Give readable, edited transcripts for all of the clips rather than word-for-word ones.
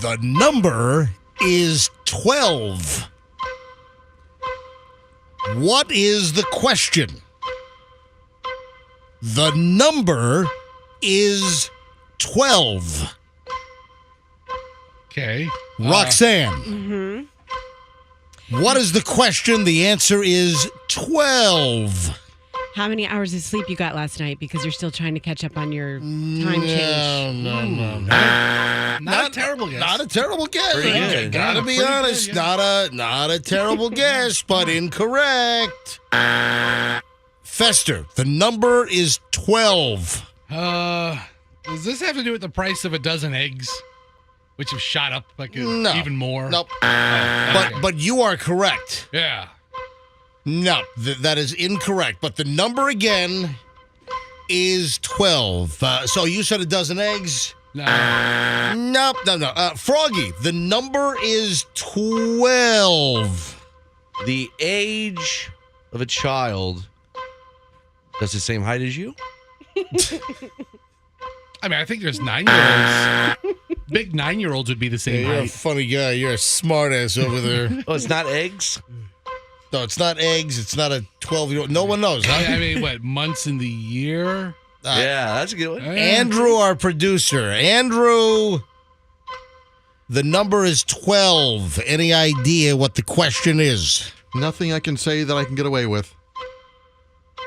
The number is 12. What is the question? The number is 12. Okay. Roxanne. What is the question? The answer is 12. How many hours of sleep you got last night? Because you're still trying to catch up on your time change. No. Not a terrible guess. Not a terrible guess. Pretty good. Gotta be honest. Good, yeah. Not a terrible guess, but incorrect. Fester, the number is 12. Does this have to do with the price of a dozen eggs, which have shot up No. even more? Nope. Okay. But you are correct. Yeah. No, that is incorrect. But the number again is 12. So you said a dozen eggs? No. Nope. No. Froggy, the number is 12. The age of a child that's the same height as you? I mean, I think there's 9-year-olds. Big 9-year-olds would be the same You're a height. funny guy. You're a smart ass over there. Oh, it's not eggs? No, it's not eggs. It's not a 12-year-old. No one knows, huh? I mean, what, months in the year? Yeah, that's a good one. Andrew, our producer. Andrew, the number is 12. Any idea what the question is? Nothing I can say that I can get away with.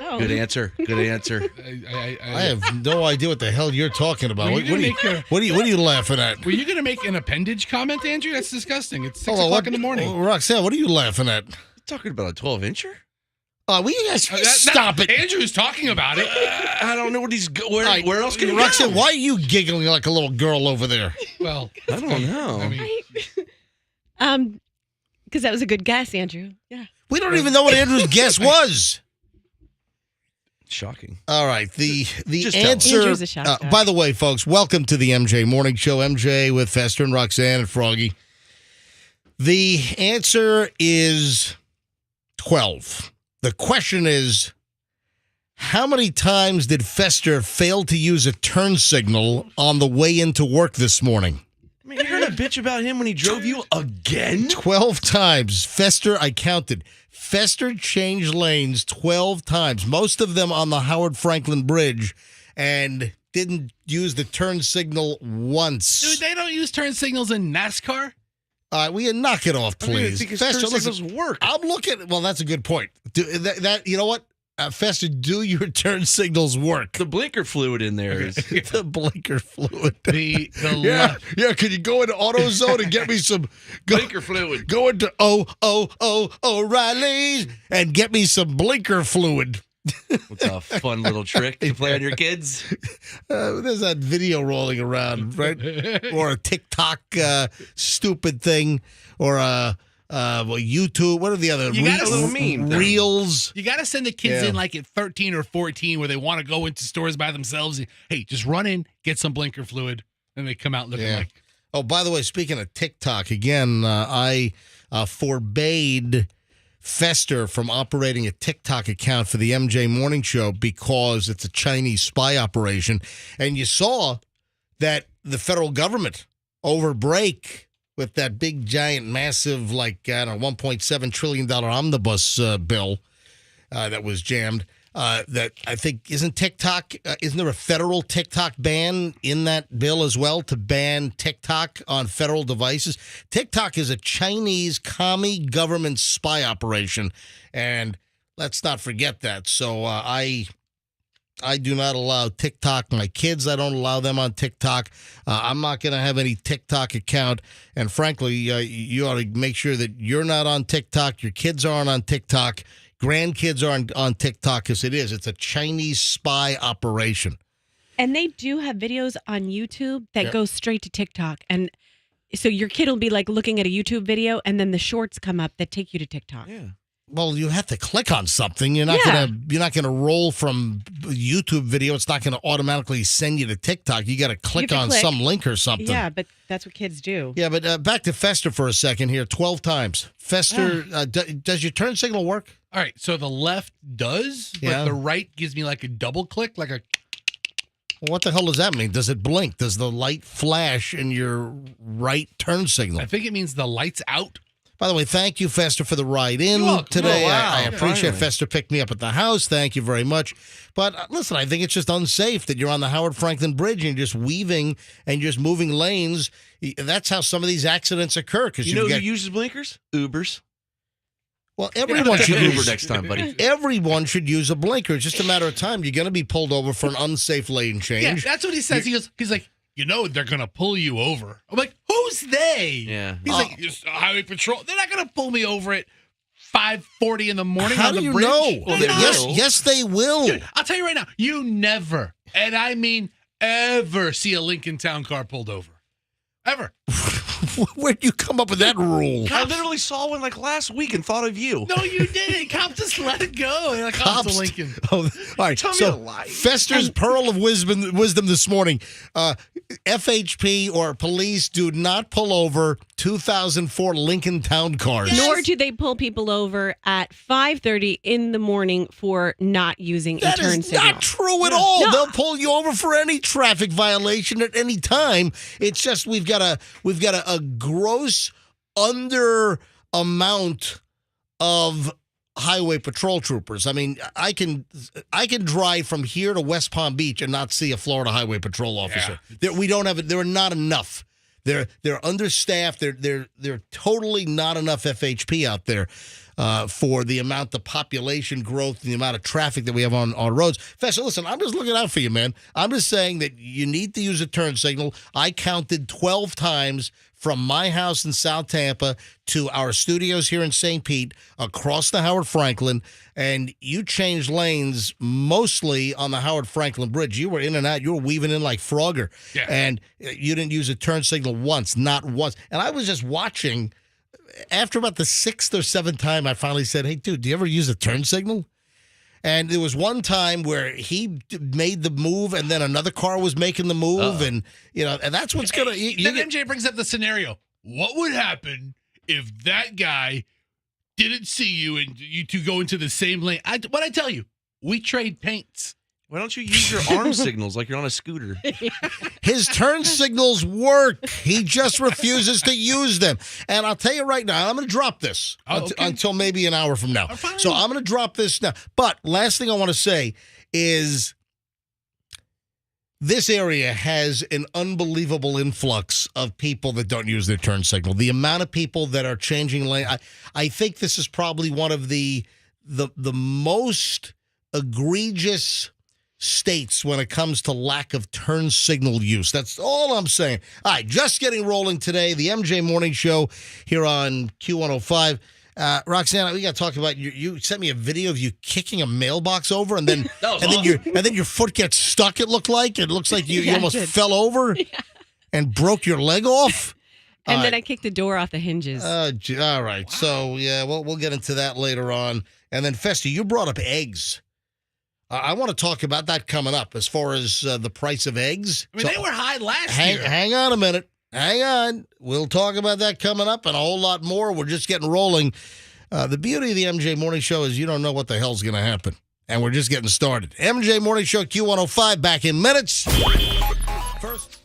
Oh. Good answer. Good answer. I have no idea what the hell you're talking about. Were What you are gonna you, make your- what are you laughing at? Were you going to make an appendage comment, Andrew? That's disgusting. It's 6 Hold on, o'clock in the morning. Roxanne, what are you laughing at? Talking about a 12-incher? We guys stop it. Andrew's talking about it. I don't know what he's where else can he Roxanne, go? why are you giggling like a little girl over there? Well, I don't know. I mean, Because that was a good guess, Andrew. Yeah. We don't even know what Andrew's guess was. Shocking. All right, the Just tell us. answer. Andrew's a shock jock. By the way, folks, welcome to the MJ Morning Show. MJ with Fester and Roxanne and Froggy. The answer is 12. The question is, how many times did Fester fail to use a turn signal on the way into work this morning? I mean, you heard a bitch about him when he drove you again? 12 times. Fester, I counted. Fester changed lanes 12 times, most of them on the Howard Franklin Bridge, and didn't use the turn signal once. dude, they don't use turn signals in NASCAR. All right, will you knock it off, I don't even please? think his Fester, turn listen, signals work. I'm looking. Well, that's a good point. You know what? Fester, do your turn signals work? The blinker fluid in there is... The blinker fluid. The Yeah. Can you go into AutoZone and get me some Blinker fluid. Go into O'Reilly's and get me some blinker fluid. What's a fun little trick to play on your kids? There's that video rolling around, right? Or a TikTok stupid thing, or a YouTube. What are the other? You got a little meme thing. Reels. You got to send the kids Yeah. in like at 13 or 14 where they want to go into stores by themselves. Hey, just run in, get some blinker fluid, and they come out looking Yeah. like. Oh, by the way, speaking of TikTok, again, I forbade Fester from operating a TikTok account for the MJ Morning Show because it's a Chinese spy operation. And you saw that the federal government over break with that big, giant, massive, like, I don't know, $1.7 trillion omnibus bill that was jammed. That I think isn't TikTok, isn't there a federal TikTok ban in that bill as well to ban TikTok on federal devices? TikTok is a Chinese commie government spy operation, and let's not forget that. So I do not allow TikTok. My kids, I don't allow them on TikTok. I'm not going to have any TikTok account. And frankly, you ought to make sure that you're not on TikTok. Your kids aren't on TikTok. Grandkids aren't on TikTok because it's a Chinese spy operation. And they do have videos on YouTube that go straight to TikTok. And so your kid will be like looking at a YouTube video and then the shorts come up that take you to TikTok. Yeah. Well, you have to click on something. You're not gonna roll from YouTube video. It's not gonna automatically send you to TikTok. You got to click on some link or something. Yeah, but that's what kids do. Yeah, but back to Fester for a second here. 12 times. Fester, does your turn signal work? All right, so the left does, but Yeah. the right gives me like a double click, like a. Well, what the hell does that mean? Does it blink? Does the light flash in your right turn signal? I think it means the light's out. By the way, thank you, Fester, for the ride in You're welcome. today. Oh, wow. I appreciate Finally. Fester picked me up at the house. Thank you very much. But listen, I think it's just unsafe that you're on the Howard Franklin Bridge and you're just weaving and just moving lanes. That's how some of these accidents occur. Because You know who uses blinkers? Ubers. well, everyone should Uber use next time, buddy. Everyone should use a blinker. It's just a matter of time. You're going to be pulled over for an unsafe lane Yeah, change. that's what he says. He's like, you know, they're gonna pull you over. I'm like, who's they? Yeah. He's like, "It's highway patrol. They're not gonna pull me over at 5:40 in the morning How on do the you bridge. know? Well, they yes, will. yes, they will. Dude, I'll tell you right now, you never, and I mean ever, see a Lincoln Town car pulled over. Ever. Where'd you come up with that rule? I literally saw one like last week and thought of you. No, you didn't. Cops just let it go. They're like, oh, it's a Lincoln. Oh, all right. Tell me so a lie. Fester's pearl of wisdom this morning. FHP or police do not pull over 2004 Lincoln Town cars. Nor do they pull people over at 5:30 in the morning for not using That a turn is signal. not true at all. No. They'll pull you over for any traffic violation at any time. It's just we've got a gross under amount of highway patrol troopers. I mean, I can drive from here to West Palm Beach and not see a Florida highway patrol officer. We don't have it. There are not enough. They're understaffed. They're totally not enough FHP out there for the amount of population growth and the amount of traffic that we have on our roads. Fester, listen, I'm just looking out for you, man. I'm just saying that you need to use a turn signal. I counted 12 times from my house in South Tampa to our studios here in St. Pete, across the Howard Franklin, and you changed lanes mostly on the Howard Franklin Bridge. You were in and out. You were weaving in like Frogger. Yeah. And you didn't use a turn signal once, not once. And I was just watching. After about the 6th or 7th time, I finally said, hey, dude, do you ever use a turn signal? And there was one time where he made the move and then another car was making the move. And, and that's what's going to... Then MJ brings up the scenario. What would happen if that guy didn't see you and you two go into the same lane? What I tell you, we trade paints. Why don't you use your arm signals like you're on a scooter? His turn signals work. He just refuses to use them. And I'll tell you right now, I'm going to drop this until maybe an hour from now. Fine. So I'm going to drop this now. But last thing I want to say is this area has an unbelievable influx of people that don't use their turn signal. The amount of people that are changing lane, I think this is probably one of the most egregious states when it comes to lack of turn signal use. That's all I'm saying. All right, just getting rolling today. The MJ Morning Show here on Q105. Roxanne, we got to talk about you sent me a video of you kicking a mailbox over and then then your foot gets stuck. It looks like you Yeah, almost I did. fell over and broke your leg off. And then I kicked the door off the hinges. All right. Wow. So yeah, we'll get into that later on. And then Fester, you brought up eggs. I want to talk about that coming up as far as the price of eggs. I mean, they were high last year. Hang on a minute. Hang on. We'll talk about that coming up and a whole lot more. We're just getting rolling. The beauty of the MJ Morning Show is you don't know what the hell's going to happen. And we're just getting started. MJ Morning Show Q105 back in minutes. First.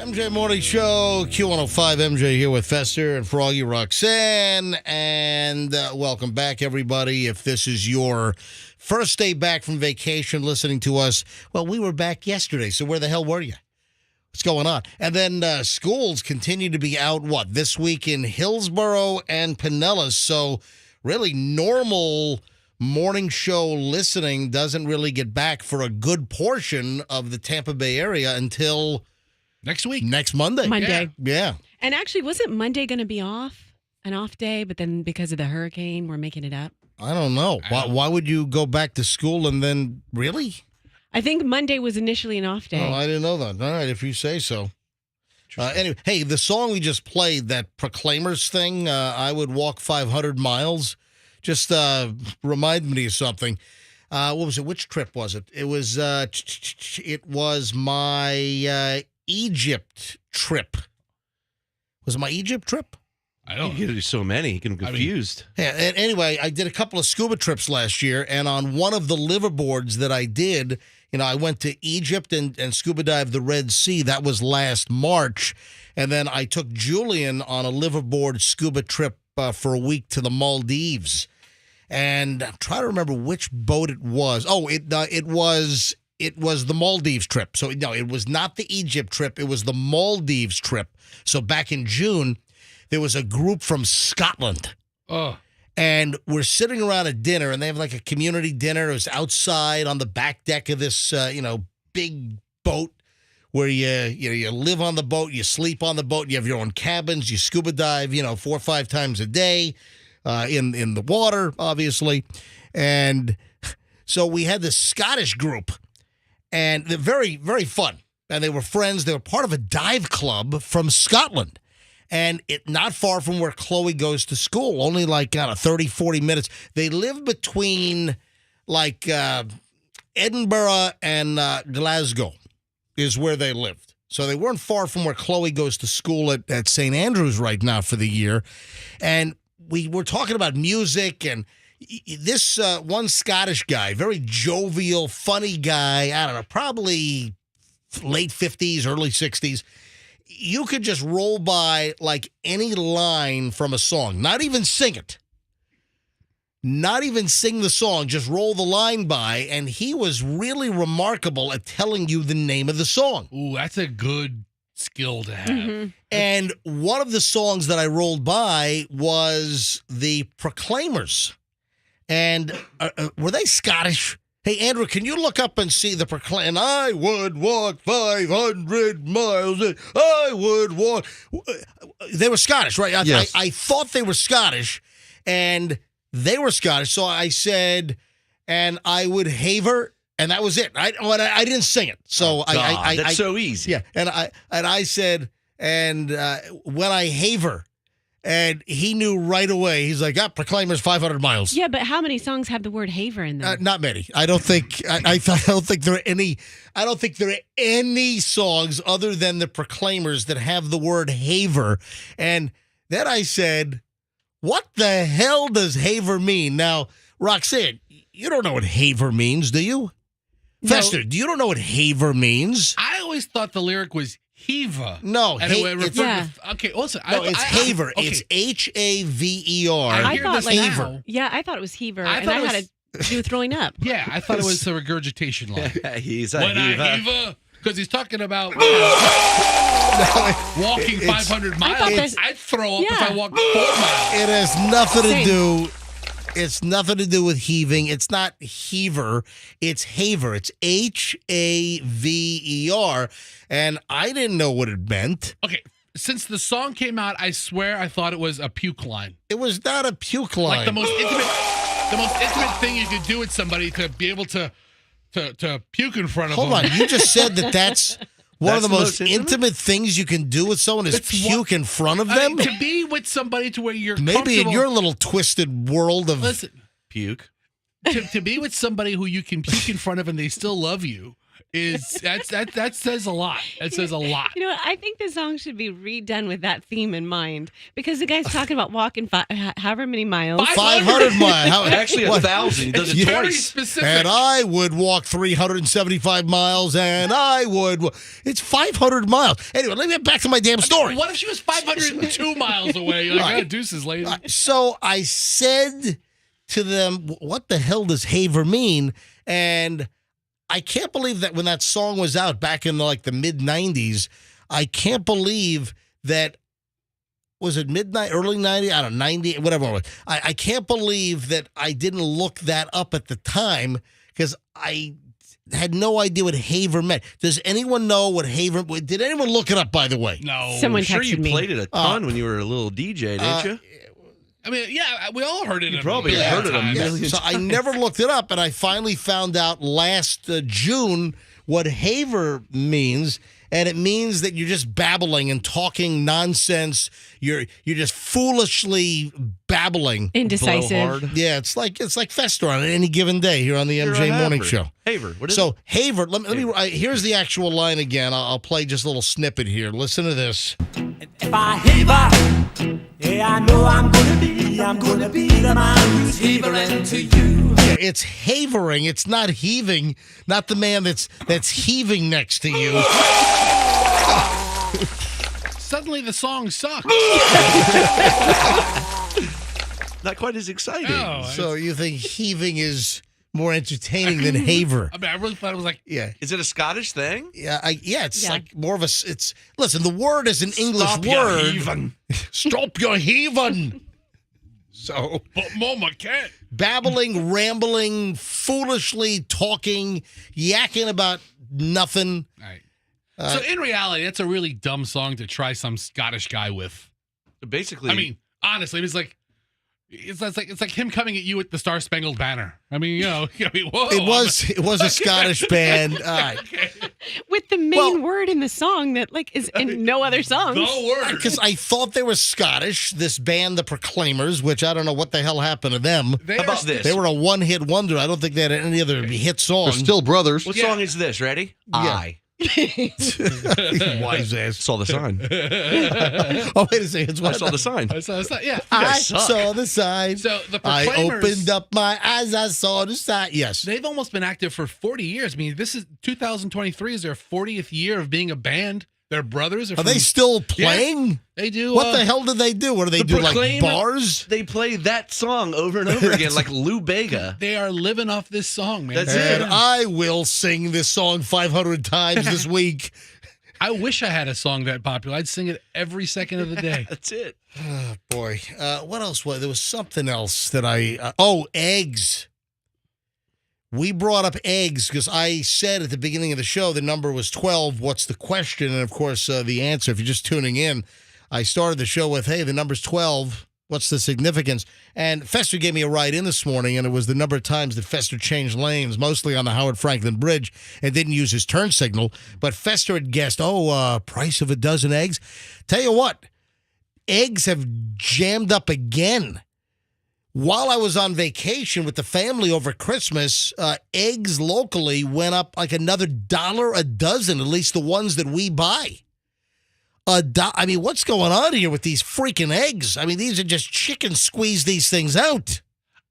MJ Morning Show, Q105. MJ here with Fester and Froggy, Roxanne. And welcome back, everybody. If this is your first day back from vacation listening to us, well, we were back yesterday, so where the hell were you? What's going on? And then schools continue to be out, this week in Hillsborough and Pinellas. So really normal morning show listening doesn't really get back for a good portion of the Tampa Bay area until next week. Next Monday. Yeah. And actually, wasn't Monday going to be off? An off day, but then because of the hurricane, we're making it up? I don't know. Why would you go back to school and then, really? I think Monday was initially an off day. Oh, I didn't know that. All right, if you say so. Anyway, hey, the song we just played, that Proclaimers thing, I Would Walk 500 Miles, just reminded me of something. What was it? Which trip was it? It was my Egypt trip. Was it my Egypt trip? I don't know. You do so many. You get confused. Yeah, and anyway, I did a couple of scuba trips last year, and on one of the liverboards that I did, I went to Egypt and scuba dived the Red Sea. That was last March. And then I took Julian on a liverboard scuba trip for a week to the Maldives. And I'm trying to remember which boat it was. Oh, it was the Maldives trip. So, no, it was not the Egypt trip. It was the Maldives trip. So back in June, there was a group from Scotland. Oh. And we're sitting around at dinner, and they have like a community dinner. It was outside on the back deck of this, big boat where you live on the boat, you sleep on the boat, you have your own cabins, you scuba dive, 4 or 5 times a day in the water, obviously. And so we had this Scottish group, and they're very, very fun. And they were friends. They were part of a dive club from Scotland. And not far from where Chloe goes to school, only 30, 40 minutes. They live between Edinburgh and Glasgow is where they lived. So they weren't far from where Chloe goes to school at St. Andrews right now for the year. And we were talking about music, and this one Scottish guy, very jovial, funny guy, I don't know, probably late 50s, early 60s. You could just roll by any line from a song, not even sing it, not even sing the song, just roll the line by, and he was really remarkable at telling you the name of the song. Ooh, that's a good skill to have. Mm-hmm. And one of the songs that I rolled by was the Proclaimers. And were they Scottish? Hey, Andrew, can you look up and see the Proclaim? I would walk 500 miles. I would walk. They were Scottish, right? Yes. I thought they were Scottish, and they were Scottish. So I said, and I would haver, and that was it. I didn't sing it. So that's so easy. Yeah, and I said, and when I haver. And he knew right away. He's like, Proclaimers 500 miles. Yeah, but how many songs have the word haver in them? Not many. I don't think. I don't think there are any. I don't think there are any songs other than the Proclaimers that have the word haver. And then I said, "What the hell does haver mean?" Now, Roxanne, you don't know what haver means, do you? No. Fester, you don't know what haver means? I always thought the lyric was Heva. No, and it referred to, okay, also, no, it's haver. Okay. It's Haver. I hear thought this now. Yeah, I thought it was heaver, I and thought I it had to do with throwing up. Yeah, I thought it was the regurgitation line. He's a When Heva. I Heva, because he's talking about walking 500 miles. I'd throw up if I walked 4 miles. It has nothing to Same. do. It's nothing to do with heaving. It's not heaver. It's haver. It's Haver. And I didn't know what it meant. Okay, since the song came out, I swear I thought it was a puke line. It was not a puke line. Like the most intimate thing you could do with somebody to be able to puke in front of them. Hold on. You just said that's one of the That's most intimate things you can do with someone is puke in front of them? To be with somebody to where you're Maybe comfortable. in your little twisted world of... Listen, Puke. to be with somebody who you can puke in front of and they still love you, that says a lot. That says a lot. You know what? I think the song should be redone with that theme in mind because the guy's talking about walking however many miles. 500 miles. Actually, 1,000. He does it Very twice. specific. And I would walk 375 miles, and I would. It's 500 miles. Anyway, let me get back to my damn story. What if she was 502 miles away? Like, Right. deuces later. So I said to them, what the hell does haver mean? And I can't believe that when that song was out back in the mid-90s, I can't believe that, was it midnight, early 90s? I don't know, 90, whatever it was. I can't believe that I didn't look that up at the time because I had no idea what haver meant. Does anyone know what haver, did anyone look it up, by the way? No. Someone I'm sure texted you me. played it a ton when you were a little DJ, didn't you? I mean, yeah, we all heard it. You probably heard it a million So I never looked it up, and I finally found out last June what haver means, and it means that you're just babbling and talking nonsense. You're just foolishly babbling. Indecisive. Blowhard. Yeah, it's like Fester on any given day here on the You're MJ a Morning haver. Show. Haver. What is So it? haver, let me here's the actual line again. I'll play just a little snippet here. Listen to this. If I haver, yeah, I know I'm gonna be the man who's havering to you. Yeah, it's havering. It's not heaving. Not the man that's heaving next to you. Suddenly the song sucks. Not quite as exciting. No, So you think heaving is more entertaining than haver? I mean, I really thought it was like, Yeah. Is it a Scottish thing? It's Yeah. like more of a. It's listen. The word is an English Stop your word. heaving. Stop your heaving. So but Mama can't. babbling, rambling, foolishly talking, yakking about nothing. All right. So in reality, that's a really dumb song to try some Scottish guy with. Basically, I mean, honestly, it's like him coming at you with the Star Spangled Banner. I mean, whoa. It was a Scottish band. All right. With the main word in the song that is in no other songs. The word. Because I thought they were Scottish, this band, the Proclaimers, which I don't know what the hell happened to them. They how are about this? They were a one-hit wonder. I don't think they had any other hit song. They're still brothers. What Yeah. song is this? Ready? Yeah. I Wise ass. saw the sign. Oh, wait a second. It's I what? saw the sign. Yeah. I guys suck. saw the sign. So the I Proclaimers, opened up my eyes. I saw the sign. Yes. they've almost been active for 40 years. I mean, this is 2023 is their 40th year of being a band. Their brothers Are they still playing? They do. What the hell do they do? What do they The do? Like Proclaim- bars? They play that song over and over again, like Lou Bega. They are living off this song, man. That's And it. I will sing this song 500 times this week. I wish I had a song that popular. I'd sing it every second of the day. That's it. Oh, boy. What else was there? Was something else that eggs. We brought up eggs because I said at the beginning of the show the number was 12. What's the question? And, of course, the answer, if you're just tuning in, I started the show with, hey, the number's 12. What's the significance? And Fester gave me a ride in this morning, and it was the number of times that Fester changed lanes, mostly on the Howard Franklin Bridge, and didn't use his turn signal. But Fester had guessed, price of a dozen eggs. Tell you what, eggs have jammed up again. While I was on vacation with the family over Christmas, eggs locally went up like another $1 a dozen, at least the ones that we buy. I mean, what's going on here with these freaking eggs? I mean, these are just chickens squeeze these things out.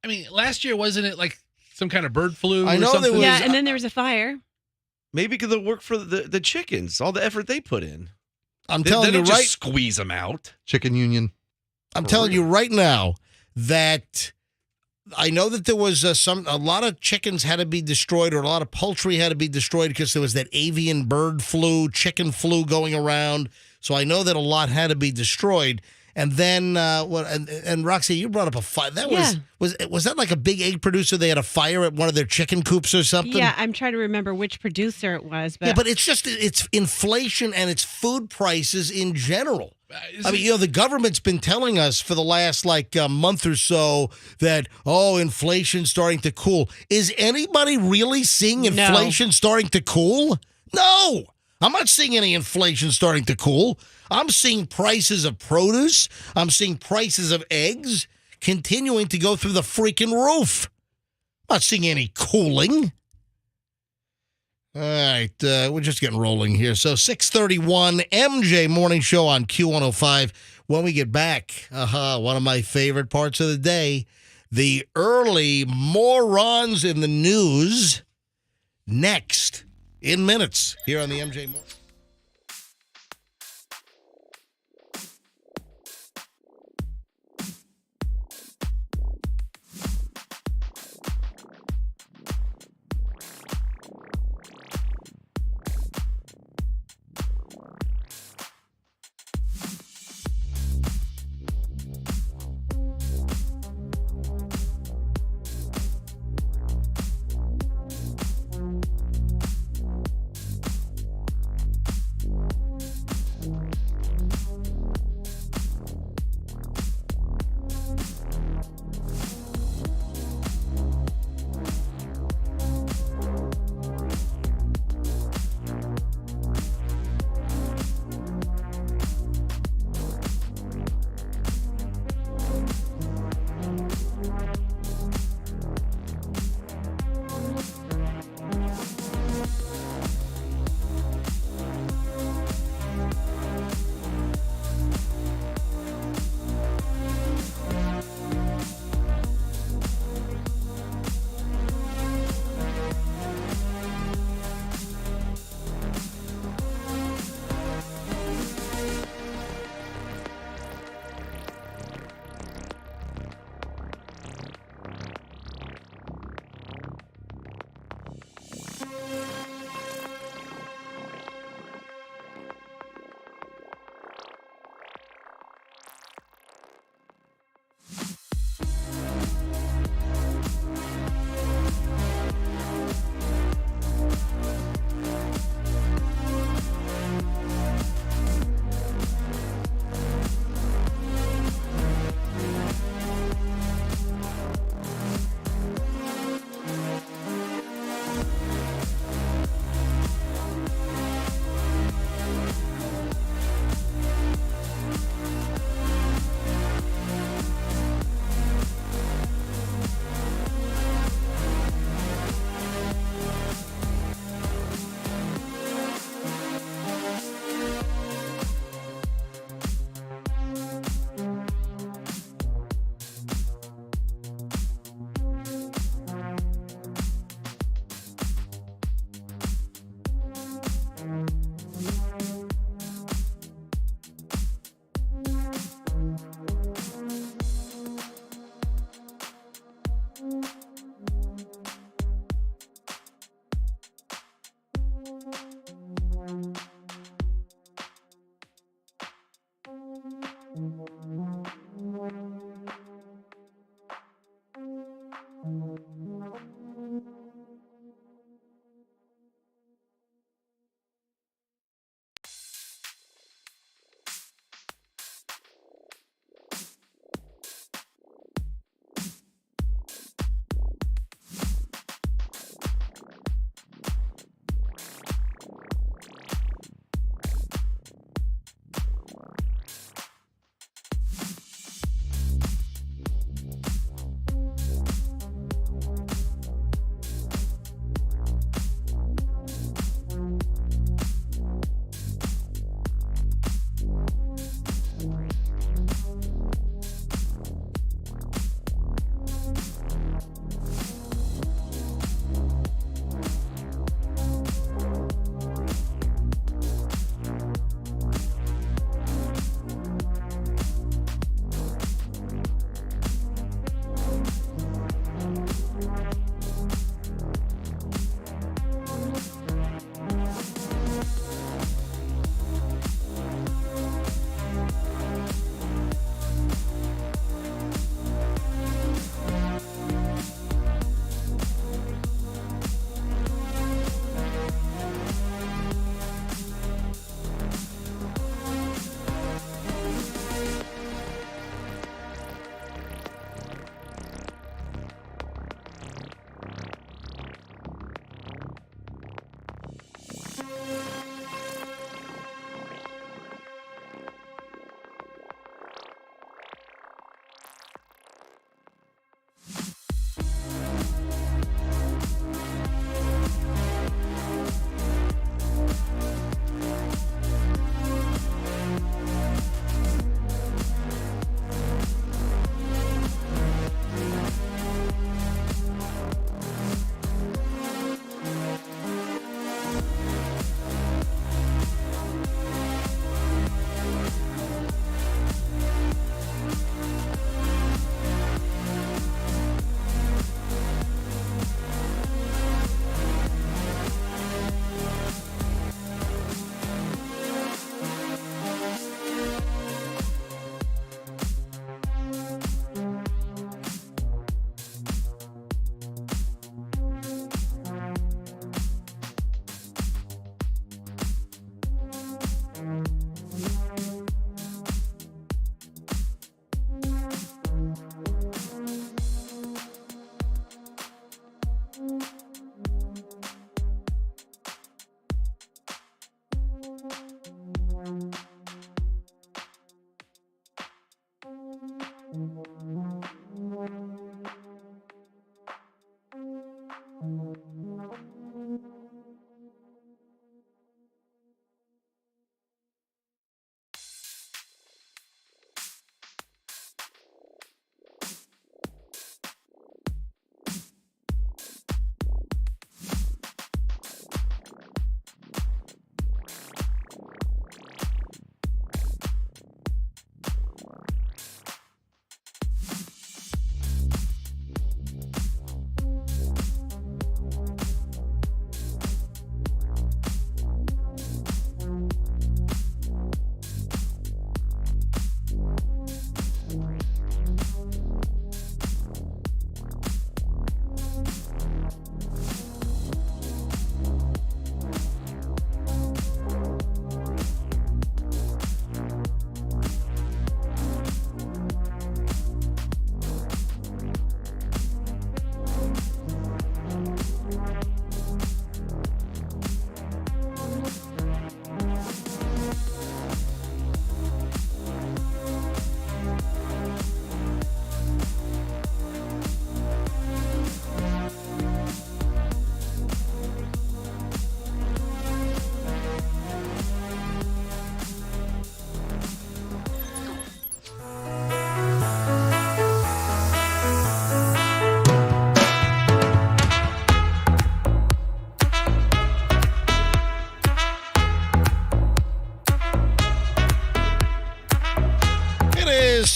I mean, last year, wasn't it like some kind of bird flu I or know there something? was- Yeah, and then there was a fire. Maybe because it work for the chickens, all the effort they put in. I'm They telling you don't just right. squeeze them out. Chicken Union. I'm telling you right now that I know that there was a lot of chickens had to be destroyed, or a lot of poultry had to be destroyed because there was that avian bird flu, chicken flu going around. So I know that a lot had to be destroyed. And then and Roxy, you brought up a fire. That was that like a big egg producer? They had a fire at one of their chicken coops or something. Yeah, I'm trying to remember which producer it was, but, Yeah, but it's inflation and it's food prices in general. I mean, the government's been telling us for the last month or so that, inflation's starting to cool. Is anybody really seeing inflation starting to cool? No, I'm not seeing any inflation starting to cool. I'm seeing prices of produce. I'm seeing prices of eggs continuing to go through the freaking roof. I'm not seeing any cooling. All right, we're just getting rolling here. So 6:31, MJ Morning Show on Q105. When we get back, one of my favorite parts of the day, the early morons in the news. Next, in minutes, here on the MJ Morning.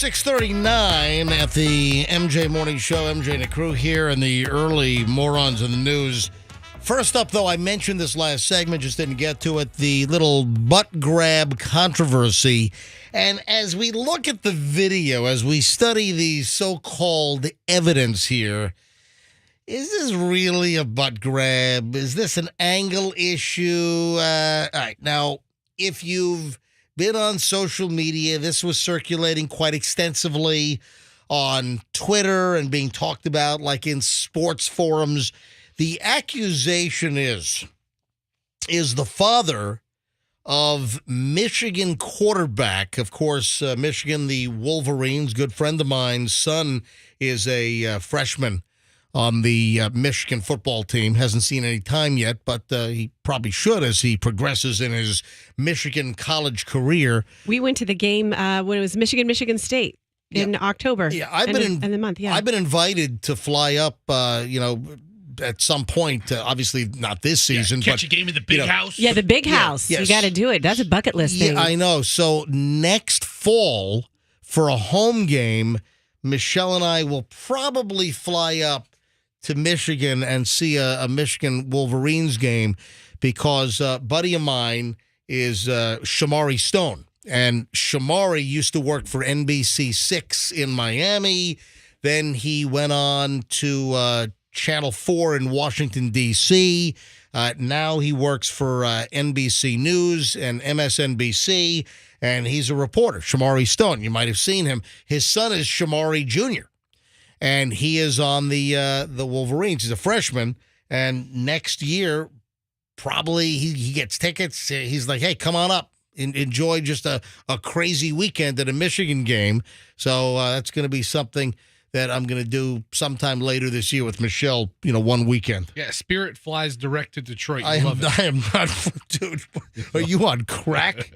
6:39 at the MJ Morning Show. MJ and the crew here and the early morons in the news. First up, though, I mentioned this last segment, just didn't get to it, the little butt grab controversy. And as we look at the video, as we study the so-called evidence here, is this really a butt grab? Is this an angle issue? All right, now, if you've been on social media, this was circulating quite extensively on Twitter and being talked about like in sports forums. The accusation is the father of Michigan quarterback. Of course, Michigan, the Wolverines, good friend of mine's son is a freshman on the Michigan football team. Hasn't seen any time yet, but he probably should as he progresses in his Michigan college career. We went to the game when it was Michigan State in October. Yeah, I've been in the month. Yeah, I've been invited to fly up. At some point, obviously not this season, catch but a game in the big house. Yeah, the big house. yes. You got to do it. That's a bucket list thing. Yeah, I know. So next fall for a home game, Michelle and I will probably fly up to Michigan and see a Michigan Wolverines game because a buddy of mine is Shamari Stone. And Shamari used to work for NBC6 in Miami. Then he went on to Channel 4 in Washington, D.C. Now he works for NBC News and MSNBC, and he's a reporter, Shamari Stone. You might have seen him. His son is Shamari Jr., and he is on the Wolverines. He's a freshman, and next year, probably he gets tickets. He's like, hey, come on up. Enjoy just a crazy weekend at a Michigan game. So that's going to be something that I'm going to do sometime later this year with Michelle, one weekend. Yeah, Spirit flies direct to Detroit. I am not, dude. Are you on crack?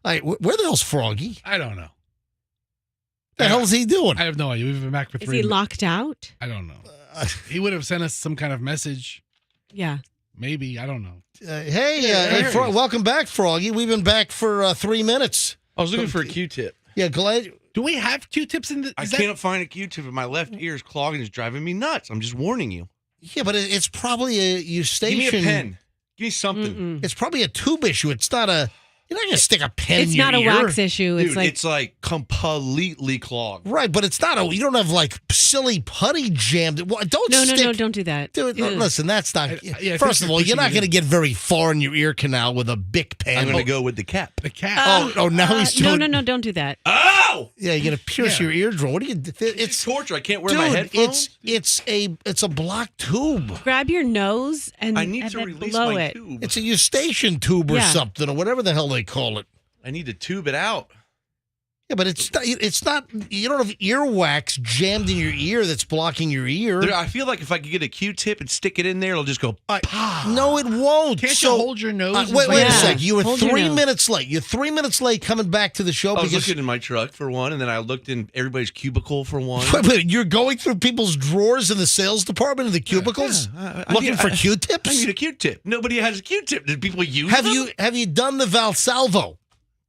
Where the hell's Froggy? I don't know. The hell's he doing? I have no idea. We've been back for 3 Is he minutes. locked out? I don't know. He would have sent us some kind of message. Yeah. Maybe. I don't know. Hey, welcome back, Froggy. We've been back for 3 minutes. I was looking for a Q-tip. Yeah, glad. Do we have Q-tips in the... I can't find a Q-tip and my left ear is clogging. It's driving me nuts. I'm just warning you. Yeah, but it's probably a Eustachian. Give me a pen. Give me something. Mm-mm. It's probably a tube issue. It's not a... You're not going to stick a pen in It's your not a ear. wax issue. Dude, it's like completely clogged. Right, but it's not a... You don't have like silly putty jammed. Don't No, stick... don't do that. Dude, Ew. listen, that's not... I First think of all, you're pushing not it going to in. get very far in your ear canal with a Bic pen. I'm going to go with the cap. The cat. Now he's doing... No, don't do that. Oh! Yeah, you're going to pierce your eardrum. What do you... It's torture. I can't wear Dude, my headphones. it's a blocked tube. Grab your nose and I need to then release blow my it. tube. It's a Eustachian tube or Yeah. something, or whatever the hell they call it. I need to tube it out. Yeah, but it's not. You don't have earwax jammed in your ear that's blocking your ear. I feel like if I could get a Q-tip and stick it in there, it'll just go. No, it won't. Can't you hold your nose? and Wait like- a Yeah. sec. You were Hold your 3 nose. minutes late. You're 3 minutes late coming back to the show I was because looking in my truck for one, and then I looked in everybody's cubicle for one. Wait, you're going through people's drawers in the sales department in the cubicles looking for Q-tips. I need a Q-tip. Nobody has a Q-tip. Did people use them? Have you done the Valsalvo?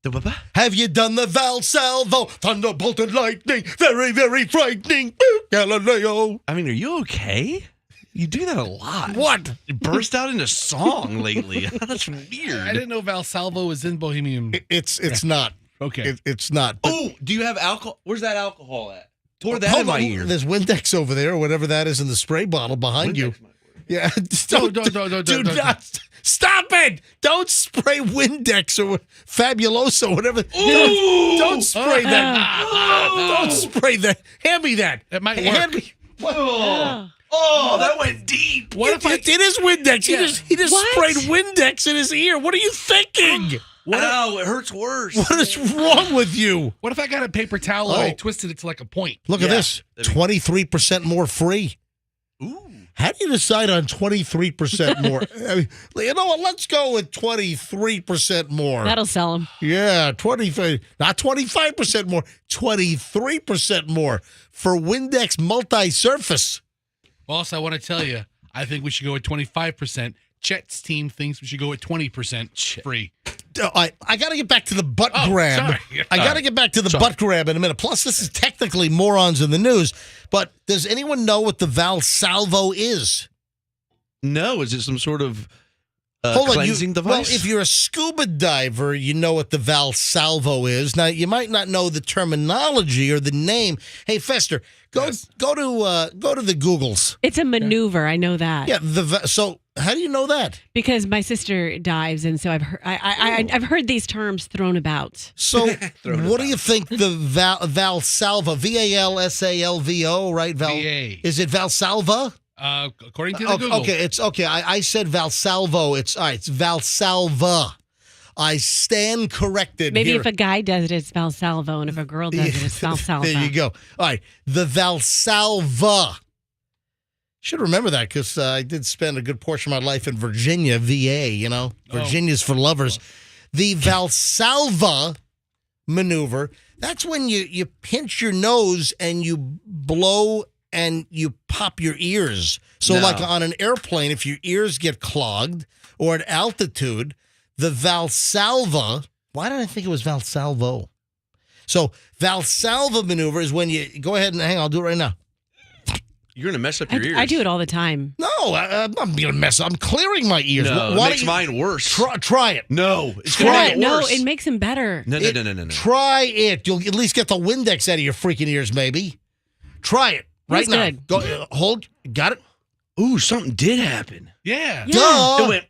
The what? Have you done the Valsalvo? Thunderbolt and lightning, very, very frightening. Boo, Galileo. I mean, are you okay? You do that a lot. What? You burst out into song lately. That's weird. I didn't know Valsalvo was in Bohemian. It's not. Okay. It's not. But Oh, do you have alcohol? Where's that alcohol at? Pour that hold in my on, ear. There's Windex over there, or whatever that is in the spray bottle behind you. Windex might work. Yeah. No, Do not. Stop it! Don't spray Windex or Fabuloso, whatever. Don't spray that. Don't spray that. Hand me that. It might Hand work. me. Oh, that went deep. What if I? It is Windex. Yeah. He just What? sprayed Windex in his ear. What are you thinking? Ow, it hurts worse. What is wrong with you? What if I got a paper towel and I twisted it to like a point? Look at Yeah. this. 23% more free. Ooh. How do you decide on 23% more? I mean, you know what? Let's go with 23% more. That'll sell them. Yeah, 25, not 25% more, 23% more for Windex multi-surface. Also, I want to tell you, I think we should go at 25%. Chet's team thinks we should go at 20% free. I got to get back to the butt grab. Sorry. I got to get back to the butt grab in a minute. Plus, this is technically morons in the news. But does anyone know what the Valsalvo is? No, is it some sort of Hold on, cleansing device? Well, if you're a scuba diver, you know what the Valsalvo is. Now, you might not know the terminology or the name. Hey, Fester, go to the Googles. It's a maneuver. I know that. Yeah. So how do you know that? Because my sister dives, and so I've heard. I've heard these terms thrown about. So, what do you think the Valsalva, Valsalvo, right? VA. Is it Valsalva? According to the Google. Okay, it's okay. I said Valsalvo. It's all right. It's Valsalva. I stand corrected. Maybe here. if a guy does it, it's Valsalvo, and if a girl does it, it's Valsalva. There you go. All right, the Valsalva. Should remember that because I did spend a good portion of my life in Virginia, VA. You know, Virginia's for lovers. The Valsalva maneuver. That's when you pinch your nose and you blow and you pop your ears. So like on an airplane, if your ears get clogged or at altitude, the Valsalva, why did I think it was Valsalvo? So Valsalva maneuver is when you, go ahead and hang on, I'll do it right now. You're going to mess up your ears. I do it all the time. No, I'm going to mess up. I'm clearing my ears. No, it makes mine worse. Try it. No, it's Try going to it. No, worse. it makes him better. No. Try it. You'll at least get the Windex out of your freaking ears, maybe. Try it right now. Good. Go, hold. Got it? Ooh, something did happen. Yeah. Duh. It went.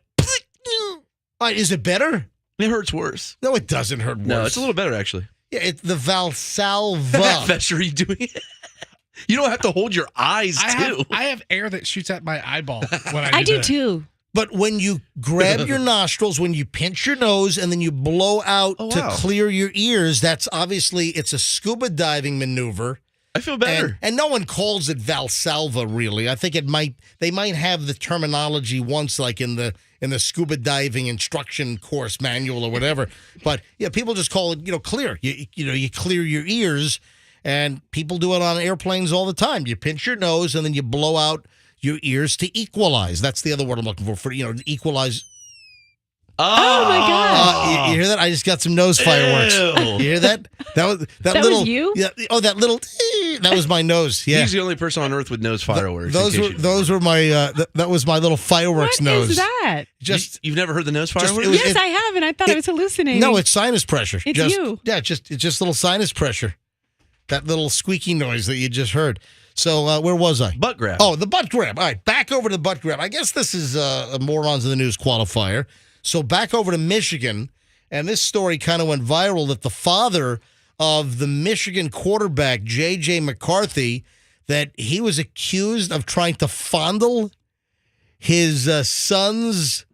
All right, is it better? It hurts worse. No, it doesn't hurt worse. No, it's a little better, actually. Yeah, it's the Valsalva. Fester, are you doing it? You don't have to hold your eyes, too. I have air that shoots at my eyeball when I do that. too. But when you grab your nostrils, when you pinch your nose, and then you blow out to clear your ears, that's obviously, it's a scuba diving maneuver. I feel better. And no one calls it Valsalva, really. I think they might have the terminology once, like in the scuba diving instruction course manual or whatever. But yeah, people just call it, clear. You clear your ears, and people do it on airplanes all the time. You pinch your nose and then you blow out your ears to equalize. That's the other word I'm looking for equalize. Oh my gosh. You hear that? I just got some nose fireworks. Ew. You hear that? That little. Was you? Yeah. Oh, that little. That was my nose. Yeah. He's the only person on earth with nose fireworks. Those were my. That was my little fireworks What nose. is that? You've never heard the nose fireworks? Yes, I have, and I thought I was hallucinating. No, it's sinus pressure. It's you. Yeah, it's just little sinus pressure. That little squeaky noise that you just heard. So where was I? Butt grab. Oh, the butt grab. All right, back over to the butt grab. I guess this is a morons in the news qualifier. So back over to Michigan, and this story kind of went viral that the father of the Michigan quarterback, J.J. McCarthy, that he was accused of trying to fondle his son's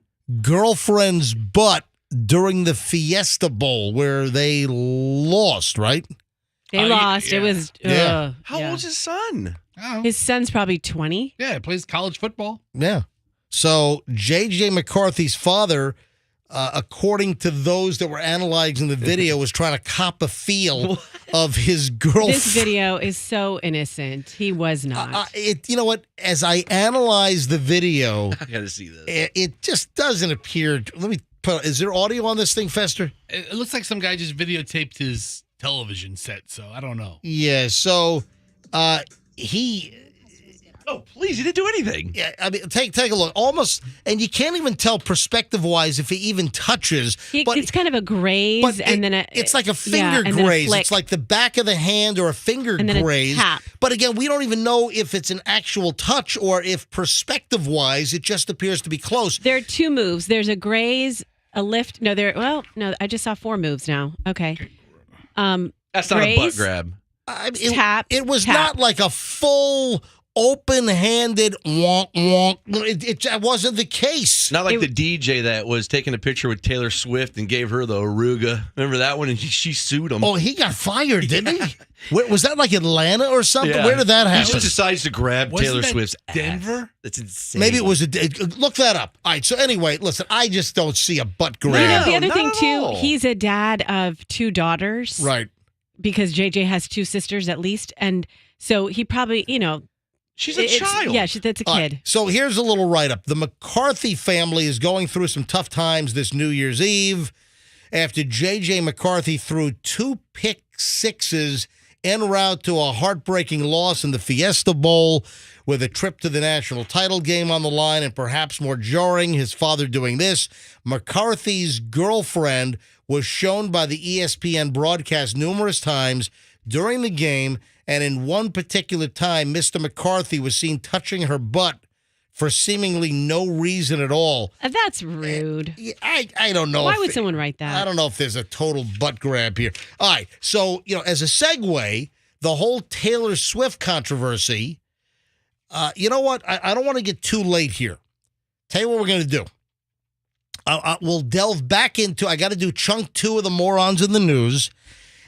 girlfriend's butt during the Fiesta Bowl where they lost, right? They lost. Yeah. It was. Yeah. How old's his son? Oh. His son's probably 20. Yeah, plays college football. Yeah. So J.J. McCarthy's father, according to those that were analyzing the video, was trying to cop a feel of his girlfriend. This video is so innocent. He was not. You know what? As I analyze the video, I got to see this. it just doesn't appear. Let me put. Is there audio on this thing, Fester? It looks like some guy just videotaped his television set, so I don't know. Yeah. So he. Oh, please, he didn't do anything. Yeah, I mean, take a look. Almost, and you can't even tell perspective-wise if he even touches. It's kind of a graze, and then it's like a finger graze. It's like the back of the hand or a finger and then graze. A tap. But again, we don't even know if it's an actual touch or if perspective-wise it just appears to be close. There are two moves. There's a graze, a lift. No, I just saw 4 moves now. Okay. That's not a butt grab. Tap. It was tap. not like a full open-handed wonk wonk. It wasn't the case. Not like the DJ that was taking a picture with Taylor Swift and gave her the Aruga. Remember that one? And she sued him. Oh, he got fired, didn't he? Was that like Atlanta or something? Yeah. Where did that He happen? just decides to grab Wasn't Taylor that Swift's Denver? ass. That's insane. Maybe it was look that up. All right. So anyway, listen, I just don't see a butt grab. The other not thing at too, all. he's a dad of 2 daughters. Right. Because JJ has 2 sisters at least, and so he probably, she's a child. Yeah, that's a All kid. right, so here's a little write-up. The McCarthy family is going through some tough times this New Year's Eve, after J.J. McCarthy threw 2 pick sixes en route to a heartbreaking loss in the Fiesta Bowl with a trip to the national title game on the line, and perhaps more jarring, his father doing this. McCarthy's girlfriend was shown by the ESPN broadcast numerous times during the game, and in one particular time, Mr. McCarthy was seen touching her butt for seemingly no reason at all. That's rude. I don't know. Why would someone write that? I don't know if there's a total butt grab here. All right. So, as a segue, the whole Taylor Swift controversy, you know what? I don't want to get too late here. Tell you what we're going to do. We'll delve back into, I got to do chunk 2 of the morons in the news,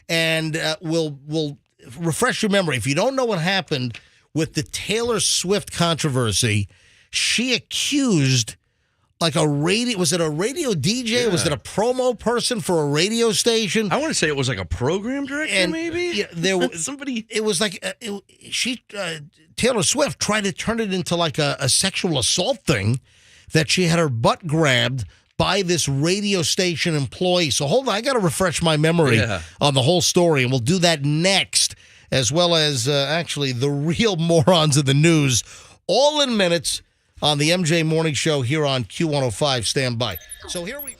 and we'll refresh your memory. If you don't know what happened with the Taylor Swift controversy, she accused was it a radio DJ? Yeah. Was it a promo person for a radio station? I want to say it was like a program director, And, maybe? yeah, there was Somebody. It was like Taylor Swift tried to turn it into like a sexual assault thing, that she had her butt grabbed by this radio station employee. So hold on, I got to refresh my memory on the whole story, and we'll do that next, as well as actually the real morons of the news, all in minutes on the MJ Morning Show here on Q105. Stand by. So here we...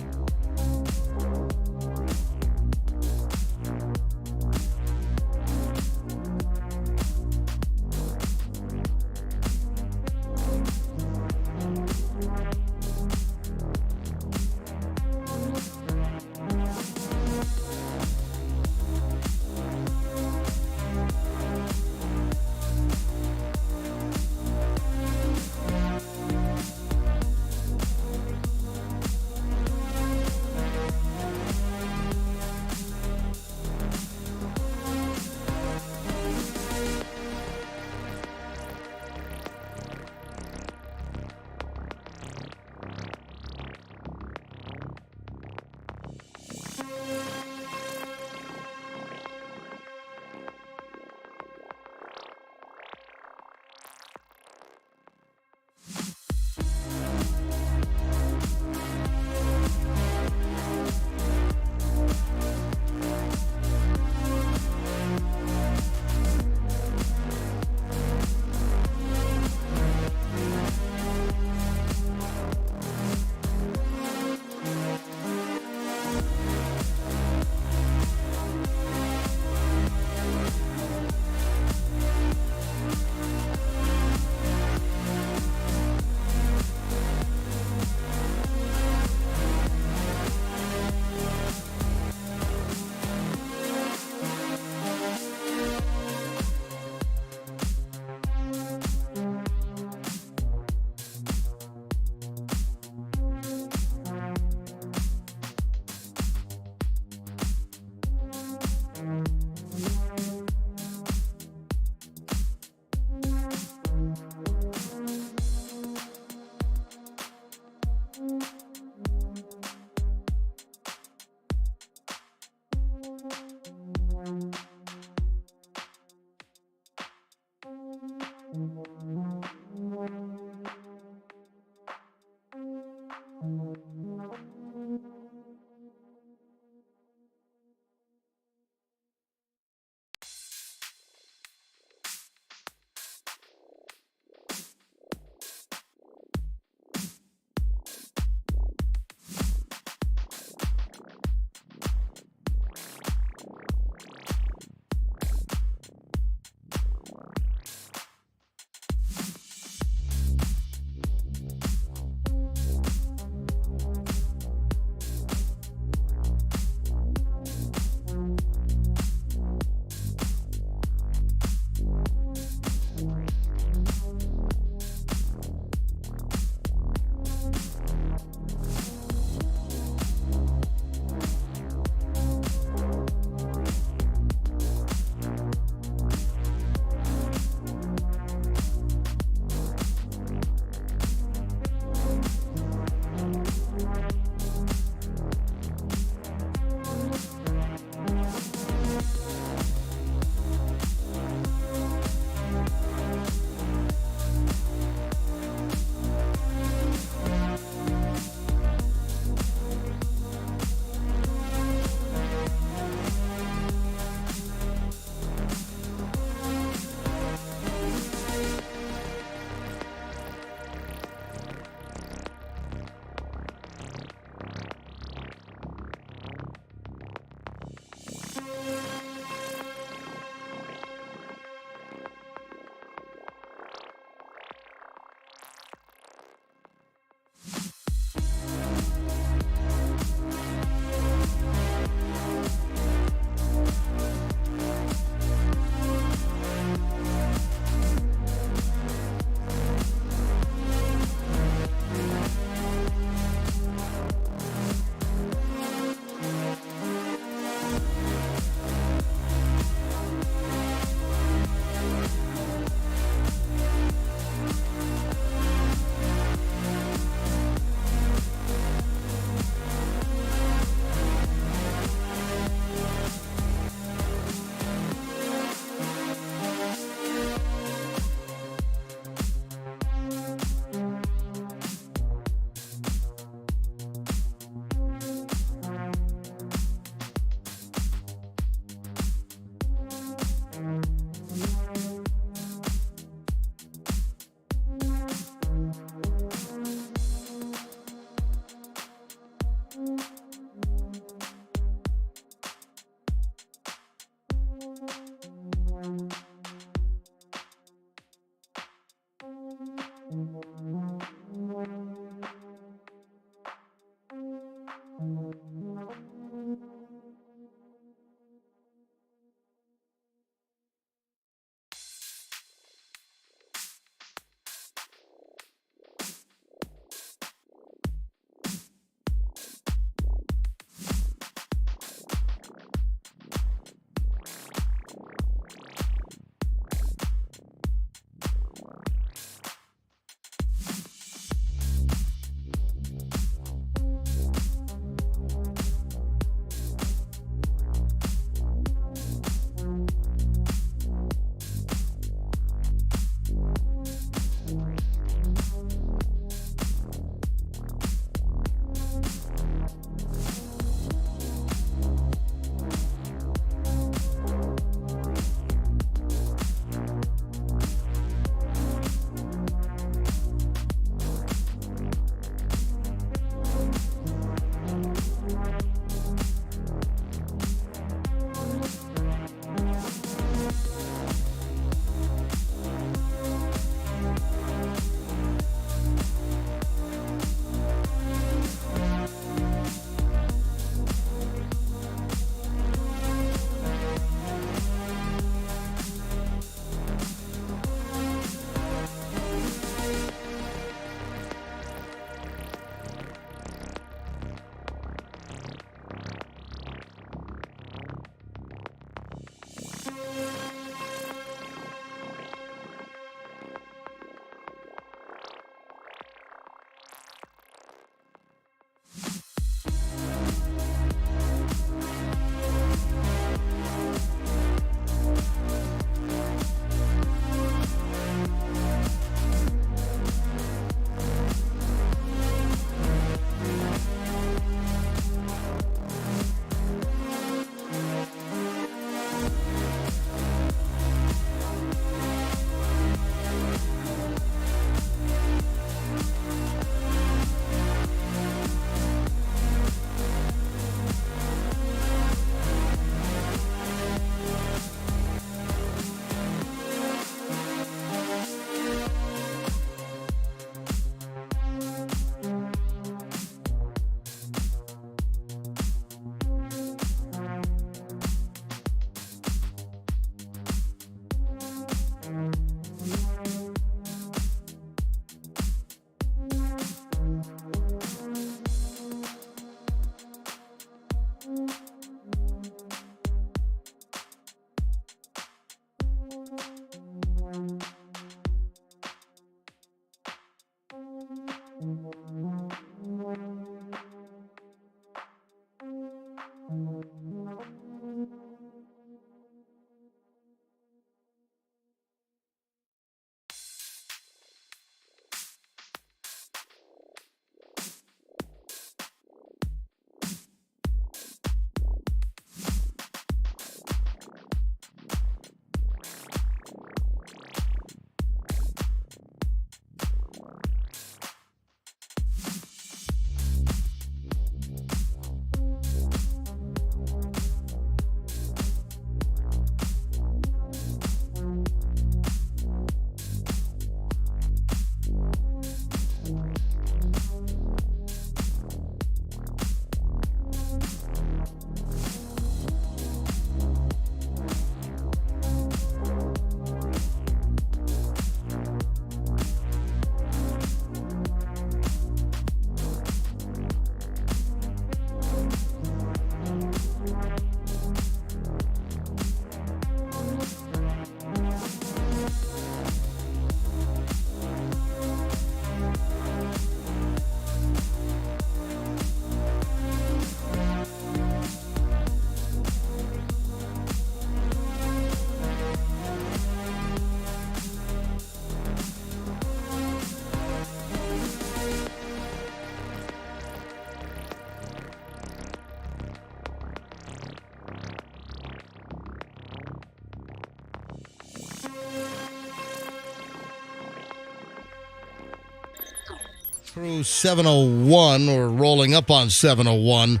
through 7:01, or rolling up on 7:01.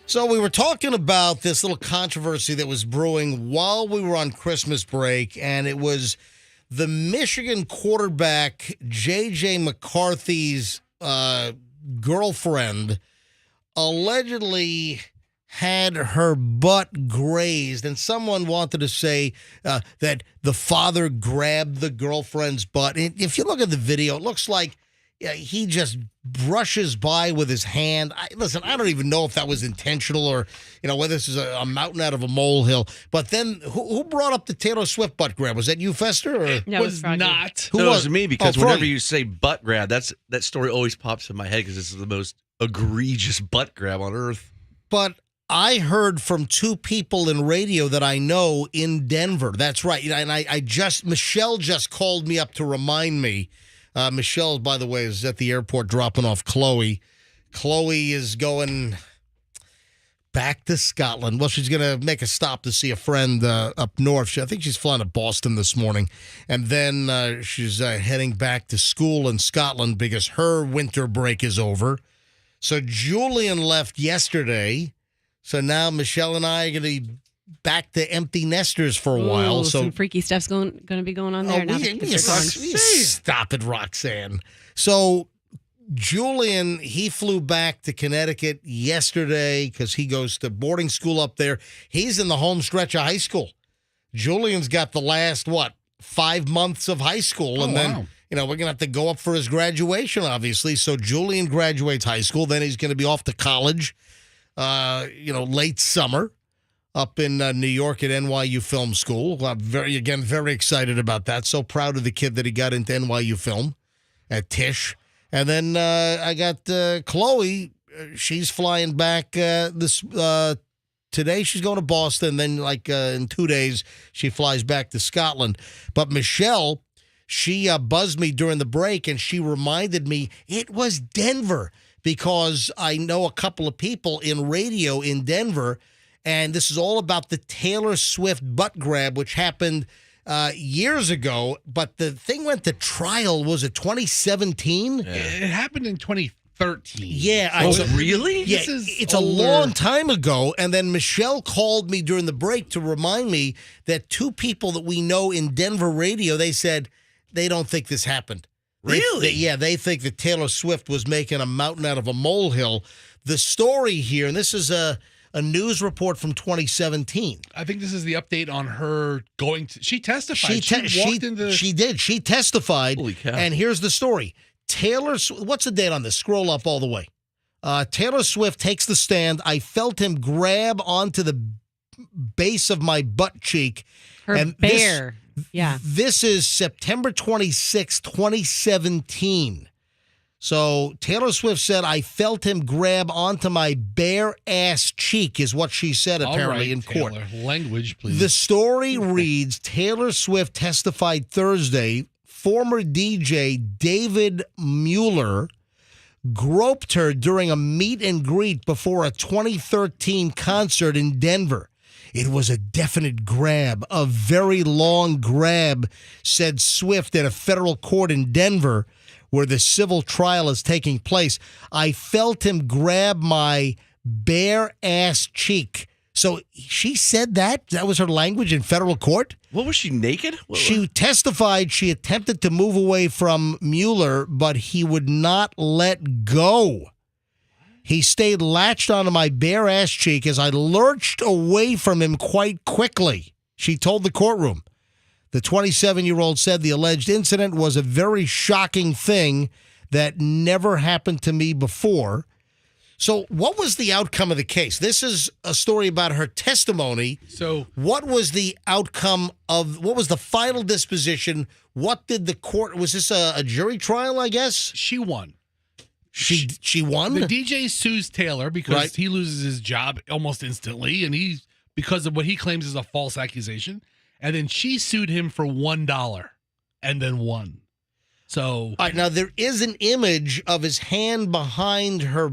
So we were talking about this little controversy that was brewing while we were on Christmas break, and it was the Michigan quarterback J.J. McCarthy's girlfriend allegedly had her butt grazed, and someone wanted to say that the father grabbed the girlfriend's butt. And if you look at the video, it looks like he just brushes by with his hand. Listen, I don't even know if that was intentional or, whether this is a mountain out of a molehill. But then who brought up the Taylor Swift butt grab? Was that you, Fester? Or? It was Froggy. not. It was me, because whenever Froggy. you say butt grab, that story always pops in my head because this is the most egregious butt grab on earth. But I heard from two people in radio that I know in Denver. That's right. And Michelle just called me up to remind me. Michelle, by the way, is at the airport dropping off Chloe. Chloe is going back to Scotland. Well, she's going to make a stop to see a friend up north. I think she's flying to Boston this morning. And then she's heading back to school in Scotland because her winter break is over. So Julian left yesterday. So now Michelle and I are going to be back to empty nesters for a while. So some freaky stuff's going to be going on there. now that the kids are gone. Stop it, Roxanne. So Julian, he flew back to Connecticut yesterday because he goes to boarding school up there. He's in the home stretch of high school. Julian's got the last, 5 months of high school. And then, we're going to have to go up for his graduation, obviously. So Julian graduates high school. Then he's going to be off to college, late summer up in New York at NYU Film School. I'm very excited about that. So proud of the kid that he got into NYU Film at Tisch. And then I got Chloe. She's flying back today. She's going to Boston. Then, in 2 days, she flies back to Scotland. But Michelle, she buzzed me during the break, and she reminded me it was Denver because I know a couple of people in radio in Denver. And this is all about the Taylor Swift butt grab, which happened years ago. But the thing went to trial, was it 2017? It happened in 2013. Yeah. Really? Yeah, it's a long time ago. And then Michelle called me during the break to remind me that two people that we know in Denver radio, they said they don't think this happened. Really? They think that Taylor Swift was making a mountain out of a molehill. The story here, and this is a news report from 2017. I think this is the update on her going to. She testified. She did. She testified. Holy cow. And here's the story. What's the date on this? Scroll up all the way. Taylor Swift takes the stand. I felt him grab onto the base of my butt cheek. Her bear. This is September 26, 2017. So Taylor Swift said, I felt him grab onto my bare ass cheek, is what she said apparently in court. Taylor, language, please. The story reads, Taylor Swift testified Thursday, former DJ David Mueller groped her during a meet and greet before a 2013 concert in Denver. It was a definite grab, a very long grab, said Swift at a federal court in Denver, where the civil trial is taking place. I felt him grab my bare ass cheek. So she said that? That was her language in federal court? What, was she naked? She testified she attempted to move away from Mueller, but he would not let go. He stayed latched onto my bare ass cheek as I lurched away from him quite quickly, she told the courtroom. The 27-year-old said the alleged incident was a very shocking thing that never happened to me before. So what was the outcome of the case? This is a story about her testimony. So what was the outcome what was the final disposition? What did the court, was this a jury trial, I guess? she won. She won? The DJ sues Taylor because he loses his job almost instantly, and because of what he claims is a false accusation. And then she sued him for $1 and then won. So, all right, now there is an image of his hand behind her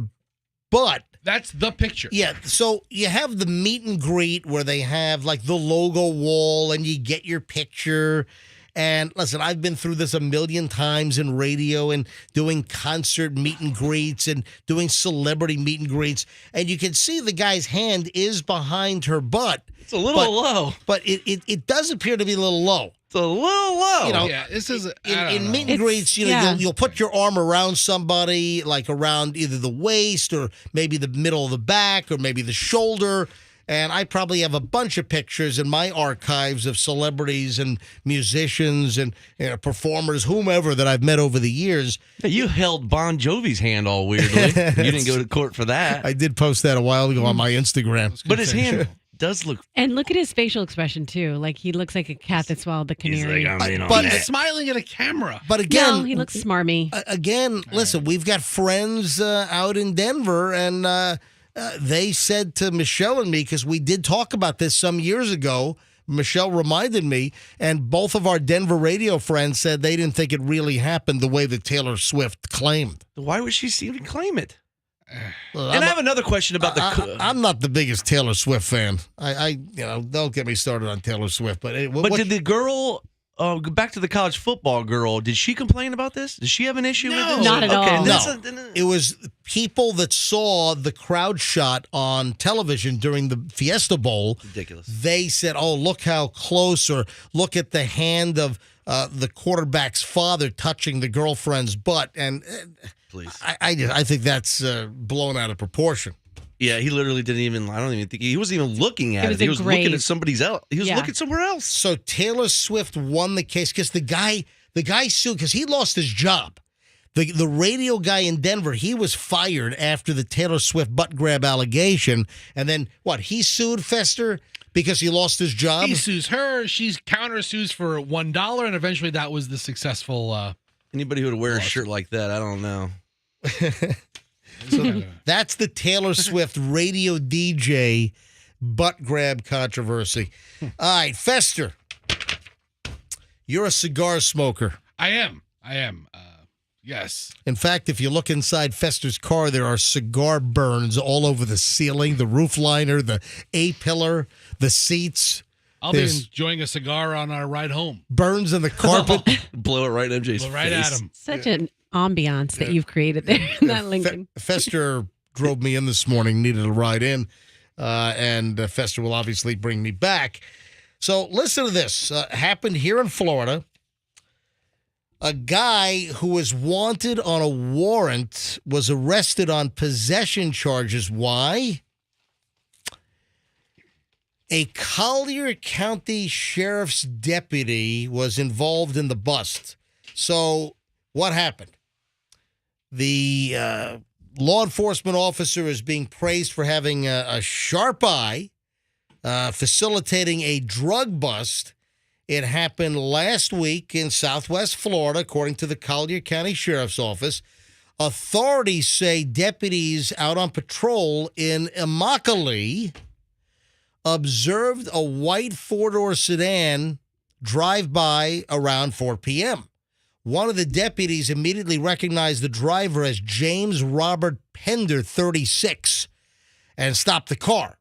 butt. that's the picture. Yeah, so you have the meet and greet where they have like the logo wall and you get your picture. And listen, I've been through this a million times in radio and doing concert meet and greets and doing celebrity meet and greets. And you can see the guy's hand is behind her butt. It's a little low. But it does appear to be a little low. It's a little low. You know, Yeah, this is in meet and greets, you'll put your arm around somebody, like around either the waist or maybe the middle of the back or maybe the shoulder. And I probably have a bunch of pictures in my archives of celebrities and musicians and performers, whomever that I've met over the years. You held Bon Jovi's hand all weirdly. You didn't go to court for that. I did post that a while ago on my Instagram. But his hand does look... And look at his facial expression, too. Like, he looks like a cat that swallowed the canary. He's smiling at a camera. But again... No, he looks smarmy. Again, listen, we've got friends out in Denver, and... they said to Michelle and me, because we did talk about this some years ago, Michelle reminded me, and both of our Denver radio friends said they didn't think it really happened the way that Taylor Swift claimed. Why would she seem to claim it? And I have another question about I'm not the biggest Taylor Swift fan. I don't get me started on Taylor Swift. But did the girl... back to the college football girl. Did she complain about this? Does she have an issue with this? Not at all. No. It was people that saw the crowd shot on television during the Fiesta Bowl. Ridiculous. They said, "Oh, look how close," or "Look at the hand of the quarterback's father touching the girlfriend's butt." And please, I think that's blown out of proportion. Yeah, he literally didn't even, I don't even think, he wasn't even looking at it. He was looking at somebody's else. He was looking somewhere else. So Taylor Swift won the case because the guy sued because he lost his job. The radio guy in Denver, he was fired after the Taylor Swift butt grab allegation. And then he sued Fester because he lost his job? He sues her. She countersues for $1, and eventually that was the successful. Anybody who would wear a shirt like that, I don't know. So that's the Taylor Swift radio DJ butt grab controversy. All right, Fester, you're a cigar smoker. I am. Yes. In fact, if you look inside Fester's car, there are cigar burns all over the ceiling, the roof liner, the A-pillar, the seats. I'll be enjoying a cigar on our ride home. Burns in the carpet. Blow it right in MJ's face. Right at him. Such an ambiance that you've created there in that Lincoln. Fester drove me in this morning, needed a ride in, and Fester will obviously bring me back. So listen to this. Happened here in Florida. A guy who was wanted on a warrant was arrested on possession charges. Why? A Collier County Sheriff's deputy was involved in the bust. So what happened? The law enforcement officer is being praised for having a sharp eye, facilitating a drug bust. It happened last week in Southwest Florida, according to the Collier County Sheriff's Office. Authorities say deputies out on patrol in Immokalee observed a white four-door sedan drive by around 4 p.m. One of the deputies immediately recognized the driver as James Robert Pender, 36, and stopped the car.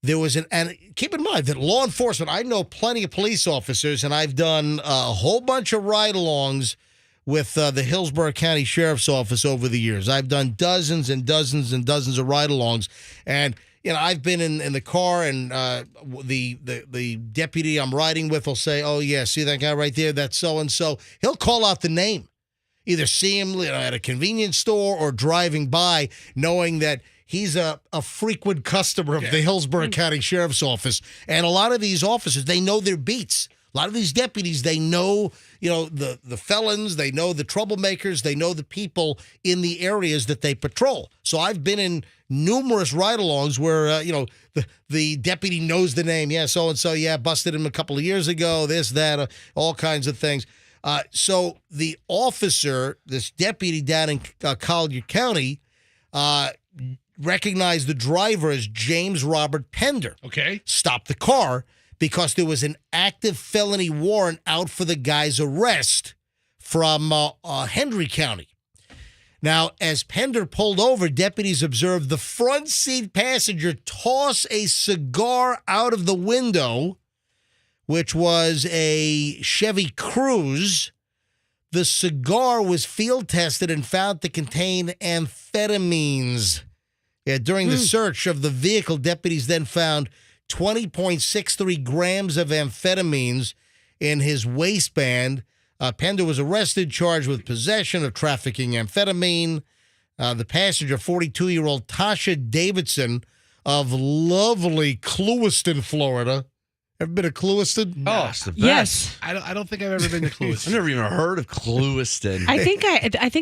There was and keep in mind that law enforcement, I know plenty of police officers, and I've done a whole bunch of ride-alongs with the Hillsborough County Sheriff's Office over the years. I've done dozens and dozens and dozens of ride-alongs, and I've been in the car, and the deputy I'm riding with will say, "Oh yeah, see that guy right there? That's so and so." He'll call out the name, either see him at a convenience store or driving by, knowing that he's a frequent customer of the Hillsborough County Sheriff's Office. And a lot of these officers, they know their beats. A lot of these deputies, they know, the felons, they know the troublemakers, they know the people in the areas that they patrol. So I've been in numerous ride-alongs where, the deputy knows the name. Yeah, so-and-so, busted him a couple of years ago, this, that, all kinds of things. So the officer, this deputy down in Collier County, recognized the driver as James Robert Pender. Okay. Stopped the car because there was an active felony warrant out for the guy's arrest from Hendry County. Now, as Pender pulled over, deputies observed the front seat passenger toss a cigar out of the window which was a Chevy Cruze. The cigar was field tested and found to contain amphetamines. Yeah, during the search of the vehicle, deputies then found 20.63 grams of amphetamines in his waistband. Pender was arrested, charged with possession of trafficking amphetamine. The passenger, 42-year-old Tasha Davidson of lovely Clewiston, Florida. Ever been to Clewiston? Oh, it's the best. Yes. I don't think I've ever been to Clues. I've never even heard of Clewiston. I think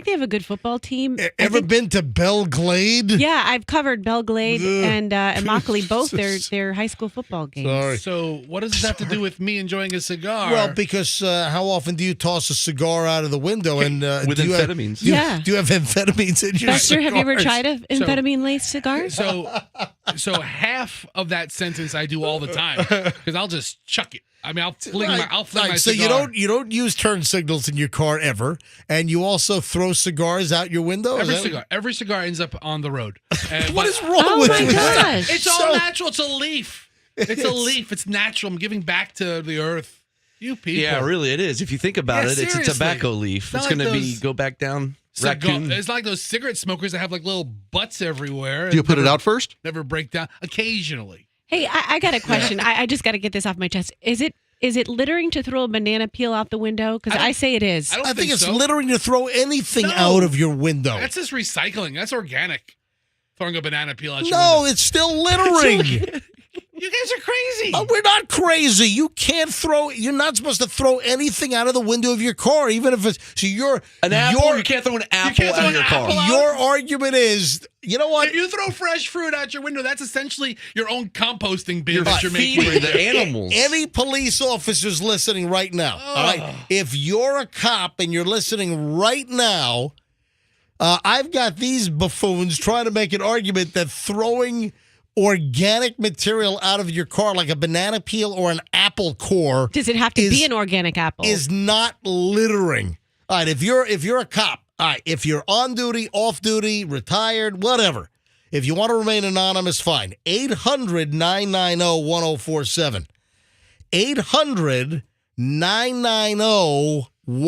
they have a good football team. Ever been to Belglade? Yeah, I've covered Belglade and Immokalee, both their high school football games. Sorry. So what does this have to do with me enjoying a cigar? Well, because how often do you toss a cigar out of the window and With do you have- amphetamines. do you- Yeah. Do you have amphetamines in your Fester, have you ever cigars? tried an amphetamine-laced cigar? So half of that sentence I do all the time because I'll just chuck it. I mean, I'll fling my So cigar. you don't use turn signals in your car ever, and you also throw cigars out your window. Every cigar ends up on the road. And- What but- is wrong Oh with my you? gosh. It's all natural. It's a leaf. It's a leaf. It's natural. I'm giving back to the earth. You people. Yeah, really, it is. If you think about Yeah, it, it's a seriously. tobacco leaf. It's not It's going like to be those go back down. Cigar- Raccoon. It's like those cigarette smokers that have like little butts everywhere. Do you put it out first? Never break down. Occasionally. Hey, I got a question. I just got to get this off my chest. Is it littering to throw a banana peel out the window? Because I say it is. I don't I think it's so. littering to throw anything No. out of your window. That's just recycling. That's organic. Throwing a banana peel out your No, window. it's still littering. You guys are crazy. We're not crazy. You can't throw. You're not supposed to throw anything out of the window of your car, even if it's. So An apple? You can't throw an apple can't throw out of an your car. apple out? Your argument is, you know what? If you throw fresh fruit out your window, that's essentially your own composting bin You're that you're making. feeding the animals. Any police officers listening right now, all right? If you're a cop and you're listening right now, I've got these buffoons trying to make an argument that throwing organic material out of your car, like a banana peel or an apple core, Does it have to is- be an organic apple? is not littering. All right, if you're a cop, all right, if you're on duty, off duty, retired, whatever, if you want to remain anonymous, fine. 800-990-1047.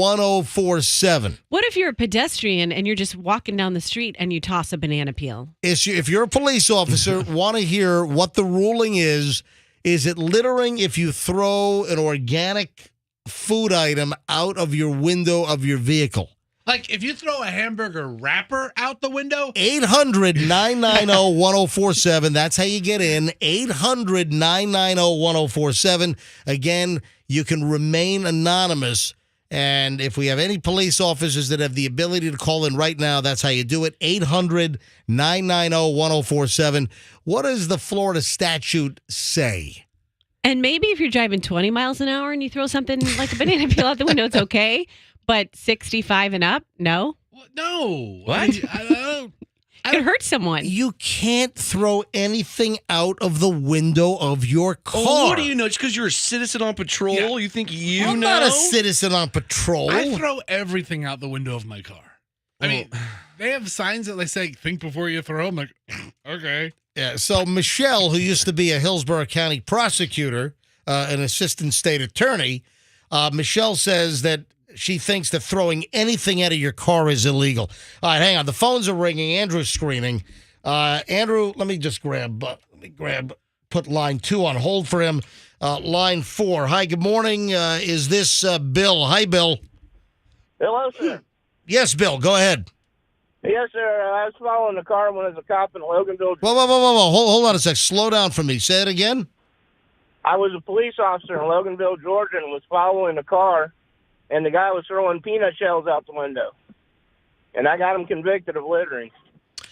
800-990-1047. What if you're a pedestrian and you're just walking down the street and you toss a banana peel? If you're a police officer, want to hear what the ruling is it littering if you throw an organic food item out of your window of your vehicle? Like if you throw a hamburger wrapper out the window, 800-990-1047. That's how you get in. 800-990-1047. Again, you can remain anonymous. And if we have any police officers that have the ability to call in right now, that's how you do it. 800-990-1047. What does the Florida statute say? And maybe if you're driving 20 miles an hour and you throw something like a banana peel out the window, it's okay. But 65 and up, no. no. What? I mean, I don't. It could hurt someone. You can't throw anything out of the window of your car. Oh, what do you know? Just because you're a citizen on patrol, Yeah. you think you I'm know? not a citizen on patrol. I throw everything out the window of my car. I mean, they have signs that they say "think before you throw." I'm like, okay. Yeah, so Michelle, who used to be a Hillsborough County prosecutor, an assistant state attorney, Michelle says that she thinks that throwing anything out of your car is illegal. All right, hang on. The phones are ringing. Andrew's screening. Andrew, let me put line 2 on hold for him. Line 4. Hi, good morning. Is this Bill? Hi, Bill. Hello, sir. Yes, Bill, go ahead. Yes, sir. I was following the car when I was a cop in Loganville. Whoa. Hold on a sec. Slow down for me. Say it again. I was a police officer in Loganville, Georgia, and was following the car, and the guy was throwing peanut shells out the window. And I got him convicted of littering.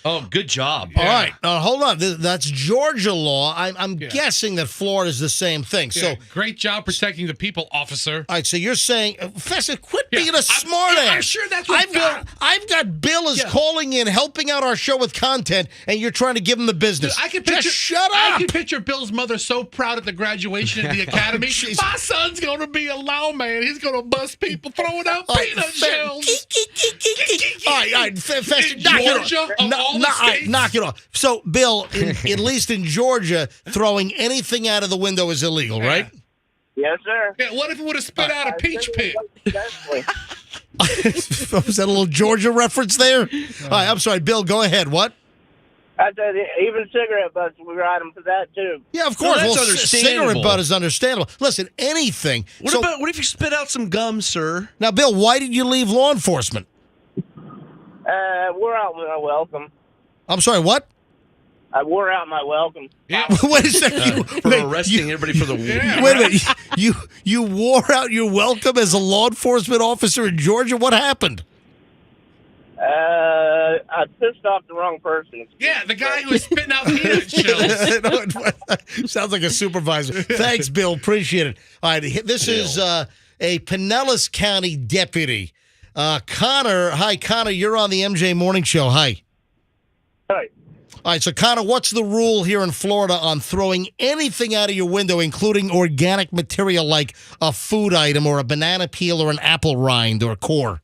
Oh, good job. All right. Hold on. That's Georgia law. I'm guessing that Florida is the same thing. So, Yeah, great job protecting the people, officer. all right. So you're saying, Fester, quit Yeah, being a smart I'm ass. sure that's what I've got Bill is Yeah. calling in, helping out our show with content, and you're trying to give him the business. I can Just picture. shut I up. can picture Bill's mother so proud at the graduation at the academy. Jeez. My son's going to be a lawman. He's going to bust people throwing out All right, peanut shells. All right, Fester, In knock it Georgia, off. of all the states? Knock it off. So, Bill, at least in Georgia, throwing anything out of the window is illegal, right? Yes, sir. Yeah, what if it would have spit out a peach pit? Definitely. Was that a little Georgia reference there? All right, I'm sorry, Bill. Go ahead. What? I said even cigarette butts, we ride them for that too. Yeah, of course. that's Well, understandable. cigarette butt is understandable. Listen, anything. What if you spit out some gum, sir? Now, Bill, why did you leave law enforcement? Wore out my welcome. I'm sorry, what? I wore out my welcome. Yeah. Wait a second. For arresting everybody for the Yeah. Wait a minute. You wore out your welcome as a law enforcement officer in Georgia? What happened? I pissed off the wrong person. Yeah, the guy who was spitting out peanut shells. Sounds like a supervisor. Thanks, Bill. Appreciate it. All right, this is a Pinellas County deputy. Connor. Hi, Connor. You're on the MJ Morning Show. Hi. Hi. All right, so Connor, what's the rule here in Florida on throwing anything out of your window, including organic material like a food item or a banana peel or an apple rind or core?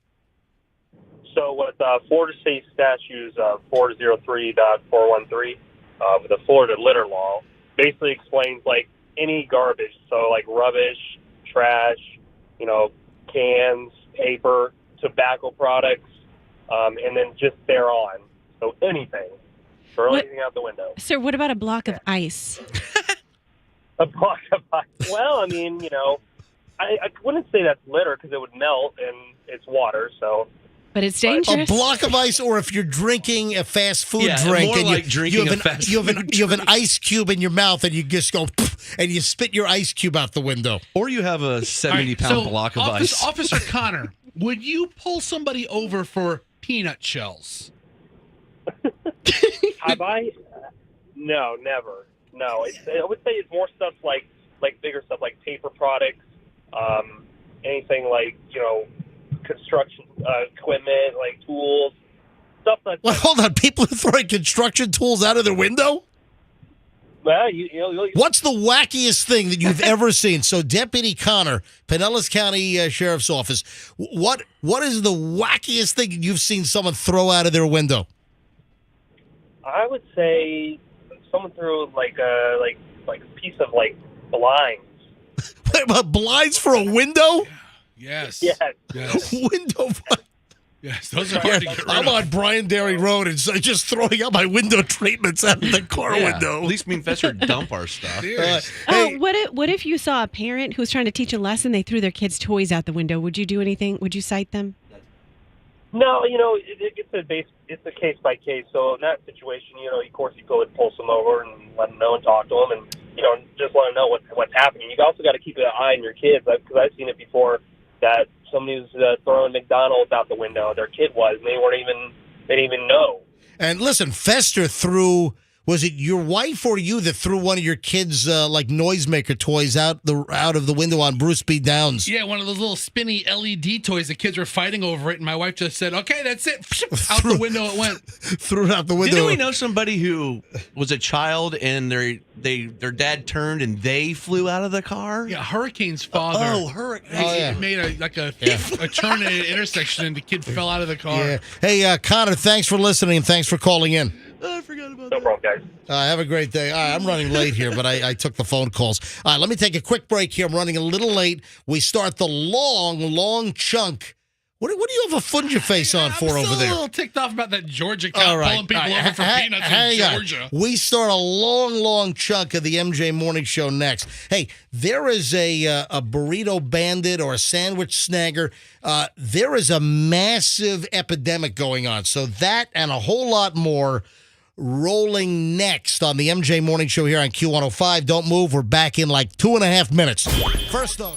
So with Florida State Statutes 403.413, with the Florida litter law, basically explains like any garbage, so like rubbish, trash, cans, paper, tobacco products, and then just thereon. So anything. Throw anything out the window. Sir, what about a block of ice? A block of ice. Well, I mean, I wouldn't say that's litter because it would melt and it's water, so. But it's A dangerous. block of ice, or if you're drinking a fast food drink more and like drinking you a have fast you food have an ice cube in your mouth and you just go and you spit your ice cube out the window. Or you have a 70-pound block of ice. Officer Connor, would you pull somebody over for peanut shells? Have I? No, never. No, I would say it's more stuff like bigger stuff like paper products, anything like construction equipment, like tools, stuff like Well, that. hold on. People are throwing construction tools out of their window? Well, you What's the wackiest thing that you've ever seen? So, Deputy Connor, Pinellas County Sheriff's Office, what is the wackiest thing you've seen someone throw out of their window? I would say someone threw like a piece of blinds. Wait, but blinds for a window? Yes. Yes. Yes. Window. Yes. Those are hard to get rid I'm of. on Bryan Dairy Road and so just throwing out my window treatments out of the car window. At least me and Fester dump our stuff. Serious. Hey, What if you saw a parent who was trying to teach a lesson, they threw their kids' toys out the window? Would you do anything? Would you cite them? No, it's a case by case. So in that situation, of course, you go and pull them over and let them know and talk to them, and just let them know what's happening. You also got to keep an eye on your kids because I've seen it before that somebody was throwing McDonald's out the window. Their kid was, and they didn't even know. and listen, Fester threw. Was it your wife or you that threw one of your kids' noisemaker toys out of the window on Bruce B. Downs? Yeah, one of those little spinny LED toys. The kids were fighting over it, and my wife just said, "Okay, that's it." Out the window it went. Threw it out the window. Didn't we know somebody who was a child and their dad turned and they flew out of the car? Yeah, Hurricane's father. Hurricane. Made a turn at an intersection, and the kid fell out of the car. Yeah. Hey, Connor, thanks for listening and thanks for calling in. I forgot about No that. problem, guys. Have a great day. All right, I'm running late here, but I took the phone calls. All right, let me take a quick break here. I'm running a little late. We start the long chunk. What do you have a funge face on for I'm over still there? a little ticked off about that Georgia cop All right. pulling people All right. over for peanuts Hang in on. Georgia. We start a long chunk of the MJ Morning Show next. Hey, there is a burrito bandit or a sandwich snagger. There is a massive epidemic going on. So that and a whole lot more rolling next on the MJ Morning Show here on Q105. Don't move. We're back in like 2.5 minutes. First, though.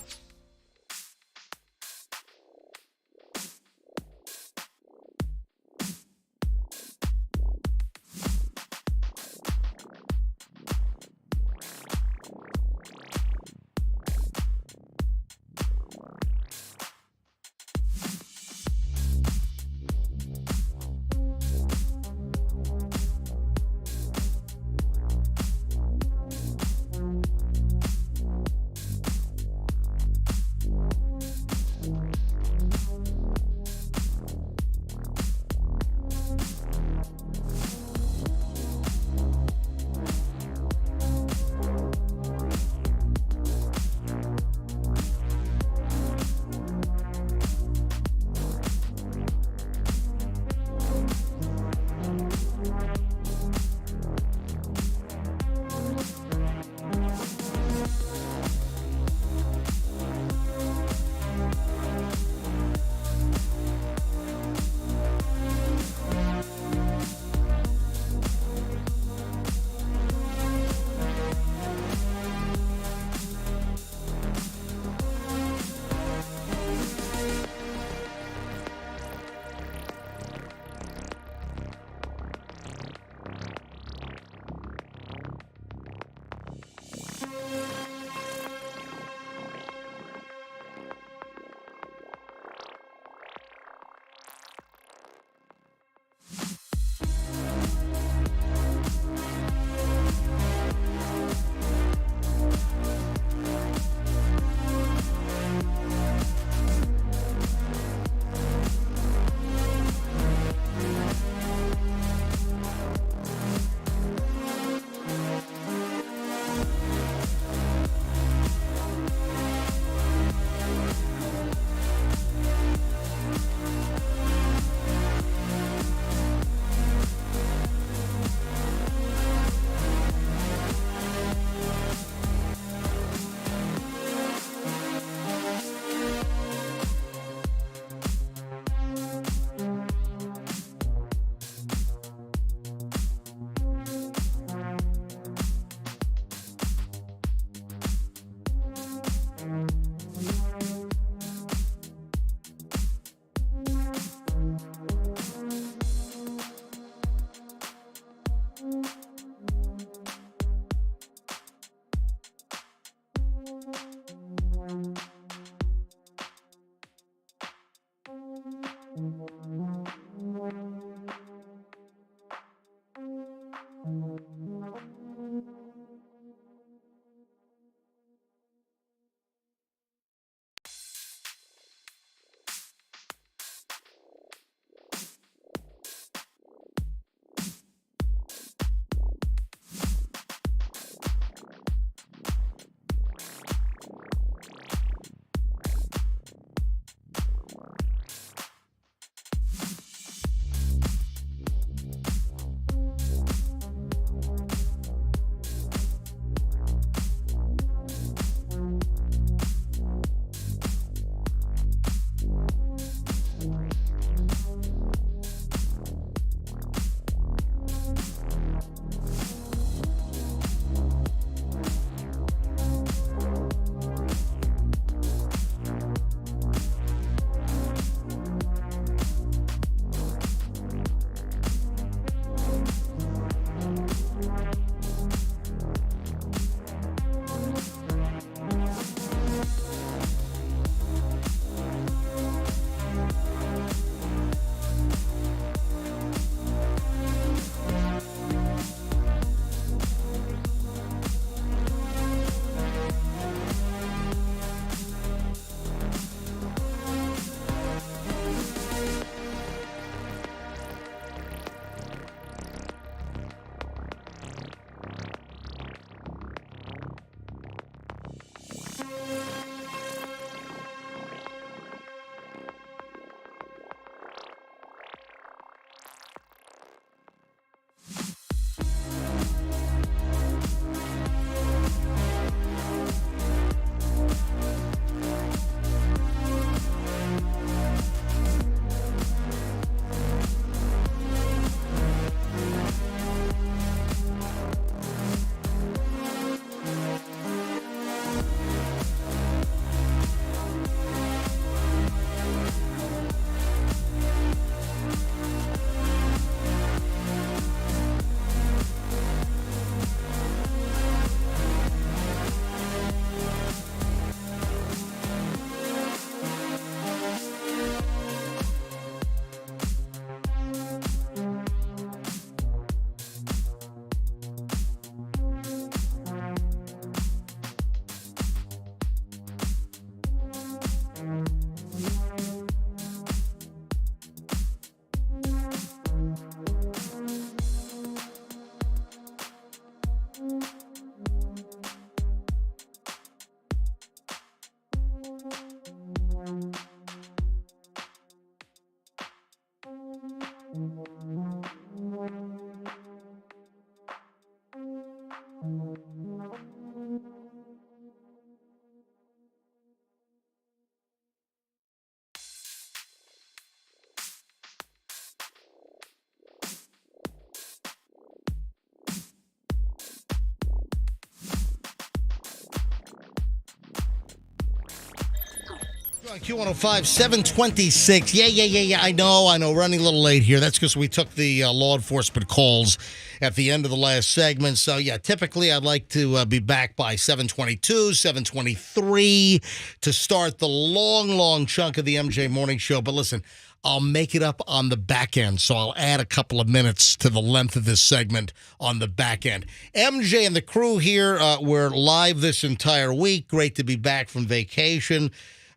Q105, 726. Yeah. I know. Running a little late here. That's because we took the law enforcement calls at the end of the last segment. So, yeah, typically I'd like to be back by 722, 723 to start the long chunk of the MJ Morning Show. But listen, I'll make it up on the back end, so I'll add a couple of minutes to the length of this segment on the back end. MJ and the crew here, we're live this entire week. Great to be back from vacation.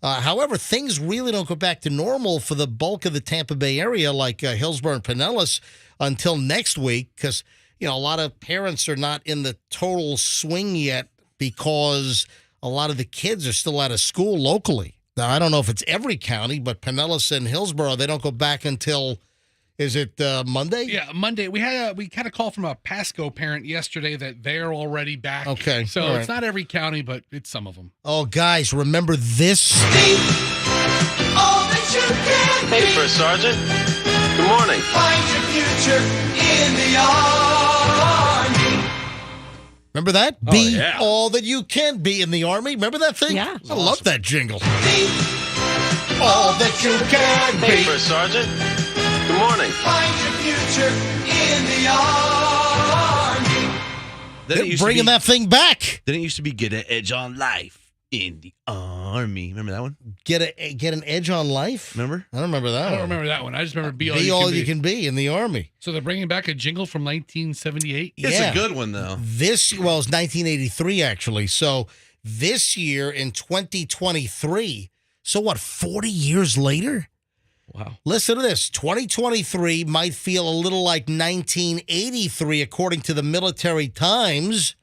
However, things really don't go back to normal for the bulk of the Tampa Bay area, like Hillsborough and Pinellas, until next week, because, a lot of parents are not in the total swing yet because a lot of the kids are still out of school locally. Now, I don't know if it's every county, but Pinellas and Hillsborough, they don't go back until, is it Monday? Yeah, Monday. We had a call from a Pasco parent yesterday that they're already back. Okay. So all it's right. not every county, but it's some of them. Oh, guys, remember this? Hey, First Sergeant. Good morning. Find your future in the Army. Remember that? Oh, Be yeah. all that you can be in the Army. Remember that thing? Yeah. I love that jingle. Be all that you can Hey, be. First Sergeant. Good morning. Find your future in the Army. They're bringing that thing back. Then it used to be get an edge on life in the Army. Remember that one? Get an edge on life? Remember? I don't remember that I one. don't remember that one. I just remember Be All, Be you, all can you be. can be in the Army. So they're bringing back a jingle from 1978? It's Yeah. a good one, though. It's 1983, actually. So this year in 2023, so what, 40 years later? Wow. Listen to this. 2023 might feel a little like 1983, according to the Military Times,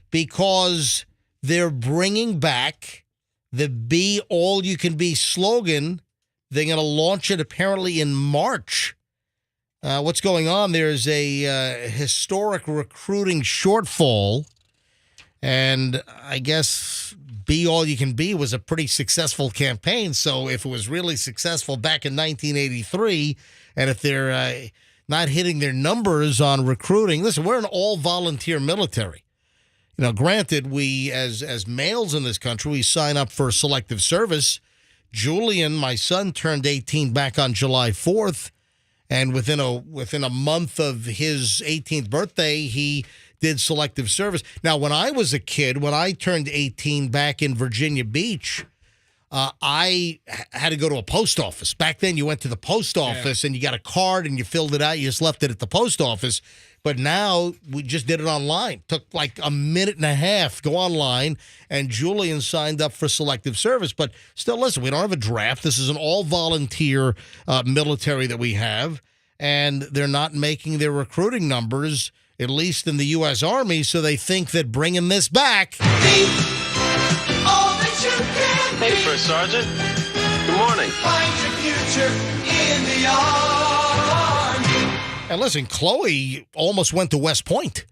because they're bringing back the Be All You Can Be slogan. They're going to launch it apparently in March. What's going on? There's a historic recruiting shortfall, and I guess Be All You Can Be was a pretty successful campaign. So if it was really successful back in 1983, and if they're not hitting their numbers on recruiting, listen, we're an all-volunteer military. Granted, we as males in this country, we sign up for selective service. Julian, my son, turned 18 back on July 4th, and within a month of his 18th birthday, he did selective service. Now, when I was a kid, when I turned 18 back in Virginia Beach, I had to go to a post office. Back then, you went to the post office and you got a card and you filled it out. You just left it at the post office. But now we just did it online. Took like a minute and a half. Go online, and Julian signed up for selective service. But still, listen, we don't have a draft. This is an all-volunteer military that we have, and they're not making their recruiting numbers, at least in the U.S. Army, so they think that bringing this back... Hey, First Sergeant. Good morning. Find your future in the Army. And listen, Chloe almost went to West Point.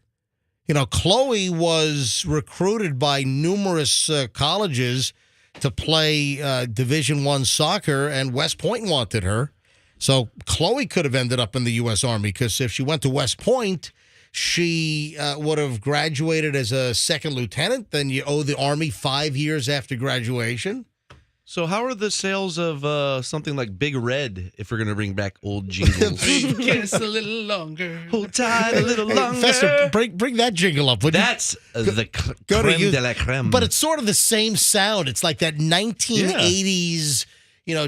Chloe was recruited by numerous colleges to play Division I soccer, and West Point wanted her. So Chloe could have ended up in the U.S. Army, because if she went to West Point, she would have graduated as a second lieutenant. Then you owe the Army 5 years after graduation. So how are the sales of something like Big Red, if we're going to bring back old jingles? Kiss a little longer. Hold tight a little longer. Fester, bring that jingle up, would you? That's the Go to creme you- de la creme. But it's sort of the same sound. It's like that 1980s,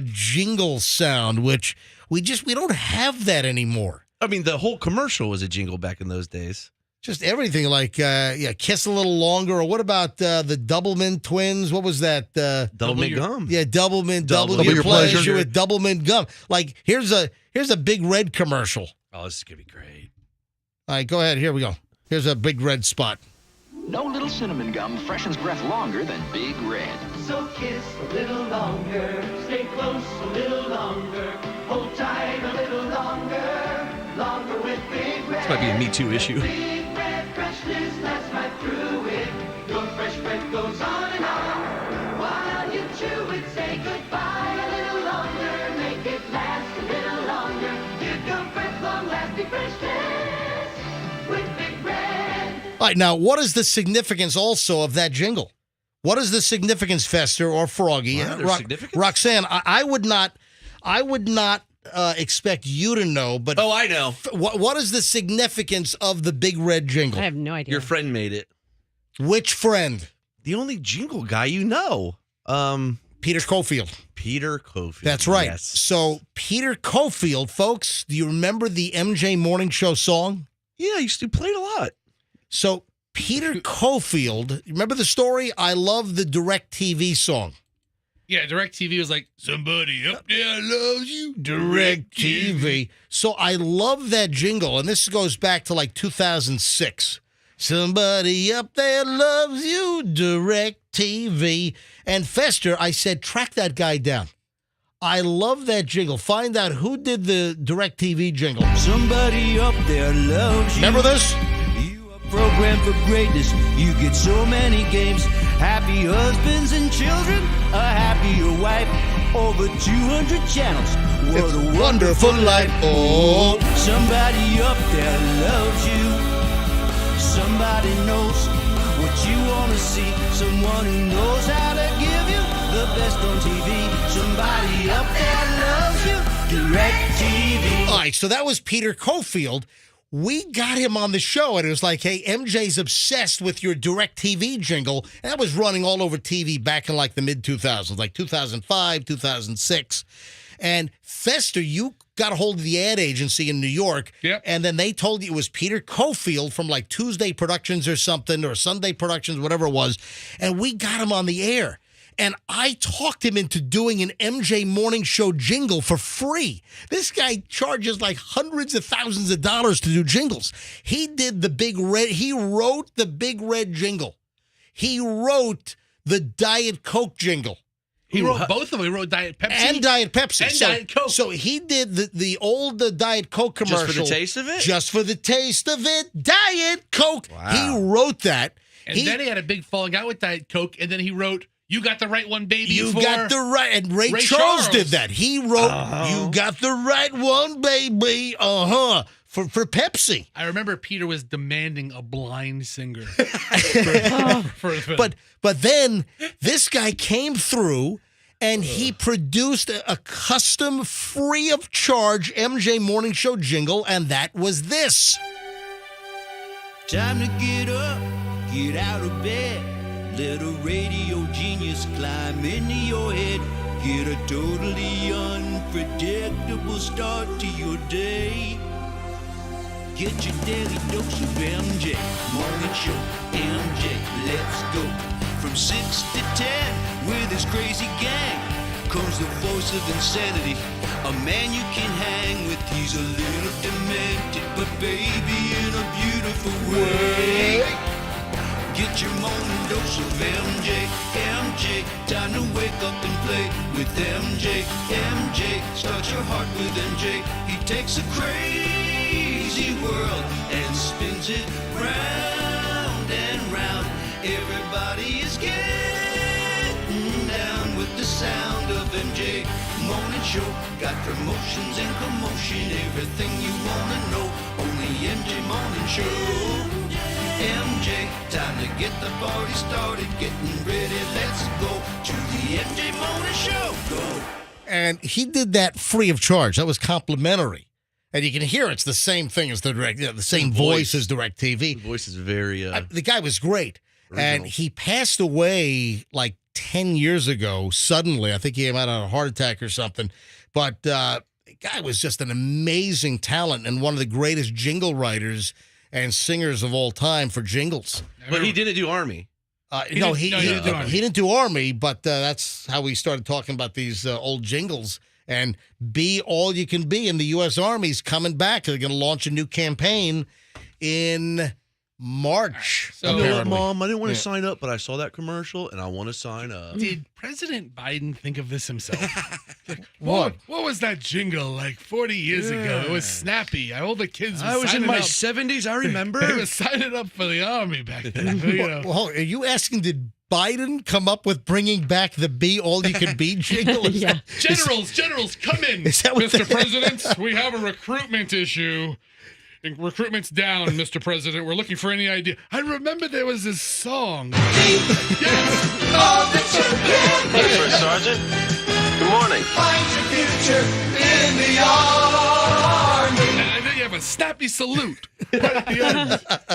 jingle sound, which we don't have that anymore. I mean, the whole commercial was a jingle back in those days. Just everything like, Kiss a Little Longer. Or what about the Doublemint twins? What was that? Doublemint gum. Yeah, Doublemint. Double your your pleasure. pleasure with Doublemint gum. Like, here's a Big Red commercial. Oh, this is going to be great. All right, go ahead. Here we go. Here's a Big Red spot. No little cinnamon gum freshens breath longer than Big Red. So kiss a little longer, stay close a little longer, hold tight a little longer, longer with Big Red. This might be a Me Too issue. Big Red freshness lasts right through it. Your fresh breath goes on and on. While you chew it, say goodbye a little longer, make it last a little longer. Give your breath long-lasting freshness with Big Red. All right, now, what is the significance also of that jingle? What is the significance, Fester or Froggy? Wow, there's significance? Roxanne, I would not expect you to know, but Oh, I know. What is the significance of the Big Red jingle? I have no idea. Your friend made it. Which friend? The only jingle guy you know. Peter Cofield. Peter Cofield. That's right. Yes. So Peter Cofield, folks, do you remember the MJ Morning Show song? Yeah, I used to play it a lot. So Peter Cofield, remember the story? I love the DirecTV song. Yeah, DirecTV was like, somebody up there loves you. DirecTV. So I love that jingle, and this goes back to like 2006. Somebody up there loves you, DirecTV. And Fester, I said, track that guy down. I love that jingle. Find out who did the DirecTV jingle. Somebody up there loves you. Remember this? You are programmed for greatness. You get so many games. Happy husbands and children. A happier wife. Over 200 channels. What It's a a wonderful life. Oh. Somebody up there loves you. Somebody knows what you want to see. Someone who knows how to give you the best on TV. Somebody up there loves you. DirecTV. All right, so that was Peter Cofield. We got him on the show, and it was like, hey, MJ's obsessed with your DirecTV jingle. And that was running all over TV back in like the mid-2000s, like 2005, 2006. And Fester, you got a hold of the ad agency in New York, Yep. and then they told you it was Peter Cofield from like Tuesday Productions or something, or Sunday Productions, whatever it was, and we got him on the air. And I talked him into doing an MJ Morning Show jingle for free. This guy charges like hundreds of thousands of dollars to do jingles. He did the Big Red. He wrote the Big Red jingle. He wrote the Diet Coke jingle. He wrote both of them. He wrote Diet Pepsi. And Diet Pepsi. And Diet Coke. So he did the old Diet Coke commercial. Just for the taste of it? Just for the taste of it. Diet Coke. Wow. He wrote that. And then he had a big falling out with Diet Coke, and then he wrote, You Got the Right One, Baby. You for got the right. And Ray Charles did that. He wrote, You Got the Right One, Baby. For Pepsi. I remember Peter was demanding a blind singer. for But then this guy came through and he produced a custom, free of charge MJ Morning Show jingle, and that was this. Time to get up, get out of bed. Let a radio genius climb into your head. Get a totally unpredictable start to your day. Get your daily dose of MJ. Morning Show, MJ, let's go. From 6 to 10 with his crazy gang comes the voice of insanity. A man you can hang with. He's a little demented, but baby in a beautiful way. Get your morning dose of MJ, MJ. Time to wake up and play with MJ, MJ. Start your heart with MJ. He takes a crazy world and spins it round and round. Everybody is getting down with the sound of MJ Morning Show. Got promotions and commotion, everything you wanna know. Only MJ Morning Show. MJ, time to get the party started, getting ready, let's go to the MJ Morning Show. Go. And he did that free of charge. That was complimentary. And you can hear it's the same thing as the same voice as DirecTV. The voice is very... the guy was great. Original. And he passed away like 10 years ago, suddenly. I think he came out on a heart attack or something. But the guy was just an amazing talent and one of the greatest jingle writers and singers of all time for jingles. But he didn't do Army. He didn't do Army, but that's how we started talking about these old jingles. And Be All You Can Be in the U.S. Army's coming back. They're going to launch a new campaign in March. So- You know what, apparently. Mom? I didn't want to Yeah. sign up, but I saw that commercial and I want to sign up. Did President Biden think of this himself? What? What was that jingle like 40 years ago? It was snappy. All the kids were I was in signing my up. 70s. I remember. They were signing up for the army back then. You know. Well, are you asking, did Biden come up with bringing back the Be All You Can Be jingle? Is Yeah. that- Generals, come in. Is that what Mr. they- President, we have a recruitment issue. Recruitment's down, Mr. President. We're looking for any idea. I remember there was this song. Yes. Hey, First Sergeant. Good morning. And then you have a snappy salute right at the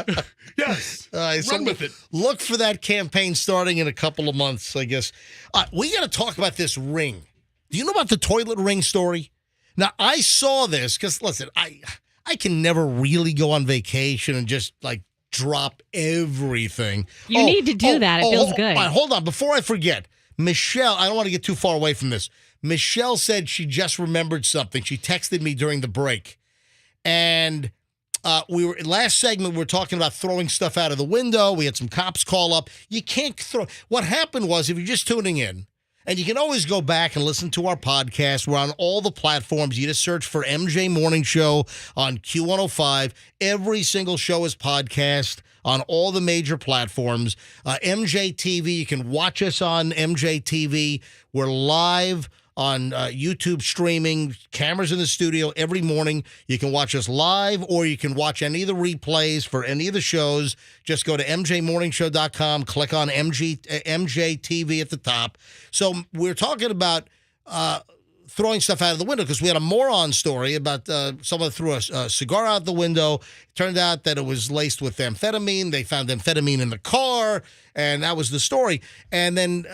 end. Yes. All right, so Run with it. Look for that campaign starting in a couple of months, I guess. We got to talk about this ring. Do you know about the toilet ring story? Now, I saw this because, listen, I can never really go on vacation and just, like, drop everything. You need to do that. It feels good. All right, hold on. Before I forget, Michelle, I don't want to get too far away from this. Michelle said she just remembered something. She texted me during the break. And we were last segment, we were talking about throwing stuff out of the window. We had some cops call up. You can't throw. What happened was, if you're just tuning in, and you can always go back and listen to our podcast. We're on all the platforms. You just search for MJ Morning Show on Q105. Every single show is podcast on all the major platforms. MJ TV, you can watch us on MJ TV. We're live on YouTube streaming, cameras in the studio every morning. You can watch us live, or you can watch any of the replays for any of the shows. Just go to mjmorningshow.com, click on MJ TV at the top. So we're talking about throwing stuff out of the window because we had a moron story about someone threw a cigar out the window. It turned out that it was laced with amphetamine. They found amphetamine in the car, and that was the story. And then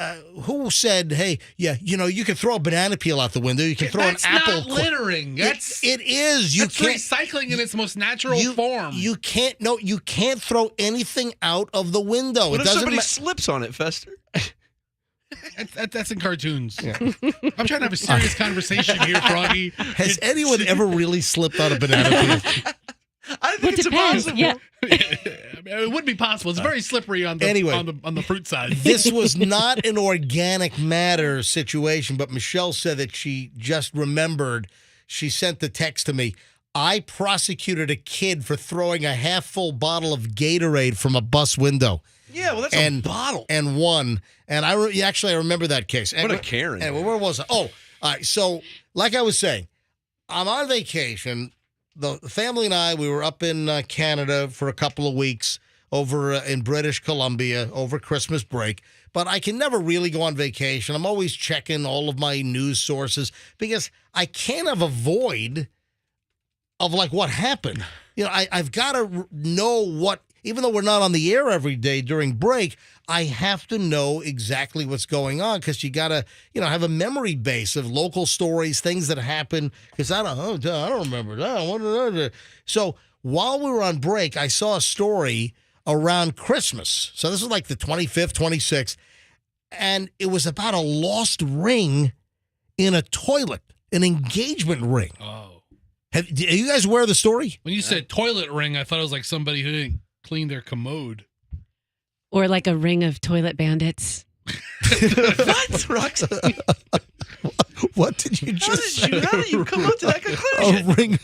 who said, hey, yeah, you know, you can throw a banana peel out the window. You can throw That's an apple. not littering. That's It is. You that's can't. recycling in its most natural form. You can't. No, you can't throw anything out of the window. What it if doesn't somebody ma- slips on it, Fester? That's in cartoons. I'm trying to have a serious conversation here, Froggy. Has anyone ever really slipped on a banana peel? I think It it's depends. impossible. Yeah. I mean, it would be possible. It's very slippery on the Anyway. on the fruit side. This was not an organic matter situation, but Michelle said that she just remembered. She sent the text to me. I prosecuted a kid for throwing a half-full bottle of Gatorade from a bus window. Yeah, well, that's a And bottle. and won. And I remember that case. And What a Karen. And where was I? Oh, all right. So, like I was saying, I'm on vacation. The family and I, we were up in Canada for a couple of weeks over in British Columbia over Christmas break. But I can never really go on vacation. I'm always checking all of my news sources because I can't have a void of like what happened. You know, I've got to know what, even though we're not on the air every day during break, I have to know exactly what's going on because you got to, you know, have a memory base of local stories, things that happen. Because I don't remember that. So while we were on break, I saw a story around Christmas. So this was like the 25th, 26th. And it was about a lost ring in a toilet, an engagement ring. Oh. Are you guys aware of the story? When you said toilet ring, I thought it was like somebody who didn't clean their commode. Or like a ring of toilet bandits. What, Roxanne? What did you just say? How did you come up to that conclusion? A ring,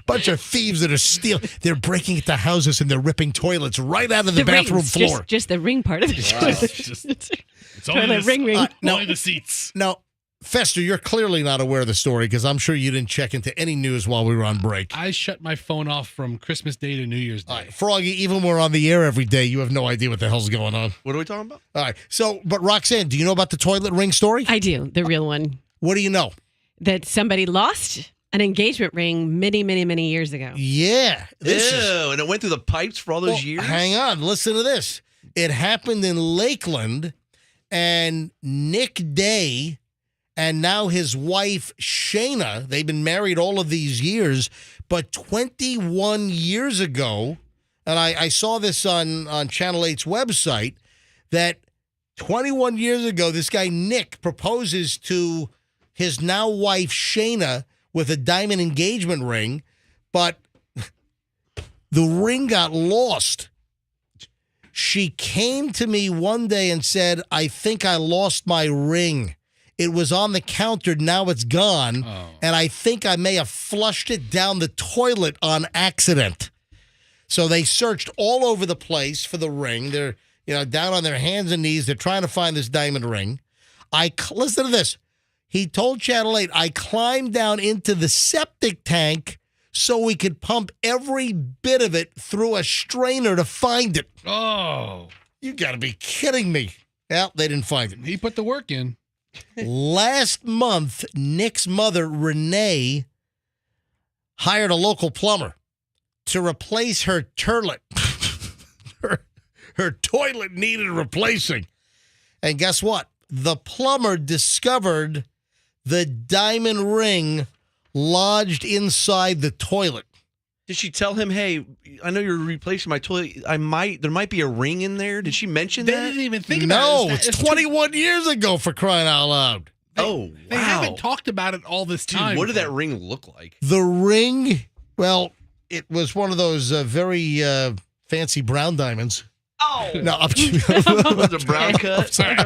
bunch of thieves that are stealing. They're breaking into houses and they're ripping toilets right out of the bathroom rings, floor. Just the ring part of the toilet. It's only Toilet ring. only the seats. Now, Fester, you're clearly not aware of the story because I'm sure you didn't check into any news while we were on break. I shut my phone off from Christmas Day to New Year's Day. All right, Froggy, even when we're on the air every day, you have no idea what the hell's going on. What are we talking about? All right, so, but Roxanne, do you know about the toilet ring story? I do, the real one. What do you know? That somebody lost an engagement ring many, many, many years ago. Yeah. And it went through the pipes for all those years? Hang on, listen to this. It happened in Lakeland, and Nick Day and now his wife, Shayna, they've been married all of these years, but 21 years ago, and I saw this on Channel 8's website, that 21 years ago, this guy Nick proposes to his now wife, Shayna, with a diamond engagement ring, but the ring got lost She came to me one day and said, I think I lost my ring. It was on the counter. Now it's gone. And I think I may have flushed it down the toilet on accident. So they searched all over the place for the ring. They're, down on their hands and knees. They're trying to find this diamond ring. Listen to this. He told Channel 8, I climbed down into the septic tank so we could pump every bit of it through a strainer to find it. Oh. You got to be kidding me. Well, they didn't find it. He put the work in. Last month, Nick's mother, Renee, hired a local plumber to replace her toilet. her toilet needed replacing. And guess what? The plumber discovered the diamond ring lodged inside the toilet. Did she tell him, hey, I know you're replacing my toilet. There might be a ring in there. Did she mention They that? didn't even think about it. No, it's 21 years ago, for crying out loud. Wow. They haven't talked about it all this Dude, time. what did that ring look like? The ring, well, it was one of those very fancy brown diamonds. Oh. No, I'm Was it a brown cut? Sorry.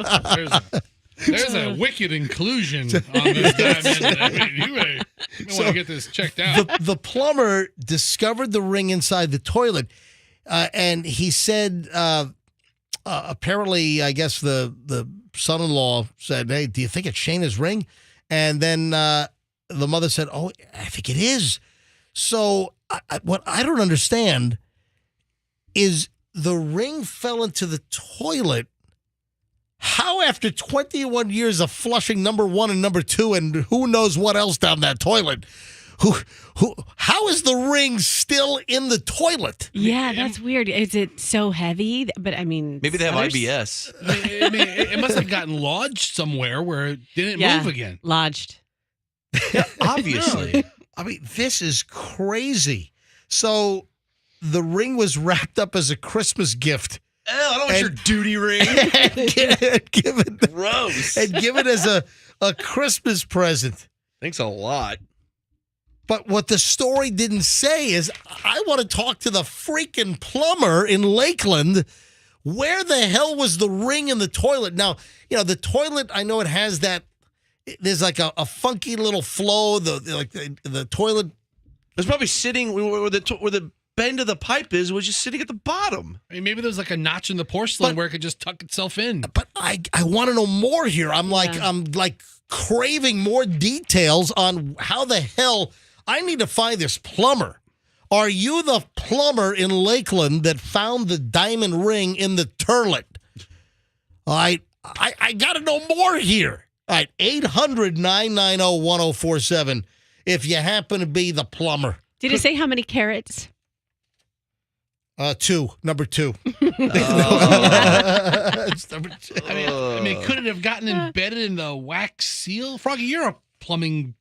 There's a wicked inclusion on this diamond. I mean, you may want to get this checked out. The plumber discovered the ring inside the toilet, and he said, apparently, I guess the son-in-law said, hey, do you think it's Shayna's ring? And then the mother said, oh, I think it is. So what I don't understand is the ring fell into the toilet. How, after 21 years of flushing number 1 and number 2 and who knows what else down that toilet, how is the ring still in the toilet? Yeah, that's weird. Is it so heavy? But I mean, Maybe they have IBS. I mean, it must have gotten lodged somewhere where it didn't move again. Lodged. Yeah, obviously. I mean, this is crazy. So the ring was wrapped up as a Christmas gift. I don't want your duty ring. Gross. And given as a Christmas present. Thanks a lot. But what the story didn't say is, I want to talk to the freaking plumber in Lakeland. Where the hell was the ring in the toilet? Now, the toilet, I know it has that, there's like a funky little flow. The toilet. It was probably sitting where the bend of the pipe was just sitting at the bottom. I mean, maybe there's like a notch in the porcelain where it could just tuck itself in. But I want to know more here. I'm like craving more details on how the hell I need to find this plumber. Are you the plumber in Lakeland that found the diamond ring in the toilet? I got to know more here. All right, 800-990-1047 if you happen to be the plumber. Did it say how many carats? 2, number 2. It's number 2. I mean, could it have gotten embedded in the wax seal? Froggy, you're a plumbing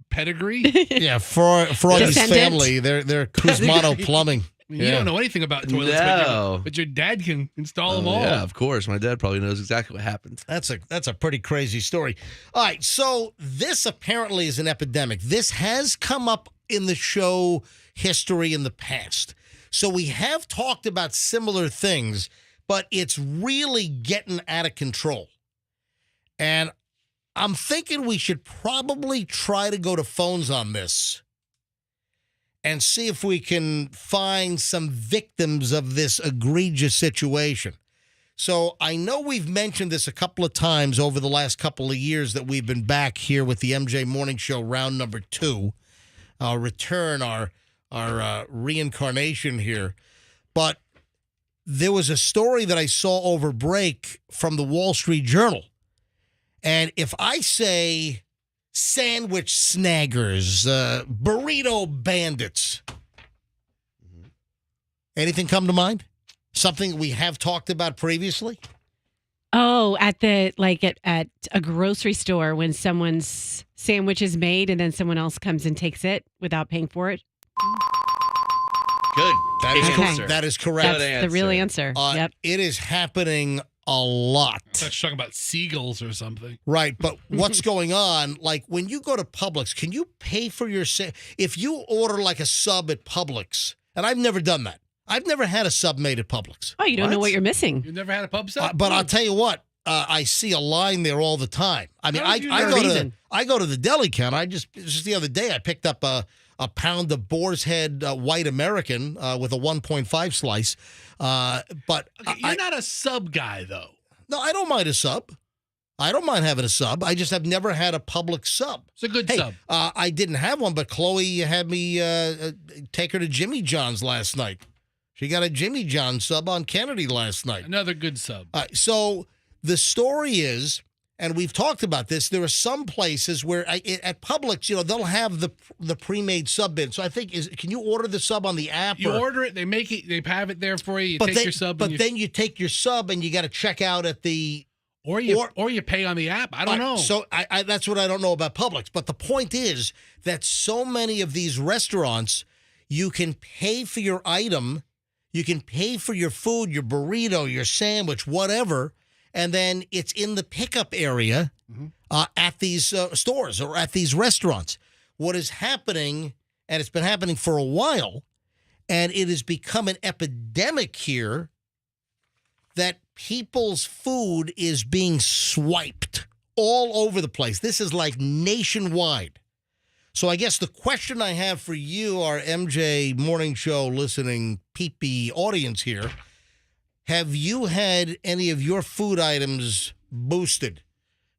pedigree. Yeah, Froggy's Descendant. family, they're Kuzmano Plumbing. I mean, you don't know anything about toilets, but your dad can install them all. Yeah, of course. My dad probably knows exactly what happened. That's a pretty crazy story. All right, so this apparently is an epidemic. This has come up in the show history in the past. So we have talked about similar things, but it's really getting out of control. And I'm thinking we should probably try to go to phones on this and see if we can find some victims of this egregious situation. So I know we've mentioned this a couple of times over the last couple of years that we've been back here with the MJ Morning Show round number 2. Our return, our reincarnation here. But there was a story that I saw over break from the Wall Street Journal. And if I say sandwich snaggers, burrito bandits, anything come to mind? Something we have talked about previously? Oh, at a grocery store when someone's sandwich is made and then someone else comes and takes it without paying for it. Good. That is correct. That's the real answer. Yep. It is happening a lot. I was talking about seagulls or something. Right, but what's going on, like when you go to Publix, can you pay for your if you order like a sub at Publix, and I've never done that. I've never had a sub made at Publix. Oh, you don't know what you're missing. You've never had a pub sub? But I'll tell you what, I see a line there all the time. I mean, I go to the deli counter. Just the other day, I picked up a pound of Boar's Head White American with a 1.5 slice. But you're not a sub guy, though. No, I don't mind a sub. I don't mind having a sub. I just have never had a Publix sub. It's a good sub. I didn't have one, but Chloe had me take her to Jimmy John's last night. She got a Jimmy John sub on Kennedy last night. Another good sub. So the story is, and we've talked about this, there are some places where at Publix, they'll have the pre-made sub bin. So I think, can you order the sub on the app? You order it, they make it, they have it there for you. You take your sub. But then you take your sub and you got to check out at the... Or you pay on the app. I don't know. So I that's what I don't know about Publix. But the point is that so many of these restaurants, you can pay for your item, you can pay for your food, your burrito, your sandwich, whatever, and then it's in the pickup area at these stores or at these restaurants. What is happening, and it's been happening for a while, and it has become an epidemic here, that people's food is being swiped all over the place. This is like nationwide. So I guess the question I have for you, our MJ Morning Show listening peepee audience here, have you had any of your food items boosted?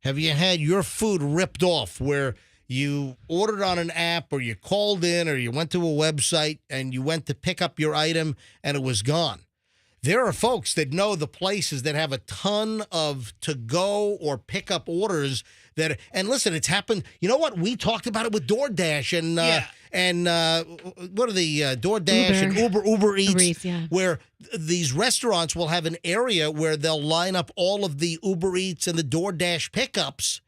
Have you had your food ripped off where you ordered on an app or you called in or you went to a website and you went to pick up your item and it was gone? There are folks that know the places that have a ton of to-go or pickup orders that, and listen, it's happened. You know what? We talked about it with DoorDash and what are the DoorDash and Uber Eats, where these restaurants will have an area where they'll line up all of the Uber Eats and the DoorDash pickups,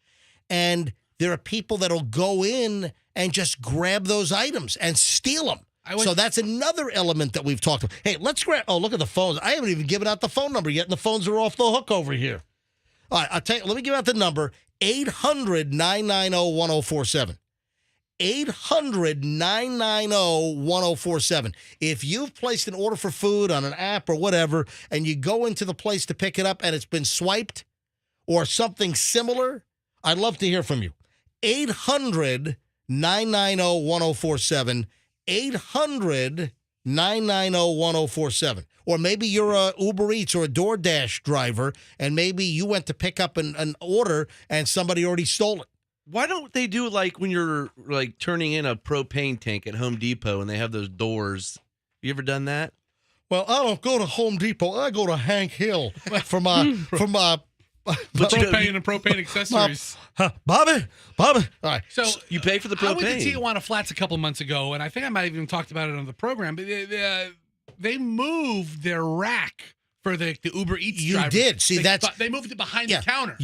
and there are people that'll go in and just grab those items and steal them. So that's another element that we've talked about. Hey, let's grab. Oh, look at the phones. I haven't even given out the phone number yet, and the phones are off the hook over here. All right, I'll tell you. Let me give out the number: 800-990-1047. 800-990-1047. If you've placed an order for food on an app or whatever, and you go into the place to pick it up, and it's been swiped or something similar, I'd love to hear from you. 800-990-1047. 800-990-1047. Or maybe you're a Uber Eats or a DoorDash driver, and maybe you went to pick up an order and somebody already stole it. Why don't they do like when you're like turning in a propane tank at Home Depot and they have those doors? You ever done that? Well, I don't go to Home Depot. I go to Hank Hill for my propane accessories. Bobby. All right. So you pay for the propane. I went to Tijuana Flats a couple months ago, and I think I might have even talked about it on the program. But they moved their rack for the Uber Eats drivers. You did. See, they moved it behind the counter.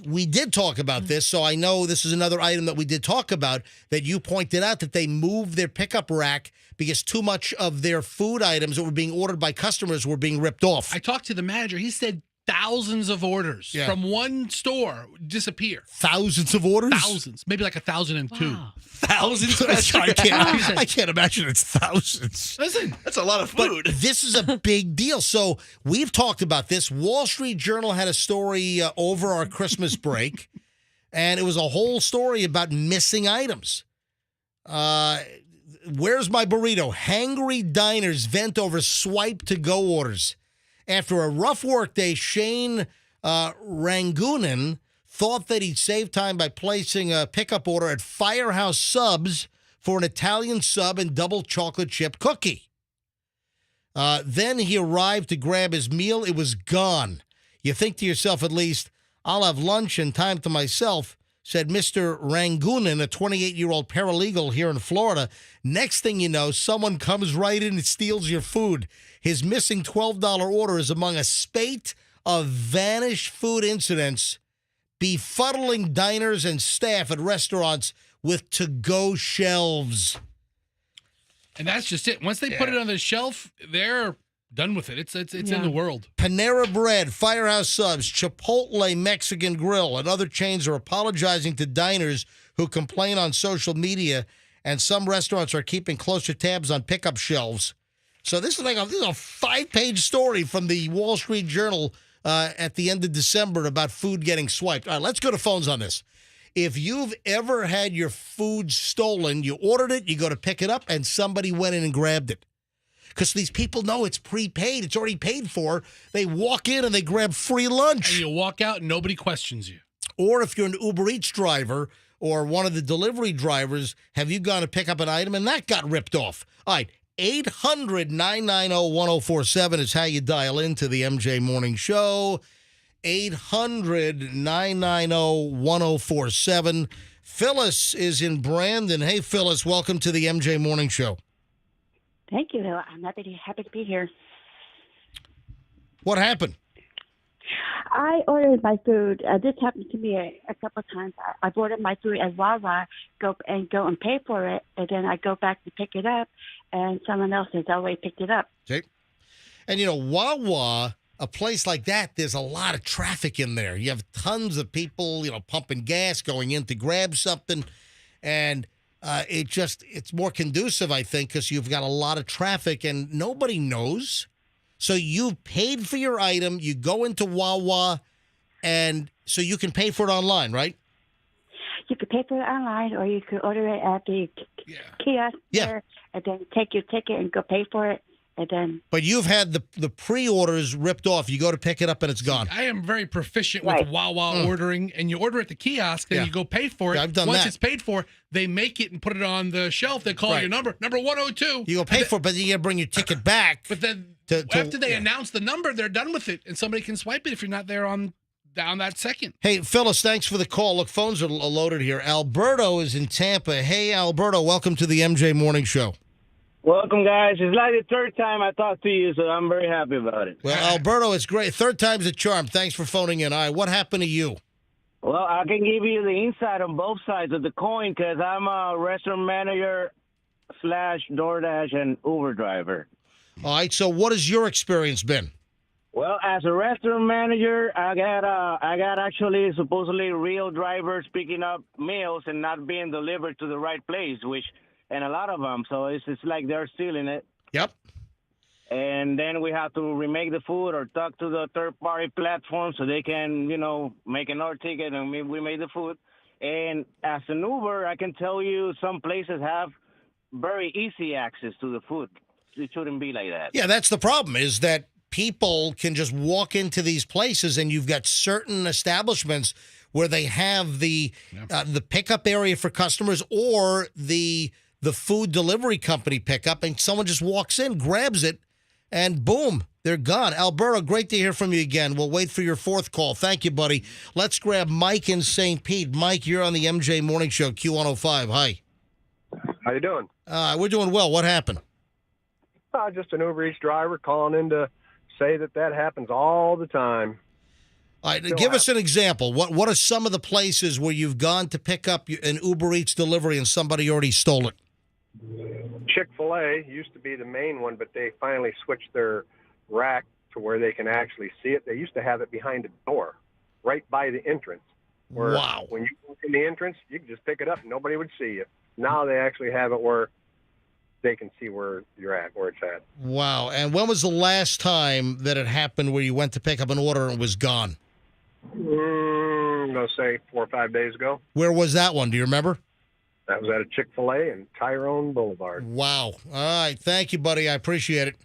We did talk about this, so I know this is another item that we did talk about, that you pointed out that they moved their pickup rack because too much of their food items that were being ordered by customers were being ripped off. I talked to the manager. He said thousands of orders from one store disappear. Thousands of orders? Thousands. Maybe like 1,002. Wow. Thousands? I can't imagine it's thousands. Listen, that's a lot of food. But this is a big deal. So we've talked about this. Wall Street Journal had a story over our Christmas break, and it was a whole story about missing items. Where's my burrito? Hangry diners vent over swipe to-go orders. After a rough workday, Shane Rangunen thought that he'd save time by placing a pickup order at Firehouse Subs for an Italian sub and double chocolate chip cookie. Then he arrived to grab his meal. It was gone. You think to yourself, at least, I'll have lunch and time to myself, said Mr. Rangunen, a 28-year-old paralegal here in Florida. Next thing you know, someone comes right in and steals your food. His missing $12 order is among a spate of vanished food incidents befuddling diners and staff at restaurants with to-go shelves. And that's just it. Once they put it on the shelf, they're done with it. It's in the world. Panera Bread, Firehouse Subs, Chipotle Mexican Grill, and other chains are apologizing to diners who complain on social media, and some restaurants are keeping closer tabs on pickup shelves. So this is a 5-page story from the Wall Street Journal at the end of December about food getting swiped. All right, let's go to phones on this. If you've ever had your food stolen, you ordered it, you go to pick it up, and somebody went in and grabbed it. Because these people know it's prepaid. It's already paid for. They walk in and they grab free lunch. And you walk out and nobody questions you. Or if you're an Uber Eats driver or one of the delivery drivers, have you gone to pick up an item and that got ripped off? All right, 800-990-1047 is how you dial into the MJ Morning Show. 800-990-1047. Phyllis is in Brandon. Hey, Phyllis, welcome to the MJ Morning Show. Thank you. I'm happy to be here. What happened? I ordered my food. This happened to me a couple of times. I've ordered my food at Wawa, go and pay for it, and then I go back to pick it up, and someone else has already picked it up. Okay. And, Wawa, a place like that, there's a lot of traffic in there. You have tons of people, pumping gas, going in to grab something, and it's more conducive, I think, because you've got a lot of traffic, and nobody knows. So you paid for your item, you go into Wawa, and so you can pay for it online, right? You could pay for it online, or you could order it at the kiosk there, and then take your ticket and go pay for it. And then, but you've had the pre-orders ripped off. You go to pick it up and it's gone. I am very proficient with Wawa ordering, and you order at the kiosk, then you go pay for it. I've done Once that. It's paid for, they make it and put it on the shelf. They call your number 102. You go pay for it, but then you got to bring your ticket back. But then after they announce the number, they're done with it, and somebody can swipe it if you're not there down that second. Hey, Phyllis, thanks for the call. Look, phones are loaded here. Alberto is in Tampa. Hey, Alberto, welcome to the MJ Morning Show. Welcome, guys. It's like the third time I talked to you, so I'm very happy about it. Well, Alberto, it's great. Third time's a charm. Thanks for phoning in. All right, what happened to you? Well, I can give you the insight on both sides of the coin because I'm a restaurant manager / DoorDash and Uber driver. All right, so what has your experience been? Well, as a restaurant manager, I got actually supposedly real drivers picking up meals and not being delivered to the right place, and a lot of them. So it's like they're stealing it. Yep. And then we have to remake the food or talk to the third-party platform so they can, make another ticket and we made the food. And as an Uber, I can tell you some places have very easy access to the food. It shouldn't be like that. Yeah, that's the problem, is that people can just walk into these places, and you've got certain establishments where they have the pickup area for customers or the food delivery company pickup, and someone just walks in, grabs it, and boom, they're gone. Alberto, great to hear from you again. We'll wait for your fourth call. Thank you, buddy. Let's grab Mike in St. Pete. Mike, you're on the MJ Morning Show, Q105. Hi. How you doing? We're doing well. What happened? Just an Uber Eats driver calling in to say that happens all the time. All right, give us an example. What are some of the places where you've gone to pick up an Uber Eats delivery and somebody already stole it? Chick-fil-A used to be the main one, but they finally switched their rack to where they can actually see it. They used to have it behind a door, right by the entrance. Where wow. When you walk in the entrance, you can just pick it up and nobody would see you. Now they actually have it where they can see where you're at, where it's at. Wow. And when was the last time that it happened where you went to pick up an order and it was gone? I'm going to say 4 or 5 days ago. Where was that one? Do you remember? That was at a Chick-fil-A in Tyrone Boulevard. Wow. All right. Thank you, buddy. I appreciate it.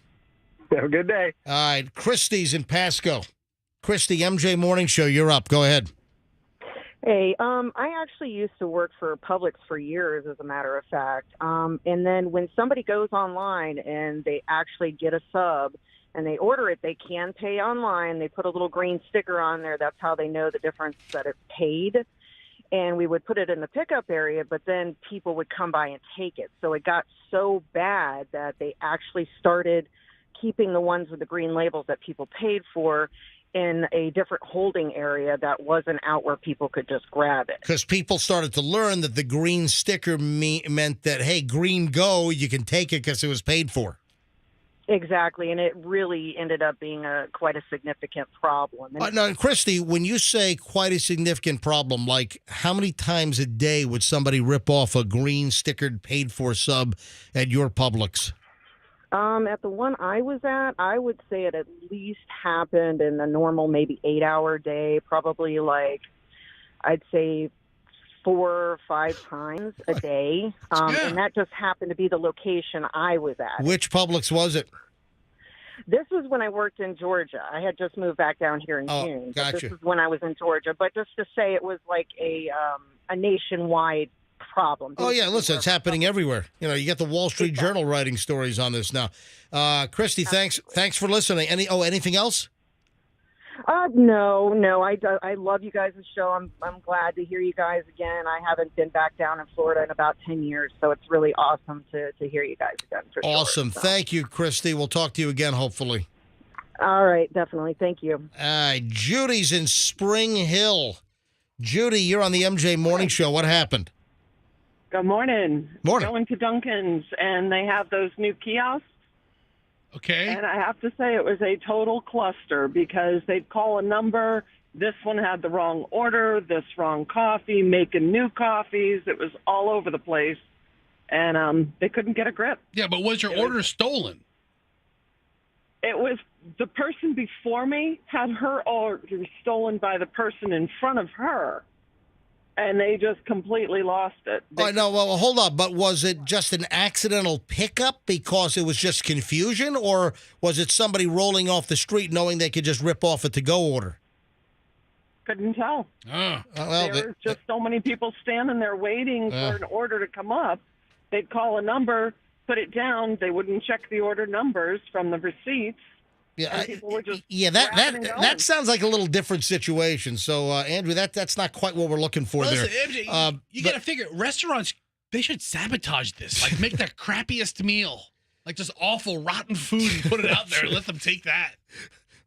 Have a good day. All right. Christy's in Pasco. Christy, MJ Morning Show, you're up. Go ahead. Hey, I actually used to work for Publix for years, as a matter of fact. And then when somebody goes online and they actually get a sub and they order it, they can pay online. They put a little green sticker on there. That's how they know the difference that it's paid. And we would put it in the pickup area, but then people would come by and take it. So it got so bad that they actually started keeping the ones with the green labels that people paid for in a different holding area that wasn't out where people could just grab it. Because people started to learn that the green sticker meant that, hey, green go, you can take it because it was paid for. Exactly, and it really ended up being quite a significant problem. Now, Christy, when you say quite a significant problem, like how many times a day would somebody rip off a green stickered paid for sub at your Publix? At the one I was at, I would say it at least happened in a normal maybe 8-hour day, probably like I'd say 4 or 5 times a day. And that just happened to be the location I was at. Which Publix was it? This was when I worked in Georgia. I had just moved back down here in June. Gotcha. But this is when I was in Georgia. But just to say it was like a nationwide problem. Oh, yeah. Listen, it's happening everywhere. You know, you get the Wall Street Journal writing stories on this now. Christy, thanks for listening. Anything else? No. I love you guys' show. I'm glad to hear you guys again. I haven't been back down in Florida in about 10 years, so it's really awesome to hear you guys again. For Awesome. Sure, so. Thank you, Christy. We'll talk to you again, hopefully. All right, definitely. Thank you. Judy's in Spring Hill. Judy, you're on the MJ Morning Show. What happened? Good morning. Morning. Going to Dunkin's, and they have those new kiosks. Okay. And I have to say it was a total cluster because they'd call a number. This one had the wrong order, this wrong coffee, making new coffees. It was all over the place. And they couldn't get a grip. Yeah, but was your order stolen? It was the person before me had her order stolen by the person in front of her. And they just completely lost it. No, well, hold on. But was it just an accidental pickup because it was just confusion? Or was it somebody rolling off the street knowing they could just rip off a to-go order? Couldn't tell. Oh. There was just so many people standing there waiting for an order to come up. They'd call a number, put it down. They wouldn't check the order numbers from the receipts. Yeah, people were just that sounds like a little different situation. So, Andrew, that's not quite what we're looking for there. Listen, MJ, you got to figure restaurants, they should sabotage this. Like, make the crappiest meal, like just awful, rotten food, and put it out there and let them take that.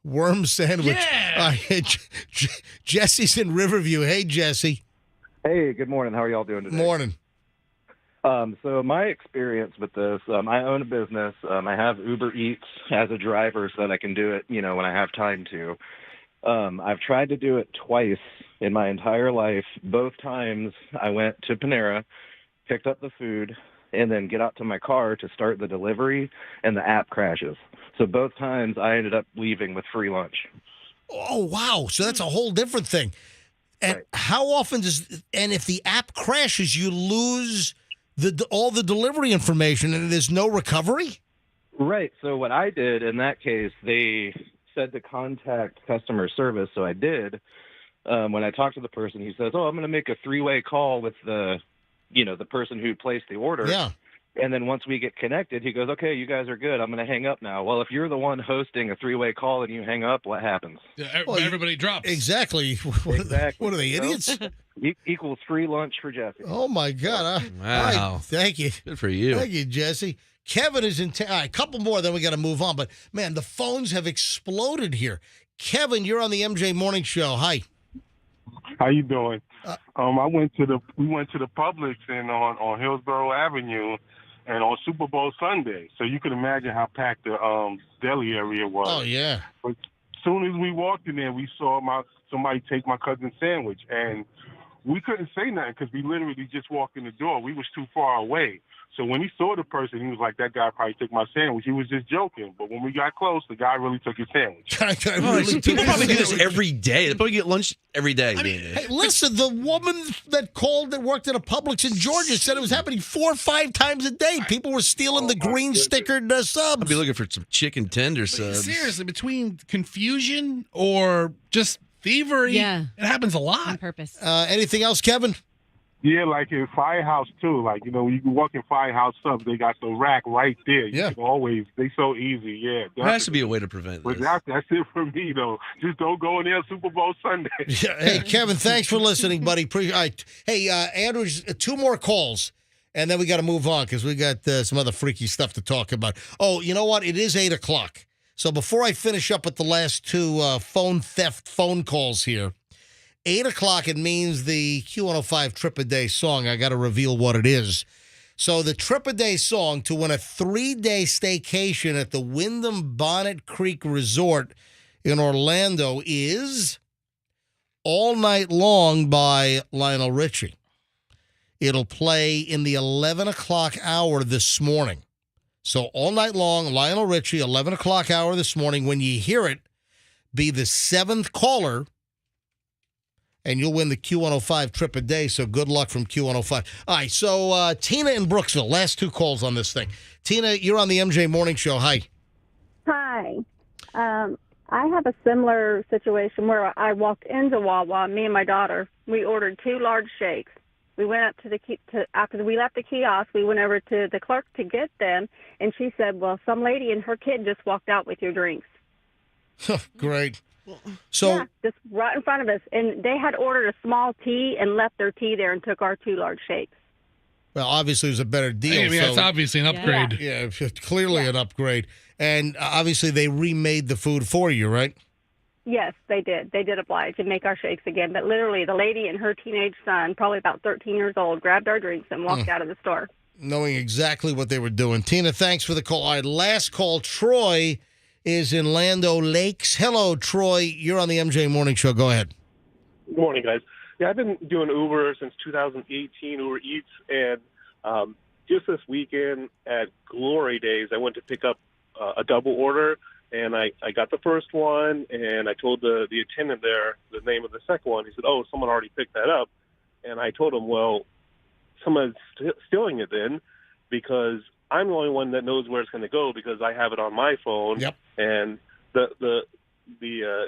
Worm sandwich. Yeah. Jesse's in Riverview. Hey, Jesse. Hey, good morning. How are y'all doing today? Morning. So my experience with this, I own a business. I have Uber Eats as a driver so that I can do it, when I have time to. I've tried to do it twice in my entire life. Both times I went to Panera, picked up the food, and then get out to my car to start the delivery, and the app crashes. So both times I ended up leaving with free lunch. Oh, wow. So that's a whole different thing. And how often and if the app crashes, you lose all the delivery information and there's no recovery? Right. So what I did in that case, they said to contact customer service. So I did. When I talked to the person, he says, I'm going to make a 3-way call with the person who placed the order. Yeah. And then once we get connected, he goes, okay, you guys are good. I'm going to hang up now. Well, if you're the one hosting a 3-way call and you hang up, what happens? Yeah, everybody drops. Exactly. Exactly. What are they, idiots? Equals free lunch for Jesse. Oh, my God. Wow. All right, thank you. Good for you. Thank you, Jesse. Kevin is in town. All right, a couple more, then we got to move on. But, man, the phones have exploded here. Kevin, you're on the MJ Morning Show. Hi. How you doing? We went to the Publix on Hillsborough Avenue, and on Super Bowl Sunday. So you can imagine how packed the deli area was. Oh yeah. But as soon as we walked in there, we saw somebody take my cousin's sandwich, and we couldn't say nothing because we literally just walked in the door. We was too far away. So when he saw the person, he was like, that guy probably took my sandwich. He was just joking. But when we got close, the guy really took his sandwich. People probably do this every day. They probably get lunch every day. Hey, listen, the woman that called that worked at a Publix in Georgia said it was happening 4 or 5 times a day. People were stealing the green stickered subs. I'd be looking for some chicken tender subs. Seriously, between confusion or just thievery, it happens a lot. On purpose. Anything else, Kevin? Yeah, like in Firehouse, too. Like, when you can walk in Firehouse Subs, they got the rack right there. You can always, they so easy, There has to be a way to prevent this. But that's it for me, though. Just don't go in there Super Bowl Sunday. Yeah. Hey, Kevin, thanks for listening, buddy. Hey, Andrew, 2 more calls, and then we got to move on because we got some other freaky stuff to talk about. Oh, you know what? It is 8 o'clock. So before I finish up with the last 2 phone theft phone calls here, 8 o'clock, it means the Q105 Trip a Day song. I got to reveal what it is. So the Trip a Day song to win a 3-day staycation at the Wyndham Bonnet Creek Resort in Orlando is All Night Long by Lionel Richie. It'll play in the 11 o'clock hour this morning. So all night long, Lionel Richie, 11 o'clock hour this morning. When you hear it, be the 7th caller, and you'll win the Q105 trip a day. So good luck from Q105. All right, so Tina in Brooksville, last 2 calls on this thing. Tina, you're on the MJ Morning Show. Hi. Hi. I have a similar situation where I walked into Wawa, me and my daughter. We ordered 2 large shakes. We went up to after we left the kiosk, we went over to the clerk to get them, and she said, well, some lady and her kid just walked out with your drinks. Great. So yeah, just right in front of us. And they had ordered a small tea and left their tea there and took our 2 large shakes. Well, obviously it was a better deal. I mean, it's obviously an upgrade. Yeah, clearly an upgrade. And obviously they remade the food for you, right? Yes, they did. They did oblige and make our shakes again. But literally, the lady and her teenage son, probably about 13 years old, grabbed our drinks and walked out of the store. Knowing exactly what they were doing. Tina, thanks for the call. All right, last call. Troy is in Land O'Lakes. Hello, Troy. You're on the MJ Morning Show. Go ahead. Good morning, guys. Yeah, I've been doing Uber since 2018, Uber Eats, and just this weekend at Glory Days, I went to pick up a double order, and I got the first one, and I told the attendant there the name of the second one. He said, oh, someone already picked that up. And I told him, well, someone's stealing it then, because I'm the only one that knows where it's going to go because I have it on my phone. Yep. And the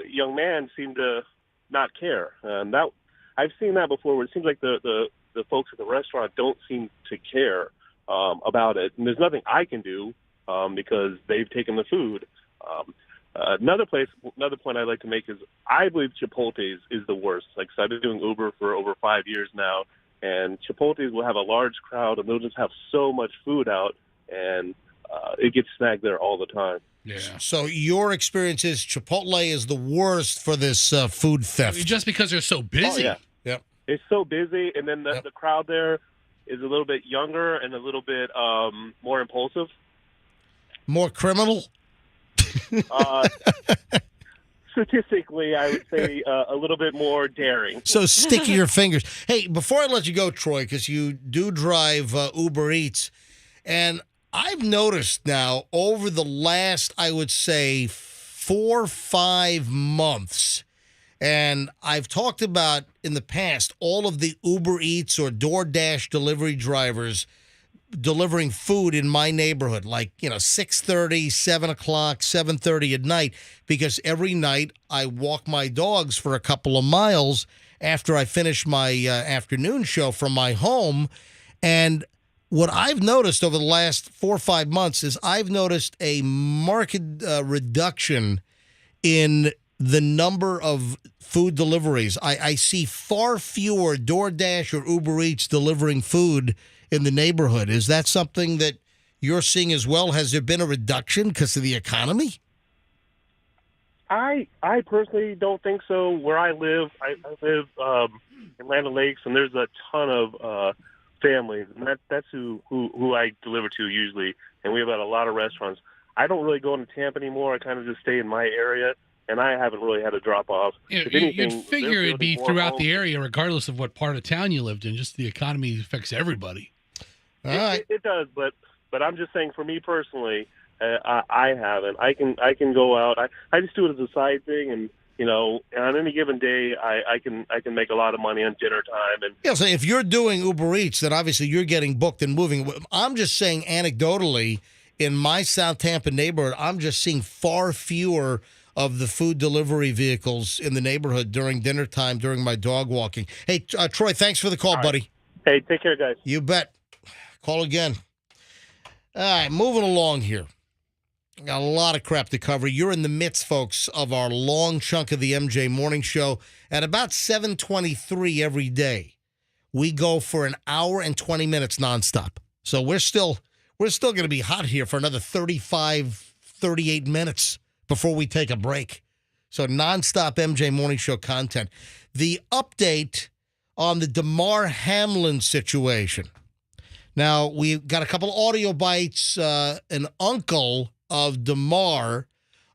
young man seemed to not care. And that I've seen that before, where it seems like the folks at the restaurant don't seem to care about it. And there's nothing I can do because they've taken the food. Another point I'd like to make is I believe Chipotle's is the worst. Like, so I've been doing Uber for over 5 years now, and Chipotle's will have a large crowd, and they'll just have so much food out, and it gets snagged there all the time. Yeah. So your experience is Chipotle is the worst for this food theft. Just because they're so busy. Oh, yeah. Yep. It's so busy, and then the crowd there is a little bit younger and a little bit more impulsive. More criminal? Statistically, I would say a little bit more daring. So sticky your fingers. Hey, before I let you go, Troy, because you do drive Uber Eats, and I've noticed now over the last, I would say, 4 or 5 months, and I've talked about in the past all of the Uber Eats or DoorDash delivery drivers delivering food in my neighborhood, like, 6:30, 7 o'clock, 7:30 at night, because every night I walk my dogs for a couple of miles after I finish my afternoon show from my home. And what I've noticed over the last 4 or 5 months is I've noticed a marked reduction in the number of food deliveries. I see far fewer DoorDash or Uber Eats delivering food in the neighborhood. Is that something that you're seeing as well? Has there been a reduction because of the economy? I personally don't think so. Where I live, I live in Land O'Lakes, and there's a ton of families, and that's who I deliver to usually. And we have a lot of restaurants. I don't really go into Tampa anymore. I kind of just stay in my area, and I haven't really had a drop off. You'd figure it'd be throughout the area, regardless of what part of town you lived in. Just the economy affects everybody. It does, but I'm just saying, for me personally, I haven't. I can go out. I just do it as a side thing, and on any given day, I can make a lot of money on dinner time. And yeah, so if you're doing Uber Eats, then obviously you're getting booked and moving. I'm just saying, anecdotally, in my South Tampa neighborhood, I'm just seeing far fewer of the food delivery vehicles in the neighborhood during dinner time, during my dog walking. Hey, Troy, thanks for the call, buddy. Hey, take care, guys. You bet. Call again. All right, moving along here. Got a lot of crap to cover. You're in the midst, folks, of our long chunk of the MJ Morning Show. At about 7:23 every day, we go for an hour and 20 minutes nonstop. So we're still going to be hot here for another 35, 38 minutes before we take a break. So nonstop MJ Morning Show content. The update on the Damar Hamlin situation. Now, we got a couple audio bites, an uncle of Damar,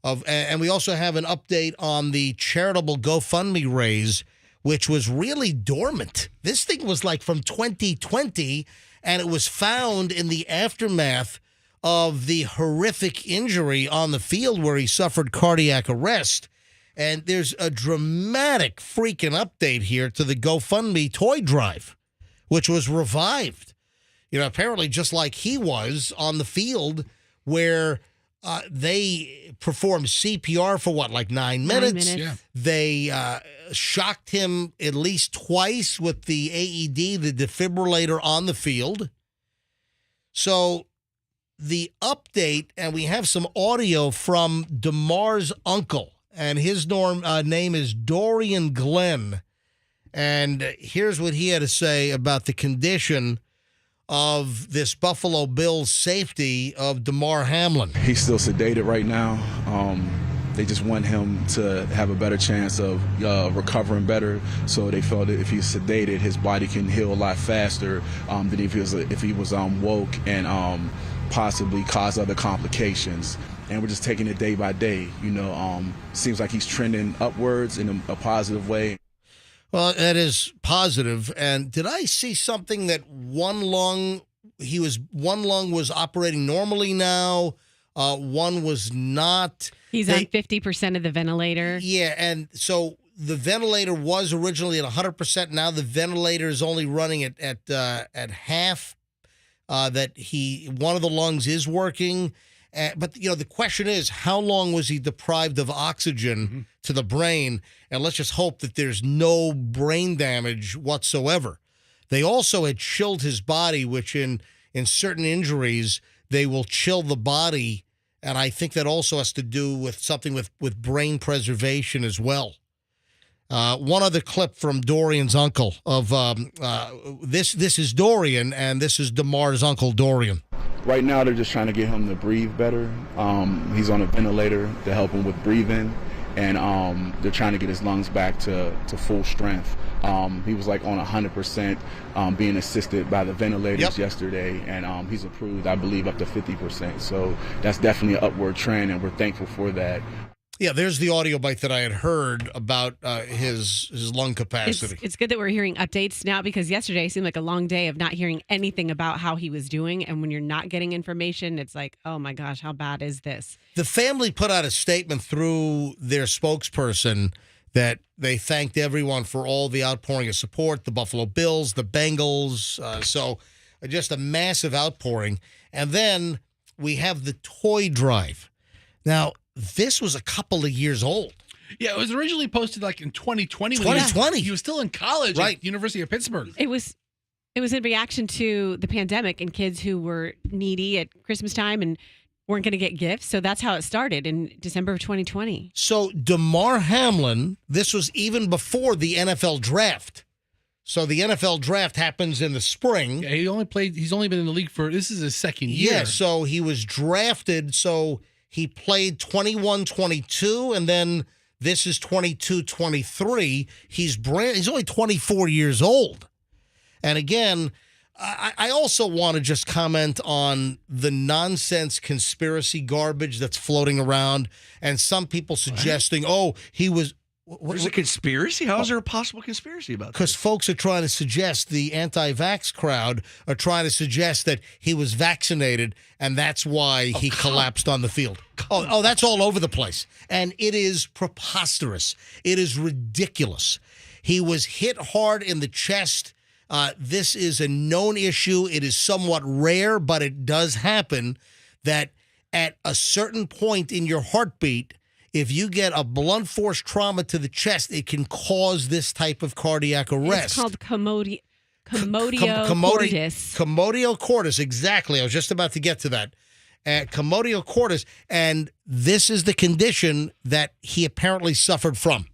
and we also have an update on the charitable GoFundMe raise, which was really dormant. This thing was like from 2020, and it was found in the aftermath of the horrific injury on the field where he suffered cardiac arrest. And there's a dramatic freaking update here to the GoFundMe toy drive, which was revived. Apparently just like he was on the field where they performed CPR for like 9 minutes? 9 minutes. Yeah. They shocked him at least twice with the AED, the defibrillator on the field. So the update, and we have some audio from Damar's uncle, and his name is Dorian Glenn. And here's what he had to say about the condition of this Buffalo Bills safety of Damar Hamlin. He's still sedated right now. They just want him to have a better chance of recovering better. So they felt that if he's sedated, his body can heal a lot faster than if he was woke and possibly cause other complications. And we're just taking it day by day. Seems like he's trending upwards in a positive way. Well, that is positive. And did I see something that one lung was operating normally now? One was not. He's on 50% of the ventilator. Yeah, and so the ventilator was originally at 100%. Now the ventilator is only running at half. One of the lungs is working. But, the question is, how long was he deprived of oxygen to the brain? And let's just hope that there's no brain damage whatsoever. They also had chilled his body, which in certain injuries, they will chill the body. And I think that also has to do with something with brain preservation as well. One other clip from Dorian's uncle of this is Dorian, and this is Damar's uncle, Dorian. Right now, they're just trying to get him to breathe better. He's on a ventilator to help him with breathing, and they're trying to get his lungs back to full strength. He was like on 100% being assisted by the ventilators yesterday, and he's approved, I believe, up to 50%. So that's definitely an upward trend, and we're thankful for that. Yeah, there's the audio bite that I had heard about his lung capacity. It's good that we're hearing updates now, because yesterday seemed like a long day of not hearing anything about how he was doing. And when you're not getting information, it's like, oh my gosh, how bad is this? The family put out a statement through their spokesperson that they thanked everyone for all the outpouring of support, the Buffalo Bills, the Bengals. So just a massive outpouring. And then we have the toy drive. Now, this was a couple of years old. Yeah, it was originally posted like in 2020. 2020. He was still in college at University of Pittsburgh. It was in reaction to the pandemic and kids who were needy at Christmas time and weren't going to get gifts. So that's how it started in December of 2020. So Damar Hamlin, this was even before the NFL draft. So the NFL draft happens in the spring. Yeah, he's only been in the league this is his second year. Yeah, so he was drafted, so he played 21-22, and then this is 22-23. He's only 24 years old. And again, I also want to just comment on the nonsense conspiracy garbage that's floating around, and some people suggesting, he was... There's a conspiracy? How is there a possible conspiracy about that? Because folks are trying to suggest, the anti-vax crowd are trying to suggest that he was vaccinated, and that's why he collapsed on the field. Oh, that's all over the place. And it is preposterous. It is ridiculous. He was hit hard in the chest. This is a known issue. It is somewhat rare, but it does happen that at a certain point in your heartbeat, if you get a blunt force trauma to the chest, it can cause this type of cardiac arrest. It's called commotio cordis. Commotio cordis, exactly. I was just about to get to that. Commotio cordis, and this is the condition that he apparently suffered from.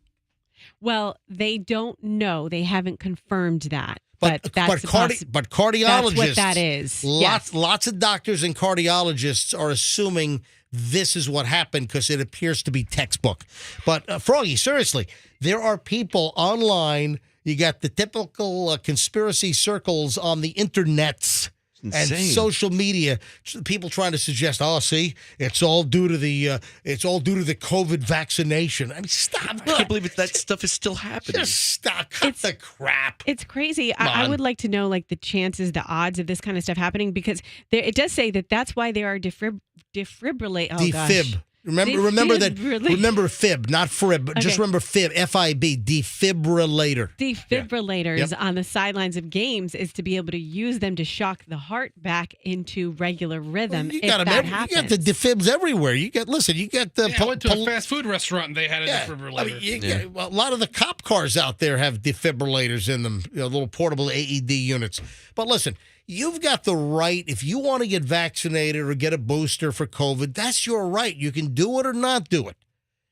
Well, they don't know. They haven't confirmed that. But cardiologists, that's what that is. Lots of doctors and cardiologists are assuming this is what happened because it appears to be textbook. But Froggy, seriously, there are people online. You got the typical conspiracy circles on the internets And insane. social media, people trying to suggest, oh, see, it's all due to the COVID vaccination. I mean, stop. I can't believe that stuff is still happening. Just stop. Cut the crap. It's crazy. Come I on. would like to know like the chances, the odds of this kind of stuff happening, because it does say that's why there are defibrillate. Oh, Defib. gosh. Remember that. Defibrillate. Remember fib, not frib, but just Okay. remember fib. FIB. Defibrillator. Defibrillators Yep. on the sidelines of games is to be able to use them to shock the heart back into regular rhythm. You if got 'em that you happens. got the defibs everywhere. You got the. I went to a fast food restaurant and they had a defibrillator. A lot of the cop cars out there have defibrillators in them, little portable AED units. But listen, you've got the right, if you want to get vaccinated or get a booster for COVID, that's your right. You can do it or not do it.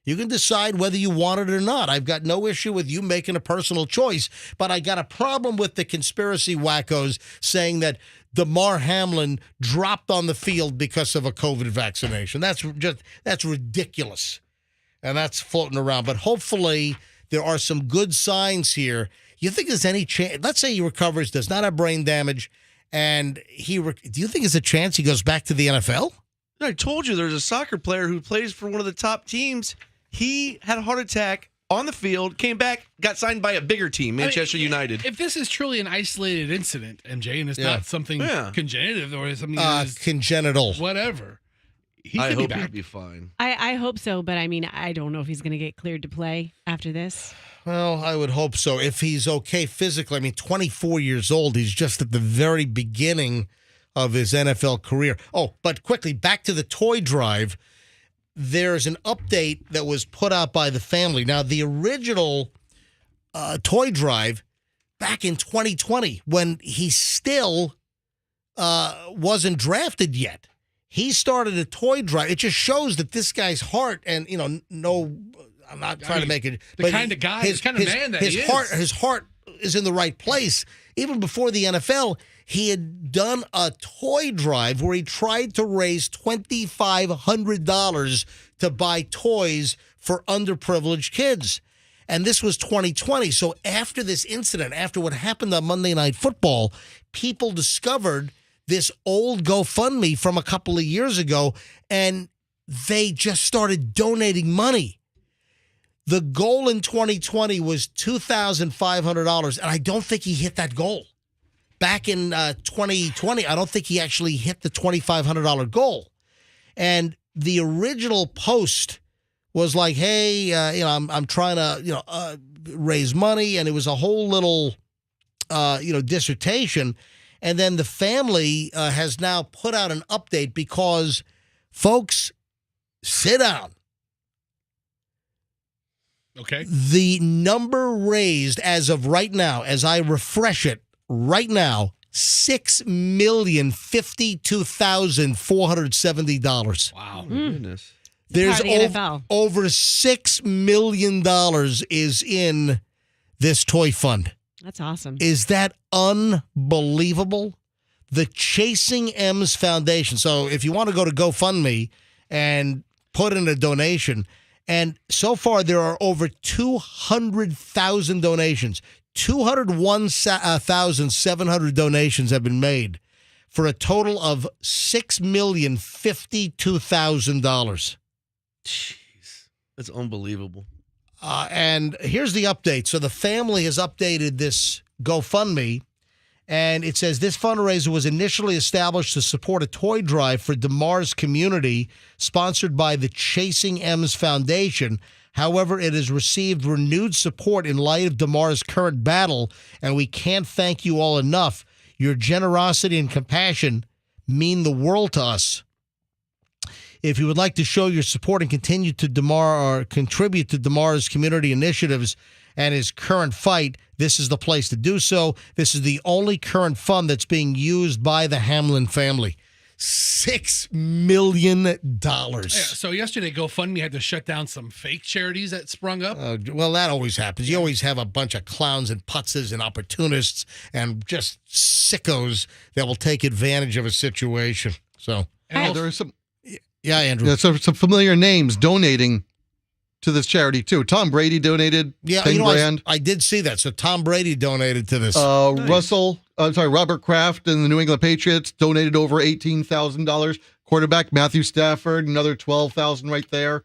You can decide whether you want it or not. I've got no issue with you making a personal choice, but I got a problem with the conspiracy wackos saying that Damar Hamlin dropped on the field because of a COVID vaccination. That's ridiculous. And that's floating around. But hopefully there are some good signs here. You think there's any chance? Let's say he recovers, does not have brain damage, and do you think there's a chance he goes back to the NFL? I told you there's a soccer player who plays for one of the top teams. He had a heart attack on the field, came back, got signed by a bigger team, Manchester United. If this is truly an isolated incident, MJ, and it's not something congenitive or something congenital, whatever, I could be hope back. he'll be fine. I hope so, but I mean, I don't know if he's going to get cleared to play after this. Well, I would hope so. If he's okay physically, 24 years old, he's just at the very beginning of his NFL career. Oh, but quickly, back to the toy drive. There's an update that was put out by the family. Now, the original toy drive back in 2020, when he still wasn't drafted yet, he started a toy drive. It just shows that this guy's heart, and I'm not trying to make it, the kind of guy, the kind of man that he is. His heart is in the right place. Even before the NFL, he had done a toy drive where he tried to raise $2,500 to buy toys for underprivileged kids. And this was 2020. So after this incident, after what happened on Monday Night Football, people discovered this old GoFundMe from a couple of years ago, and they just started donating money. The goal in 2020 was $2,500, and I don't think he hit that goal. Back in 2020, I don't think he actually hit the $2,500 goal. And the original post was like, hey, I'm trying to, raise money, and it was a whole little, dissertation. And then the family has now put out an update because, folks, sit down. Okay. The number raised as of right now, as I refresh it right now, $6,052,470. Wow. Goodness. There's NFL. over $6 million is in this toy fund. That's awesome. Is that unbelievable? The Chasing M's Foundation. So if you want to go to GoFundMe and put in a donation, and so far there are over 200,000 donations. 201,700 donations have been made for a total of $6,052,000. Jeez. That's unbelievable. And here's the update. So the family has updated this GoFundMe, and it says this fundraiser was initially established to support a toy drive for Damar's community, sponsored by the Chasing M's Foundation. However, it has received renewed support in light of Damar's current battle, and we can't thank you all enough. Your generosity and compassion mean the world to us. If you would like to show your support and continue to contribute to Damar's community initiatives and his current fight, this is the place to do so. This is the only current fund that's being used by the Hamlin family. $6 million. Yeah, so yesterday, GoFundMe had to shut down some fake charities that sprung up. Well, that always happens. You always have a bunch of clowns and putzes and opportunists and just sickos that will take advantage of a situation. So there are some. Yeah, Andrew. Yeah, so some familiar names donating to this charity too. Tom Brady donated. Yeah, 10 grand. I did see that. So Tom Brady donated to this. Russell Robert Kraft and the New England Patriots donated over $18,000. Quarterback Matthew Stafford, another $12,000 right there.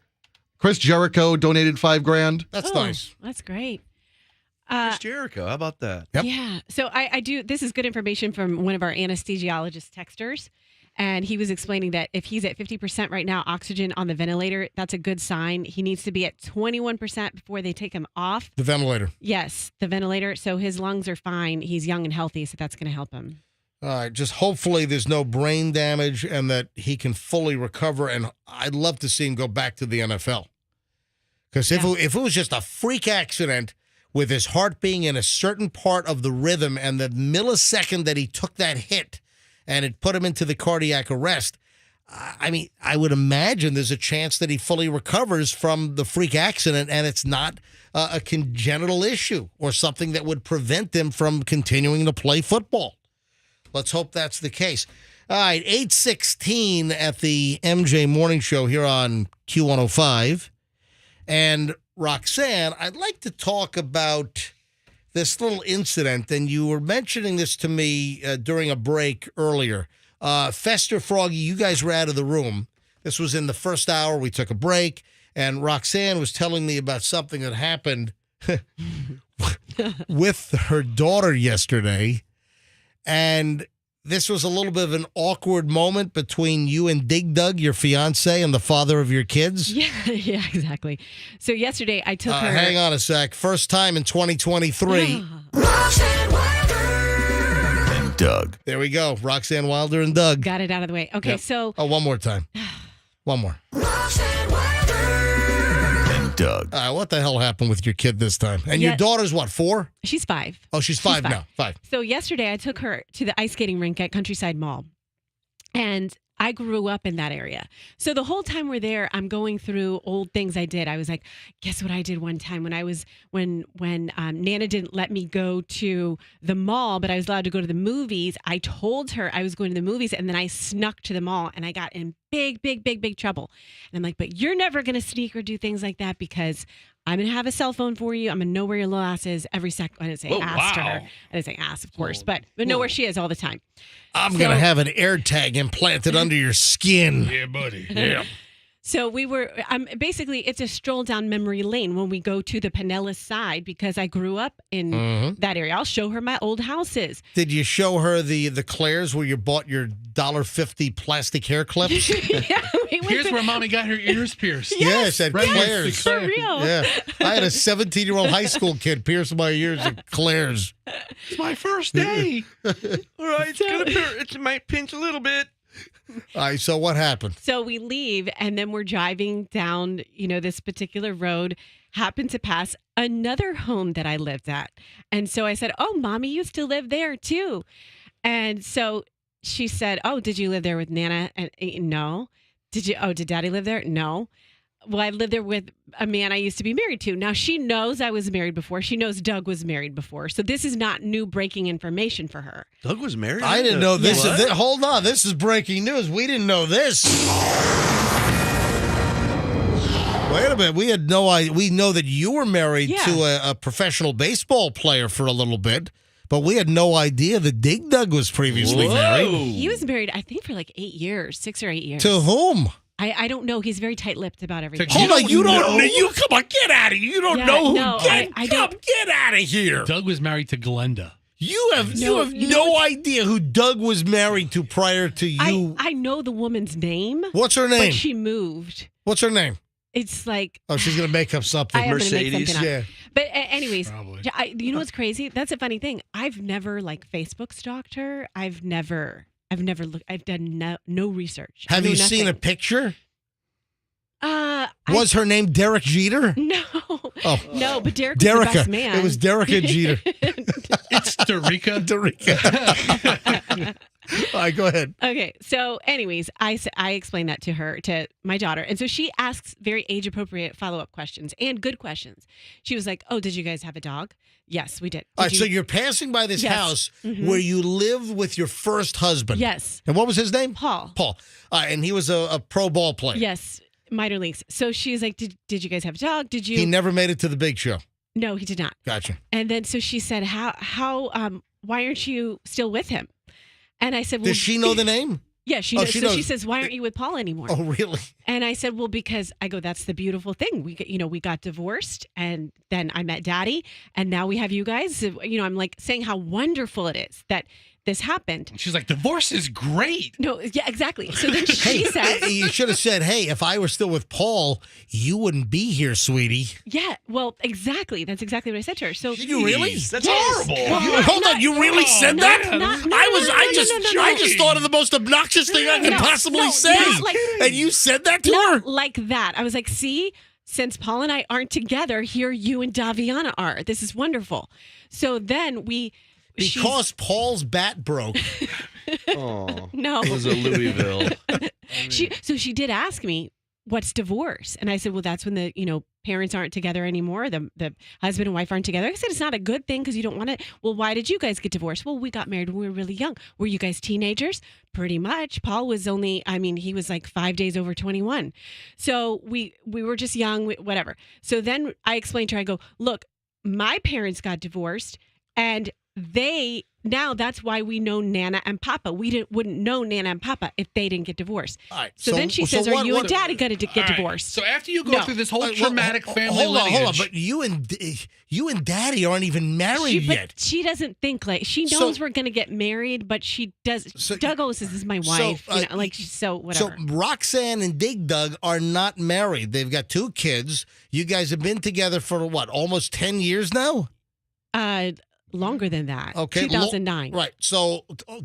Chris Jericho donated $5,000. That's nice. That's great. Chris Jericho, how about that? Yeah. So I do. This is good information from one of our anesthesiologist texters. And he was explaining that if he's at 50% right now, oxygen on the ventilator, that's a good sign. He needs to be at 21% before they take him off. The ventilator. Yes, the ventilator. So his lungs are fine. He's young and healthy, so that's going to help him. All right. Just hopefully there's no brain damage and that he can fully recover. And I'd love to see him go back to the NFL. Because if it was just a freak accident with his heart being in a certain part of the rhythm and the millisecond that he took that hit, and it put him into the cardiac arrest, I mean, I would imagine there's a chance that he fully recovers from the freak accident and it's not a congenital issue or something that would prevent him from continuing to play football. Let's hope that's the case. All right, 8:16 at the MJ Morning Show here on Q105. And Roxanne, I'd like to talk about this little incident, and you were mentioning this to me during a break earlier. Fester, Froggy, you guys were out of the room. This was in the first hour. We took a break, and Roxanne was telling me about something that happened with her daughter yesterday. And this was a little bit of an awkward moment between you and Dig Dug, your fiance, and the father of your kids. Yeah, exactly. So yesterday I took her. Hang on a sec. First time in 2023. Roxanne Wilder and Doug. There we go. Roxanne Wilder and Doug. Got it out of the way. Okay, so. Oh, one more time. One more. Roxanne Wilder and Doug. What the hell happened with your kid this time? And your daughter's what, 4? She's 5. Oh, she's 5 now. 5. So yesterday I took her to the ice skating rink at Countryside Mall. And I grew up in that area. So the whole time we're there, I'm going through old things I did. I was like, guess what I did one time when Nana didn't let me go to the mall, but I was allowed to go to the movies. I told her I was going to the movies, and then I snuck to the mall, and I got in big trouble. And I'm like, but you're never going to sneak or do things like that because I'm going to have a cell phone for you. I'm going to know where your little ass is every second. I didn't say ass to her. I didn't say ass, of course, but know where she is all the time. I'm going to have an air tag implanted under your skin. Yeah, buddy. Yeah. So we were, basically, it's a stroll down memory lane when we go to the Pinellas side because I grew up in that area. I'll show her my old houses. Did you show her the Claire's where you bought your $1.50 plastic hair clips? Yeah, here's where Mommy got her ears pierced. Yes, at right Claire's. For real. Yeah, I had a 17-year-old high school kid pierce my ears at Claire's. It's my first day. All right, it might pinch a little bit. All right, so what happened? So we leave, and then we're driving down, this particular road, happened to pass another home that I lived at. And so I said, oh, Mommy used to live there too. And so she said, oh, did you live there with Nana? And no. Did Daddy live there? No. Well, I lived there with a man I used to be married to. Now, she knows I was married before. She knows Doug was married before. So this is not new breaking information for her. Doug was married? I didn't know this. What? Hold on. This is breaking news. We didn't know this. Wait a minute. We had no idea. We know that you were married to a professional baseball player for a little bit, but we had no idea that Dig Dug was previously married. He was married, I think, for like 8 years, 6 or 8 years. To whom? I don't know. He's very tight-lipped about everything. Hold on, you don't know? You come on, get out of here. You don't know who? No, get out of here. Doug was married to Glenda. You have no idea who Doug was married to prior to you. I know the woman's name. What's her name? But she moved. What's her name? It's like... Oh, she's going to make up something. Mercedes. Make something up. Yeah. But anyways, you know what's crazy? That's a funny thing. I've never Facebook stalked her. I've never looked. I've done no research. Have you seen a picture? Was her name Derek Jeter? No. Oh. No, but Derek was the best man. It was Dereka Jeter. It's Derica. All right, go ahead. Okay, so anyways, I explained that to my daughter. And so she asks very age-appropriate follow-up questions and good questions. She was like, oh, did you guys have a dog? Yes, we did. All right, so you're passing by this house where you live with your first husband. Yes. And what was his name? Paul. And he was a pro ball player. Yes, minor leagues. So she's like, did you guys have a dog? Did you? He never made it to the big show. No, he did not. Gotcha. And then so she said, how why aren't you still with him? And I said, well, Does she know the name? Yeah, she Oh, knows. she So knows. she says, why aren't you with Paul anymore? Oh, really? And I said, well, because I go, that's the beautiful thing. We got divorced, and then I met Daddy, and now we have you guys. I'm like saying how wonderful it is that this happened. She's like, divorce is great. No, yeah, exactly. So then she says, You should have said, hey, if I were still with Paul, you wouldn't be here, sweetie. yeah, well, exactly. That's exactly what I said to her. So Did you really? That's Yes. horrible. Well, Hold on, you really said that? No, I just thought of the most obnoxious thing I could possibly say. not like- And you said that to not her? like that. I was like, see, since Paul and I aren't together, here you and Daviana are. This is wonderful. So then Because Paul's bat broke. Oh, No. it was a Louisville. So she did ask me, what's divorce? And I said, well, that's when the parents aren't together anymore. The husband and wife aren't together. I said, it's not a good thing because you don't want to. Well, why did you guys get divorced? Well, we got married when we were really young. Were you guys teenagers? Pretty much. Paul was he was like 5 days over 21. So we were just young, whatever. So then I explained to her, I go, look, my parents got divorced and that's why we know Nana and Papa. We wouldn't know Nana and Papa if they didn't get divorced. All right, So then she says, "Are you and Daddy going to get All right, divorced?" So after you go No. through this whole traumatic family hold on. lineage, But you and Daddy aren't even married But yet. she doesn't think like she So- knows we're going to get married, but she does. Doug always says, "This is my wife." Whatever. So Roxanne and Dig Dug are not married. They've got 2 kids. You guys have been together for what, almost 10 years now? Longer than that. Okay. 2009. Right. So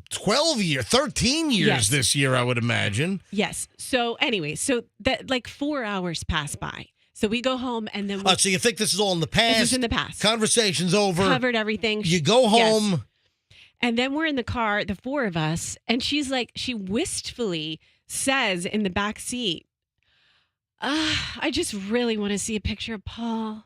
12 years, 13 years Yes. this year, I would imagine. Yes. So anyway, so that like 4 hours pass by. So we go home and then we So you think this is all in the past? This is in the past. Conversation's over. Covered everything. You go home. Yes. And then we're in the car, the 4 of us, and she's like, she wistfully says in the back seat, I just really want to see a picture of Paul.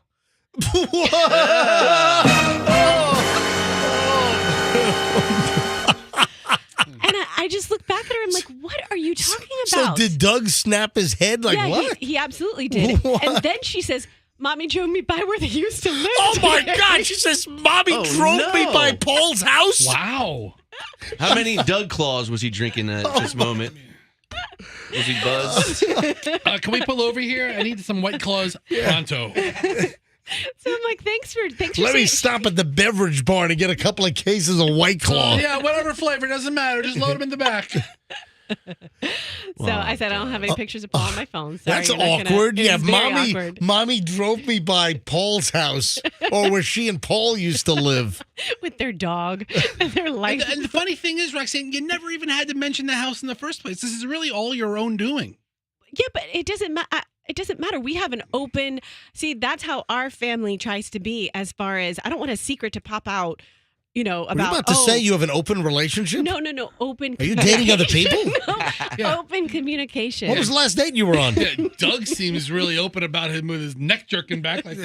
And I just look back at her. I'm like, what are you talking So about? did Doug snap his head like yeah, what? He absolutely did. What? And then she says, Mommy drove me by where they used to live. Oh my God! She says, "Mommy drove me by Paul's house." Wow. How many Doug Claws was he drinking at this moment? Was he buzzed? Can we pull over here? I need some White Claws pronto. So I'm like, thanks for Let me saying- stop at the beverage bar and get a couple of cases of White Claw. Yeah, whatever flavor, doesn't matter. Just load them in the back. So I said, I don't have any pictures of Paul on my phone. Sorry, That's you're not gonna- awkward. It Yeah, was very mommy. awkward. Mommy drove me by Paul's house, or where she and Paul used to live. With their dog and their life. And the funny thing is, Roxanne, you never even had to mention the house in the first place. This is really all your own doing. Yeah, but it doesn't matter. It doesn't matter. We have an open. See, that's how our family tries to be. As far as I don't want a secret to pop out. Were you about about to say you have an open relationship? No. Open. Are you dating other people? No, open communication. What was the last date you were on? Yeah, Doug seems really open about him with his neck jerking back like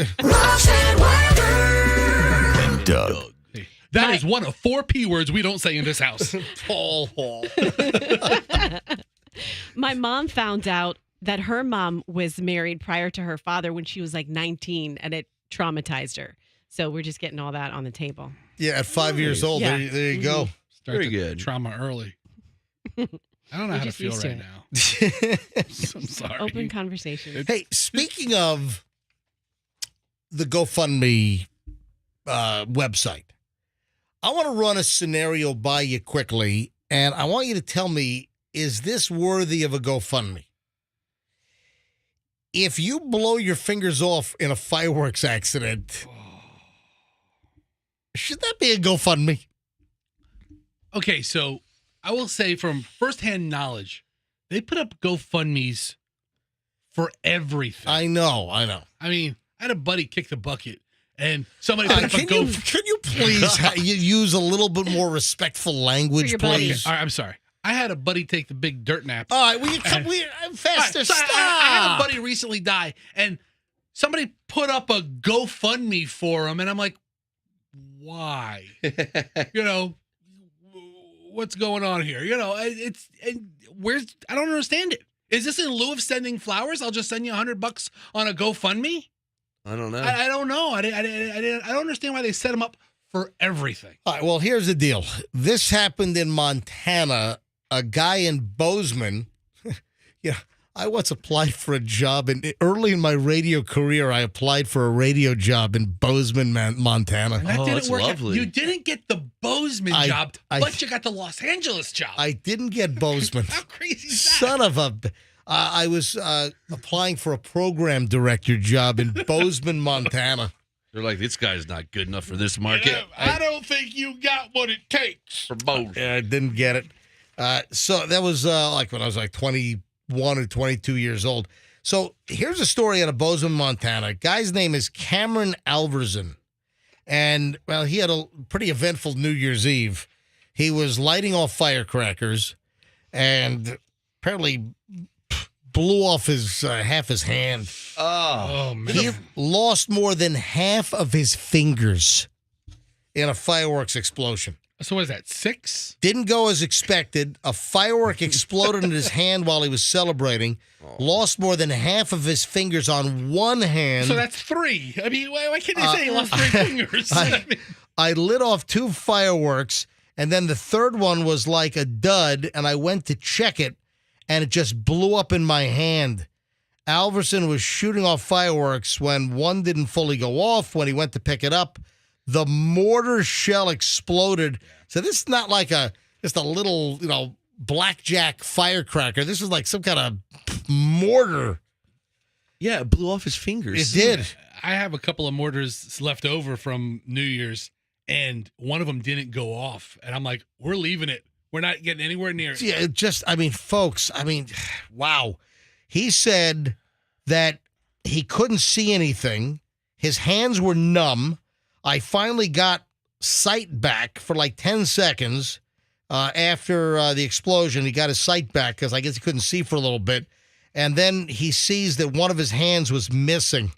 Doug. That is one of 4 P words we don't say in this house. Paul Hall. My mom found out that her mom was married prior to her father when she was like 19, and it traumatized her. So we're just getting all that on the table. Yeah, at 5 years old. Yeah. There you go. Start Very to good. Trauma early. I don't know You're how to just feel used to right it. now. I'm sorry. Open conversation. Hey, speaking of the GoFundMe website, I want to run a scenario by you quickly, and I want you to tell me, is this worthy of a GoFundMe? If you blow your fingers off in a fireworks accident, should that be a GoFundMe? Okay, so I will say from firsthand knowledge, they put up GoFundMes for everything. I know. I mean, I had a buddy kick the bucket, and somebody put up a Can you please you use a little bit more respectful language, please? All right, I'm sorry. I had a buddy take the big dirt nap. All right, faster, So stop. I had a buddy recently die, and somebody put up a GoFundMe for him, and I'm like, why? What's going on here? I don't understand it. Is this in lieu of sending flowers? I'll just send you $100 on a GoFundMe. I don't know. I don't know. I don't understand why they set them up for everything. All right, well, here's the deal. This happened in Montana. A guy in Bozeman, I once applied for a job, and early in my radio career, I applied for a radio job in Bozeman, Montana. And that didn't that's work out. lovely. You didn't get the Bozeman job, but you got the Los Angeles job. I didn't get Bozeman. How crazy is that? Son of a... I was applying for a program director job in Bozeman, Montana. They're like, this guy's not good enough for this market. I don't think you got what it takes. For both. Yeah, I didn't get it. So that was like when I was like 21 or 22 years old. So here's a story out of Bozeman, Montana. Guy's name is Cameron Alverson. And, well, he had a pretty eventful New Year's Eve. He was lighting off firecrackers and apparently blew off his half his hand. Oh, man. He lost more than half of his fingers in a fireworks explosion. So what is that, 6? Didn't go as expected. A firework exploded in his hand while he was celebrating. Lost more than half of his fingers on one hand. So that's 3. I mean, why can't you say he lost 3 fingers? I lit off 2 fireworks, and then the third one was like a dud, and I went to check it, and it just blew up in my hand. Alverson was shooting off fireworks when one didn't fully go off. When he went to pick it up, the mortar shell exploded. So this is not like just a little, blackjack firecracker. This is like some kind of mortar. Yeah, it blew off his fingers. It did. I have a couple of mortars left over from New Year's, and one of them didn't go off. And I'm like, we're leaving it. We're not getting anywhere near it. Yeah, folks, wow. He said that he couldn't see anything. His hands were numb. I finally got sight back for like 10 seconds after the explosion. He got his sight back because I guess he couldn't see for a little bit. And then he sees that one of his hands was missing.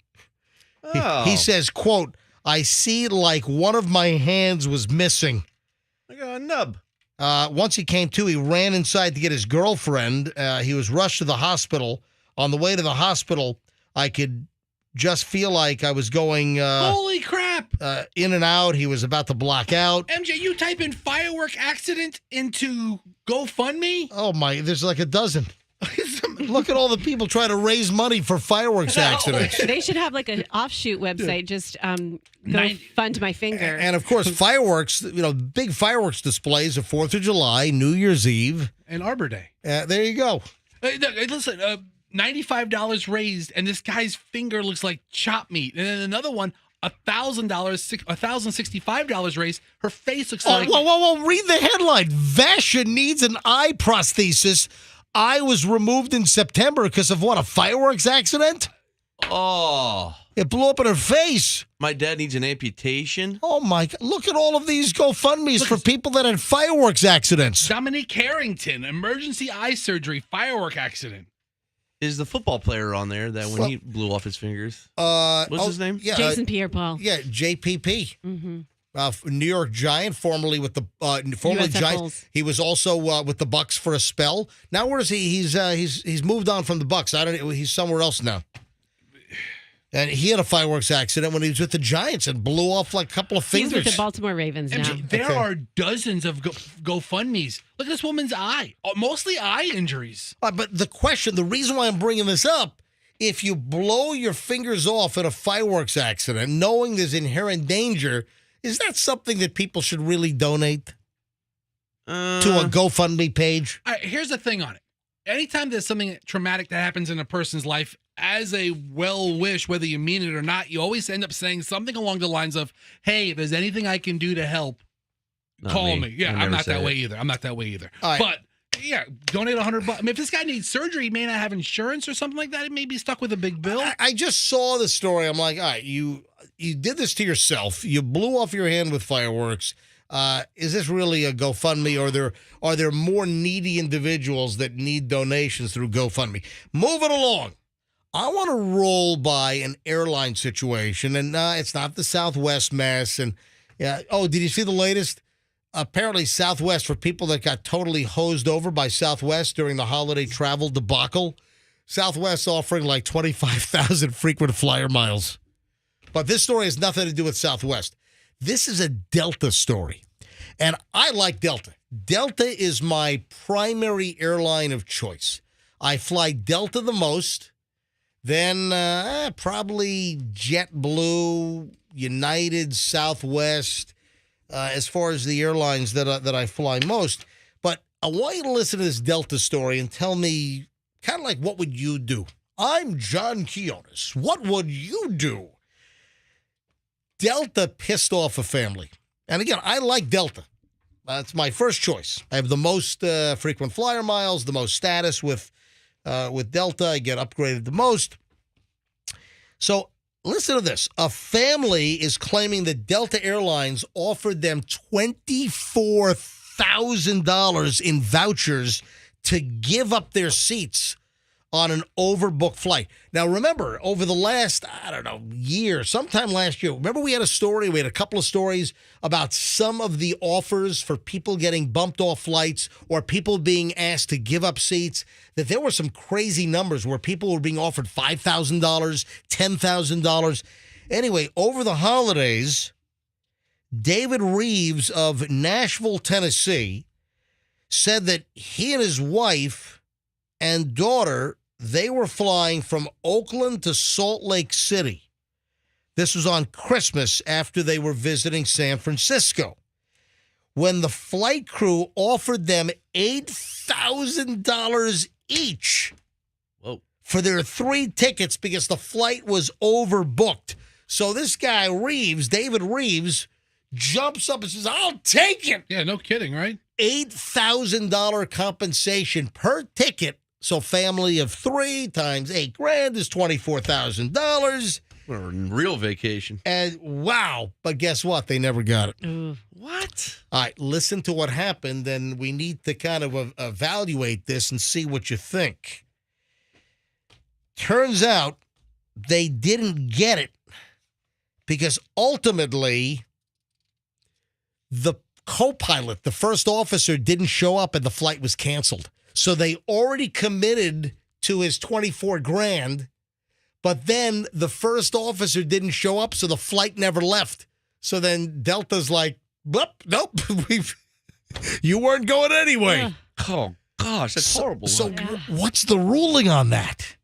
He says, quote, I see like one of my hands was missing. Like a nub. Once he came to, he ran inside to get his girlfriend. He was rushed to the hospital. On the way to the hospital, I could just feel like I was going holy crap! In and out. He was about to block out. MJ, you type in firework accident into GoFundMe? Oh, my. There's like a dozen. Look at all the people trying to raise money for fireworks accidents. They should have like an offshoot website, just go fund my finger. And of course, fireworks, big fireworks displays of 4th of July, New Year's Eve. And Arbor Day. There you go. Listen, $95 raised, and this guy's finger looks like chopped meat. And then another one, $1,065 raised. Her face looks like... Whoa. Read the headline. Vasha needs an eye prosthesis. Eye was removed in September because of what, a fireworks accident? Oh. It blew up in her face. My dad needs an amputation. Oh, my God. Look at all of these GoFundMes for people that had fireworks accidents. Dominique Harrington, emergency eye surgery, firework accident. Is the football player on there that when he blew off his fingers? What's his name? Yeah, Jason Pierre-Paul. Yeah, JPP. Mm-hmm. New York Giant, formerly with the formerly Giants. Bulls. He was also with the Bucks for a spell. Now where is he? He's moved on from the Bucks. He's somewhere else now. And he had a fireworks accident when he was with the Giants and blew off like a couple of fingers. He's with the Baltimore Ravens now. MJ, there are dozens of GoFundMes. Look at this woman's eye. Mostly eye injuries. But the reason why I'm bringing this up, if you blow your fingers off in a fireworks accident, knowing there's inherent danger, is that something that people should really donate to a GoFundMe page? Here's the thing on it. Anytime there's something traumatic that happens in a person's life, as a well-wish, whether you mean it or not, you always end up saying something along the lines of, hey, if there's anything I can do to help, call me. Yeah, I'm not that way either. Right. But, yeah, donate $100. I mean, if this guy needs surgery, he may not have insurance or something like that. He may be stuck with a big bill. I just saw the story. I'm like, all right, you did this to yourself. You blew off your hand with fireworks. Is this really a GoFundMe, or are there more needy individuals that need donations through GoFundMe? Moving along. I want to roll by an airline situation, and it's not the Southwest mess. And did you see the latest? Apparently, Southwest, for people that got totally hosed over by Southwest during the holiday travel debacle, Southwest offering like 25,000 frequent flyer miles. But this story has nothing to do with Southwest. This is a Delta story. And I like Delta. Delta is my primary airline of choice. I fly Delta the most, then probably JetBlue, United, Southwest, as far as the airlines that I fly most. But I want you to listen to this Delta story and tell me kind of like, what would you do? I'm John Quiones. What would you do? Delta pissed off a family. And again, I like Delta. That's my first choice. I have the most frequent flyer miles, the most status with Delta. I get upgraded the most. So listen to this. A family is claiming that Delta Airlines offered them $24,000 in vouchers to give up their seats on an overbooked flight. Now, remember, over the last, year, sometime last year, remember we had a couple of stories about some of the offers for people getting bumped off flights or people being asked to give up seats, that there were some crazy numbers where people were being offered $5,000, $10,000. Anyway, over the holidays, David Reeves of Nashville, Tennessee, said that he and his wife and daughter, they were flying from Oakland to Salt Lake City. This was on Christmas after they were visiting San Francisco, when the flight crew offered them $8,000 each for their 3 tickets because the flight was overbooked. So this guy Reeves, David Reeves, jumps up and says, I'll take it. Yeah, no kidding, right? $8,000 compensation per ticket. So family of 3 times $8,000 is $24,000. Real vacation. And wow, but guess what? They never got it. What? All right, listen to what happened, and we need to kind of evaluate this and see what you think. Turns out they didn't get it because ultimately the co-pilot, the first officer, didn't show up and the flight was canceled. So they already committed to his $24,000, but then the first officer didn't show up, so the flight never left. So then Delta's like, nope, you weren't going anyway. Oh, gosh, that's horrible. So what's the ruling on that?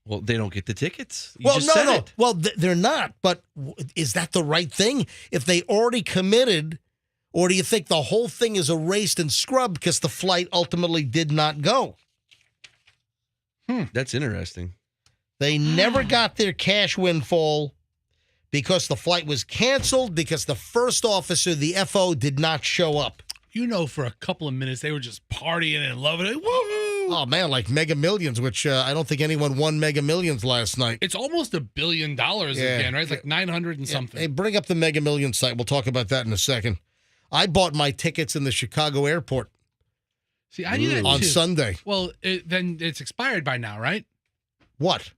Well, they don't get the tickets. You just said it. Well, they're not, but is that the right thing? If they already committed, or do you think the whole thing is erased and scrubbed because the flight ultimately did not go? That's interesting. They never got their cash windfall because the flight was canceled because the first officer, the FO, did not show up. You know, for a couple of minutes, they were just partying and loving it. Woo! Oh, man, like Mega Millions, which I don't think anyone won Mega Millions last night. It's almost $1 billion again, right? It's like 900 and something. Hey, bring up the Mega Millions site. We'll talk about that in a second. I bought my tickets in the Chicago airport. See, I do that on too. Sunday. Well, then it's expired by now, right? What?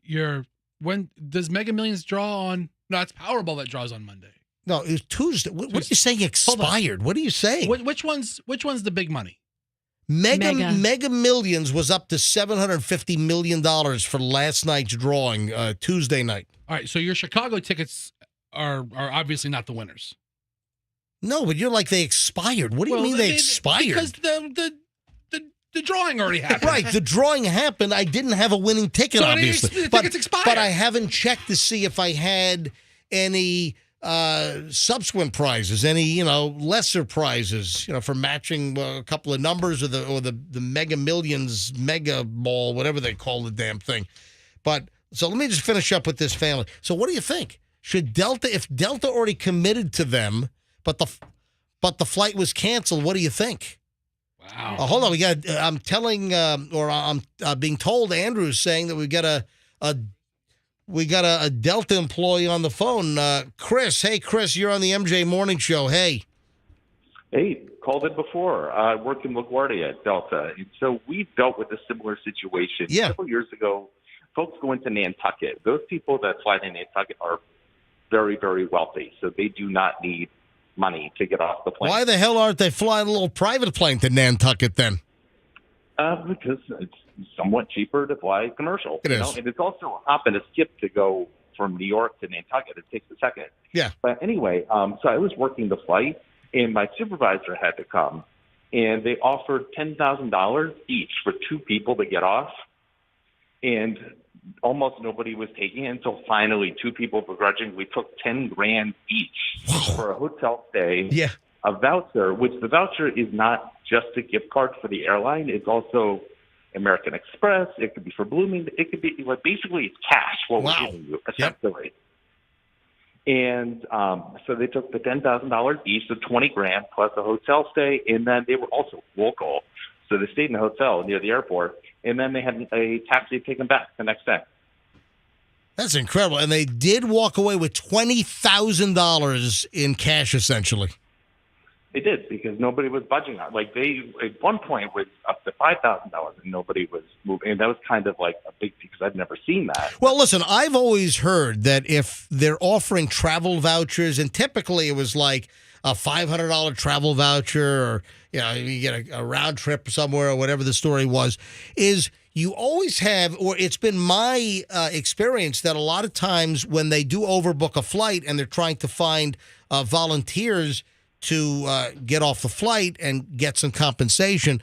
When does Mega Millions draw on? No, it's Powerball that draws on Monday. No, it was Tuesday. What are you saying expired? What are you saying? Which one's the big money? Mega Millions was up to $750 million for last night's drawing, Tuesday night. All right, so your Chicago tickets are obviously not the winners. No, but you're like they expired. What do you mean they expired? Because the drawing already happened. Right, the drawing happened. I didn't have a winning ticket, so obviously. The tickets expired. But I haven't checked to see if I had any subsequent prizes, any lesser prizes, for matching a couple of numbers or the Mega Millions Mega Ball, whatever they call the damn thing. But so let me just finish up with this family. So what do you think? Should Delta, if Delta already committed to them, but the flight was canceled, what do you think? Wow. Hold on, I'm telling, or I'm being told, Andrew's saying that we got a Delta employee on the phone. Chris, hey Chris, you're on the MJ Morning Show. Hey, called in before. I worked in LaGuardia at Delta, and so we dealt with a similar situation several years ago. Folks go into Nantucket. Those people that fly to Nantucket are very, very wealthy, so they do not need money to get off the plane. Why the hell aren't they flying a little private plane to Nantucket then? Because it's somewhat cheaper to fly commercial. It is. And it's also a hop and a skip to go from New York to Nantucket. It takes a second. Yeah. But anyway, so I was working the flight, and my supervisor had to come, and they offered $10,000 each for 2 people to get off, and almost nobody was taking it until finally 2 people begrudgingly took $10,000 each for a hotel stay. Yeah. A voucher, which the voucher is not just a gift card for the airline. It's also American Express. It could be for Blooming. It could be like basically it's cash. What we're giving you essentially. And so they took the $10,000 each, the $20,000 plus a hotel stay, and then they were also local. So they stayed in a hotel near the airport, and then they had a taxi take them back the next day. That's incredible. And they did walk away with $20,000 in cash, essentially. They did, because nobody was budging on. Like they, at one point, was up to $5,000, and nobody was moving. And that was kind of like a big, because I've never seen that. Well, listen, I've always heard that if they're offering travel vouchers, and typically it was like a $500 travel voucher, or you get a round trip somewhere, or whatever the story was, is you always have, or it's been my experience that a lot of times when they do overbook a flight and they're trying to find volunteers to get off the flight and get some compensation,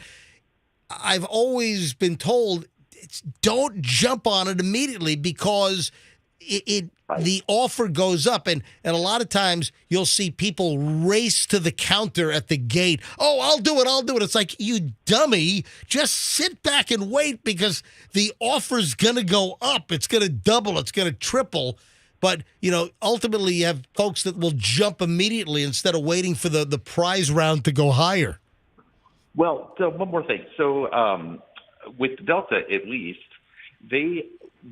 I've always been told don't jump on it immediately, because the offer goes up, and a lot of times you'll see people race to the counter at the gate. Oh, I'll do it. It's like, you dummy, just sit back and wait, because the offer's going to go up. It's going to double. It's going to triple. But, ultimately you have folks that will jump immediately instead of waiting for the prize round to go higher. Well, so one more thing. So with Delta, at least, they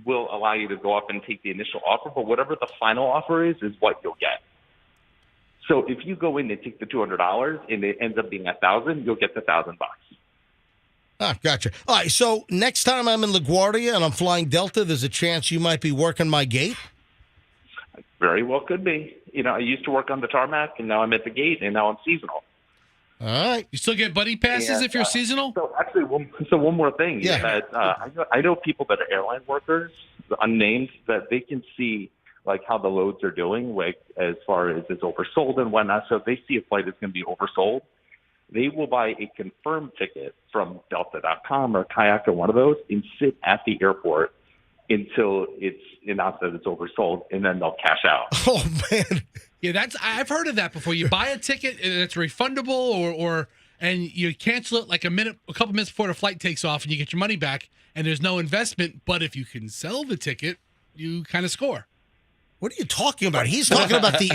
will allow you to go up and take the initial offer, but whatever the final offer is what you'll get. So if you go in and take the $200 and it ends up being $1,000, you'll get the $1,000. Ah, gotcha. All right, so next time I'm in LaGuardia and I'm flying Delta, there's a chance you might be working my gate? Very well could be. I used to work on the tarmac, and now I'm at the gate, and now I'm seasonal. All right. You still get buddy passes if you're seasonal? So actually, one more thing is that I know people that are airline workers, unnamed, that they can see like how the loads are doing, like as far as it's oversold and whatnot. So if they see a flight is going to be oversold, they will buy a confirmed ticket from Delta.com or Kayak or one of those and sit at the airport until it's announced that it's oversold, and then they'll cash out. Oh, man. Yeah, I've heard of that before. You buy a ticket and it's refundable, and you cancel it like a couple minutes before the flight takes off, and you get your money back, and there's no investment. But if you can sell the ticket, you kind of score. What are you talking about? He's talking about the.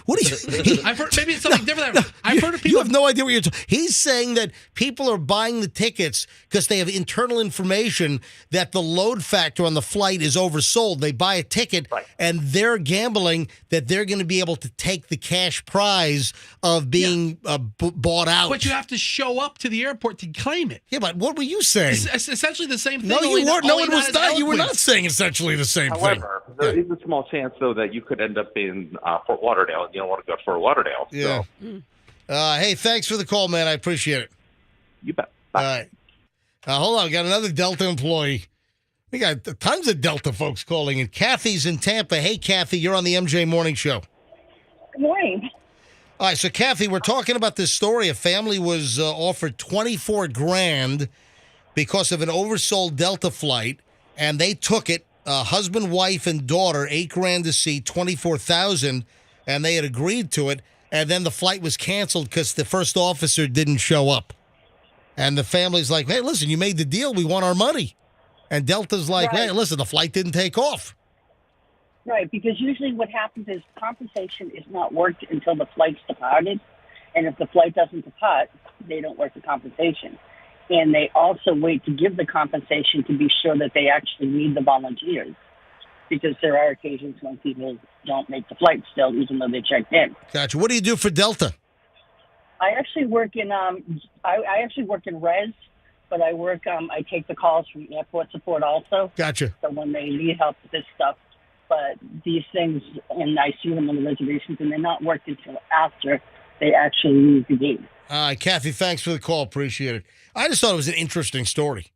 What are you? I've heard maybe it's something different. I've heard of people. You have no idea what you're talking. He's saying that people are buying the tickets because they have internal information that the load factor on the flight is oversold. They buy a ticket and they're gambling that they're going to be able to take the cash prize of being bought out. But you have to show up to the airport to claim it. Yeah, but what were you saying? It's essentially the same thing. No, you weren't. No one was not. You were not eloquent. saying essentially the same thing. However, there is a small chance, though, that you could end up in Fort Lauderdale, and you don't want to go to Fort Lauderdale. Yeah. So. Hey, thanks for the call, man. I appreciate it. You bet. All right. Hold on. We got another Delta employee. We got tons of Delta folks calling in. Kathy's in Tampa. Hey, Kathy, you're on the MJ Morning Show. Good morning. All right, so Kathy, we're talking about this story. A family was offered $24,000 because of an oversold Delta flight, and they took it. Husband, wife, and daughter, $8,000 a seat, $24,000, and they had agreed to it. And then the flight was canceled because the first officer didn't show up. And the family's like, "Hey, listen, you made the deal. We want our money." And Delta's like, "Hey, listen, the flight didn't take off." Right, because usually what happens is compensation is not worked until the flight's departed. And if the flight doesn't depart, they don't work the compensation. And they also wait to give the compensation to be sure that they actually need the volunteers. Because there are occasions when people don't make the flight still, even though they checked in. Gotcha. What do you do for Delta? I actually work in I actually work in res, but I take the calls from airport support also. Gotcha. So when they need help with this stuff, but these things, and I see them on the reservations, and they're not worked until after they actually leave the gate. All right, Kathy, thanks for the call. Appreciate it. I just thought it was an interesting story.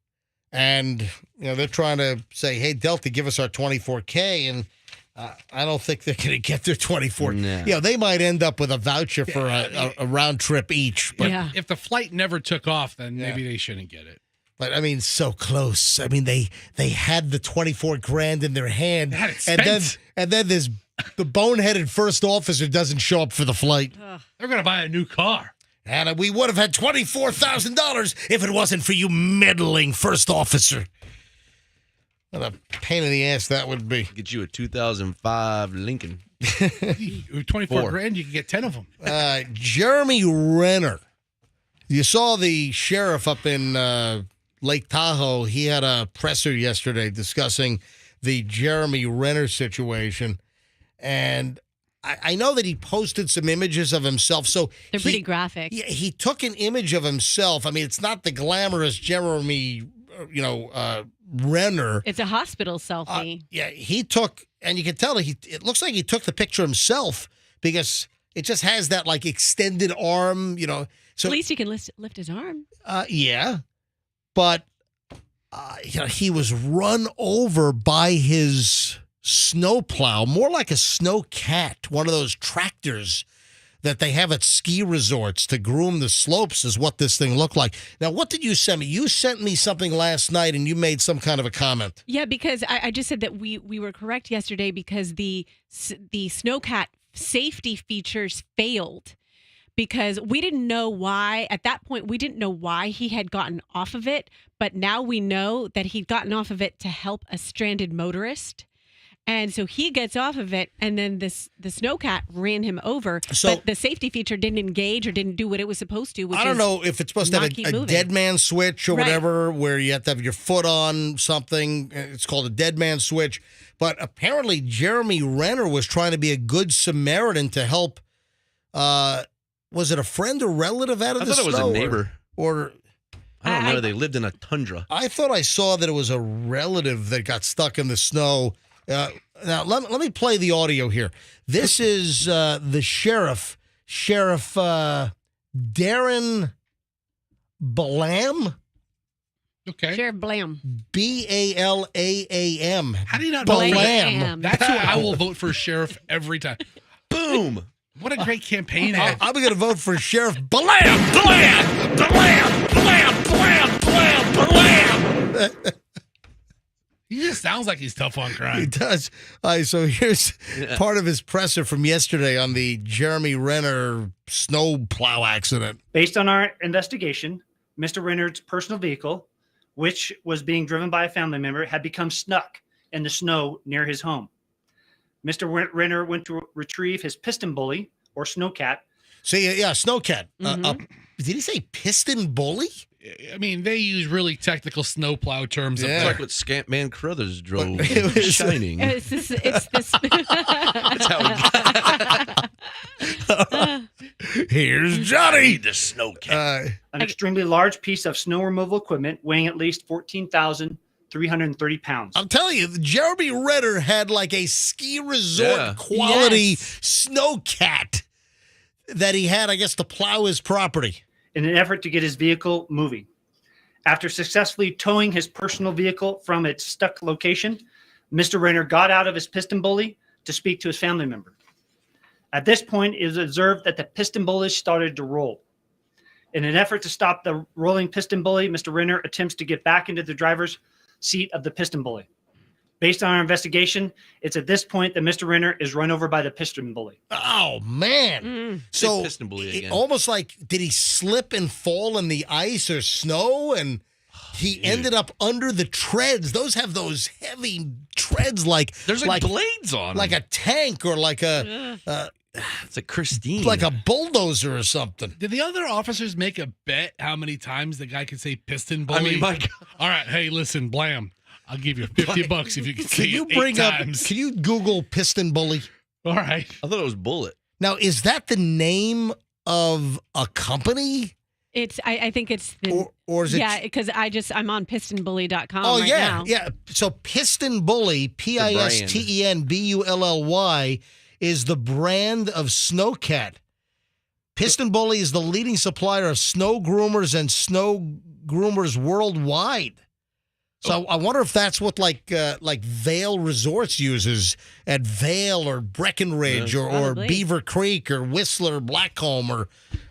And, they're trying to say, hey, Delta, give us our $24K. And I don't think they're going to get their 24. No. They might end up with a voucher for a round trip each. But if the flight never took off, then maybe they shouldn't get it. But I mean, so close. I mean, they had the 24 grand in their hand, They had it and then there's the boneheaded first officer doesn't show up for the flight. They're going to buy a new car. And we would have had $24,000 if it wasn't for you meddling first officer. What a pain in the ass that would be. Get you a 2005 Lincoln. 24 grand, you can get 10 of them. Jeremy Renner. You saw the sheriff up in Lake Tahoe. He had a presser yesterday discussing the Jeremy Renner situation. And I know that he posted some images of himself. So They're pretty graphic. Yeah, he took an image of himself. I mean, it's not the glamorous Jeremy, Renner. It's a hospital selfie. He took, and you can tell it looks like he took the picture himself because it just has that like extended arm, So At least he can lift his arm. yeah, but he was run over by his snowplow, more like a snow cat, one of those tractors that they have at ski resorts to groom the slopes is what this thing looked like. Now, what did you send me? You sent me something last night and you made some kind of a comment. Yeah, because I just said that we were correct yesterday because the snowcat safety features failed because we didn't know why. At that point, we didn't know why he had gotten off of it, but now we know that he'd gotten off of it to help a stranded motorist. And so he gets off of it, and then the snowcat ran him over. So- but the safety feature didn't engage or didn't do what it was supposed to. Which I don't is know if it's supposed to not have keep a moving. dead man switch or Right. whatever, where you have to have your foot on something. It's called a dead man switch. But apparently, Jeremy Renner was trying to be a good Samaritan to help. Was it a friend or relative out of I the thought it snow? was a neighbor. Or I don't know. They lived in a tundra. I thought I saw that it was a relative that got stuck in the snow. Now, let me play the audio here. This is the Sheriff Darren Blam. Okay. Sheriff Blam. Balam. How do you not know? Blam. That's who I will vote for sheriff every time. Boom. What a great campaign ad. I'm going to vote for Sheriff Blam. Blam. Blam. Blam. Blam. Blam. Blam. He just sounds like he's tough on crime. He does. All right, so here's part of his presser from yesterday on the Jeremy Renner snowplow accident. Based on our investigation, Mr. Renner's personal vehicle, which was being driven by a family member, had become stuck in the snow near his home. Mr. Renner went to retrieve his piston bully, or snowcat. See, yeah, snowcat. Did he say piston bully? I mean, they use really technical snowplow terms. Yeah. Up Like what Scampman Crothers drove. It was- Shining. It's this. That's how Here's Johnny. the snowcat. An extremely large piece of snow removal equipment weighing at least 14,330 pounds. I'm telling you, Jeremy Renner had like a ski resort quality snowcat that he had, I guess, to plow his property. In an effort to get his vehicle moving. After successfully towing his personal vehicle from its stuck location, Mr. Renner got out of his piston bully to speak to his family member. At this point, it was observed that the piston bully started to roll. In an effort to stop the rolling piston bully, Mr. Renner attempts to get back into the driver's seat of the piston bully. Based on our investigation, it's at this point that Mr. Renner is run over by the piston bully. Oh, man. So piston bully again. almost like, did he slip and fall in the ice or snow? And he ended up under the treads. Those have those heavy treads like... There's like blades on like them. a tank or like a... It's like Christine. like a bulldozer or something. Did the other officers make a bet how many times the guy could say piston bully? I mean, my God. All right, hey, listen, Blam. I'll give you $50 if you can say Can you it 8 bring up... times. Can you Google piston bully? All right. I thought it was Bullet. Now, is that the name of a company? It's. I think it's. The, or is it... Yeah, because I'm on pistonbully.com Oh, right yeah, now. yeah. So Piston Bully, PISTENBULLY, is the brand of snowcat. Piston Bully is the leading supplier of snow groomers and snow groomers worldwide. So I wonder if that's what like Vail Resorts uses at Vail or Breckenridge or Probably. Beaver Creek or Whistler, Blackcomb. All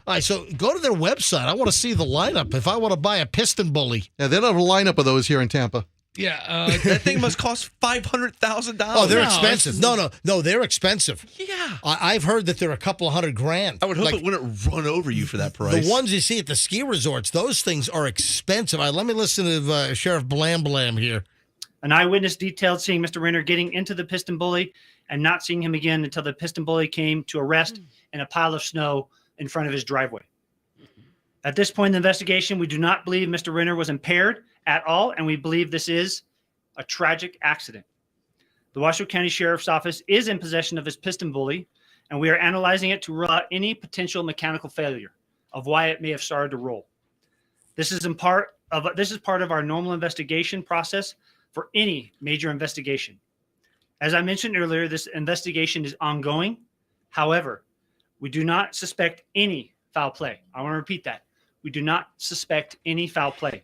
right, so go to their website. I want to see the lineup if I want to buy a piston bully. Yeah, they don't have a lineup of those here in Tampa. Yeah, That thing must cost $500,000. Oh, they're expensive. No, they're expensive. Yeah. I've heard that they're a couple of $100,000. I would hope it wouldn't run over you for that price. The ones you see at the ski resorts, those things are expensive. Let me listen to Sheriff Blam Blam here. An eyewitness detailed seeing Mr. Renner getting into the piston bully and not seeing him again until the piston bully came to a rest in a pile of snow in front of his driveway. At this point in the investigation, we do not believe Mr. Renner was impaired at all, and we believe this is a tragic accident. The Washoe County Sheriff's Office is in possession of his piston bully, and we are analyzing it to rule out any potential mechanical failure of why it may have started to roll. This is part of our normal investigation process for any major investigation. As I mentioned earlier, this investigation is ongoing. However, we do not suspect any foul play. I want to repeat that. We do not suspect any foul play.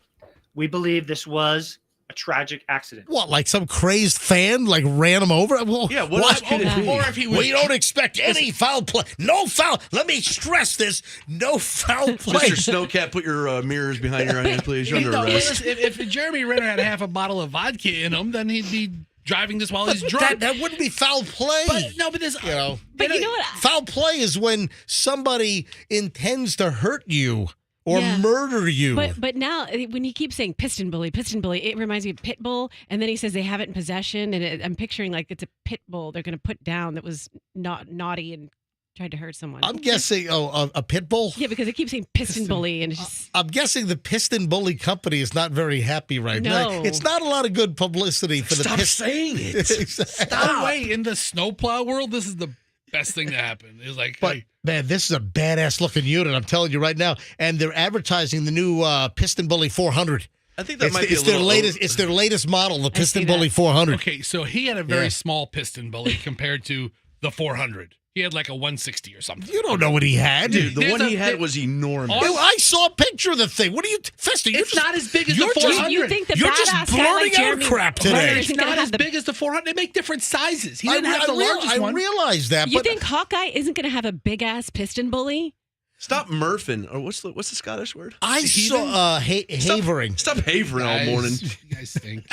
We believe this was a tragic accident. What, like some crazed fan ran him over? Well, Yeah, what else could it be? Or if he was, We don't expect any foul play. No foul. Let me stress this. No foul play. Mr. Snowcat, put your mirrors behind your eyes, please. You're under No, arrest. if Jeremy Renner had half a bottle of vodka in him, then he'd be driving this while he's drunk. That wouldn't be foul play. But this, you know. But you know what? Foul play is when somebody intends to hurt you or Yeah. murder you. But now, when he keeps saying piston bully, it reminds me of pit bull. And then he says they have it in possession. And I'm picturing like it's a pit bull they're going to put down that was not naughty and tried to hurt someone. I'm guessing, a pit bull? Yeah, because it keeps saying piston bully. And it's just, I'm guessing the Piston Bully Company is not very happy right now. No. It's not a lot of good publicity for the Stop Piston. saying it. No way. In the snowplow world, this is the best thing to happen. It's like, But hey, man, this is a badass looking unit. I'm telling you right now. And they're advertising the new Piston Bully 400. I think that It's, might be it's a their little latest. It's their latest model, the Piston see Bully that. 400. okay, so he had a very Yeah. small piston bully compared to the 400. He had like a 160 or something. You don't know what he had, Dude, the There's one a- he had was enormous. Dude, I saw a picture of the thing. What are you, Fester? You're It's just, not as big as you're the just- 400. you think the You're just badass guy blurting like out Jeremy crap Renner today. isn't It's gonna not have as the big as the 400. They make different sizes. He didn't have the largest I one. realize that, You but think Hawkeye isn't going to have a big ass piston bully? Stop murfing. Or what's the Scottish word? I saw havering. Stop havering all morning. You guys stink.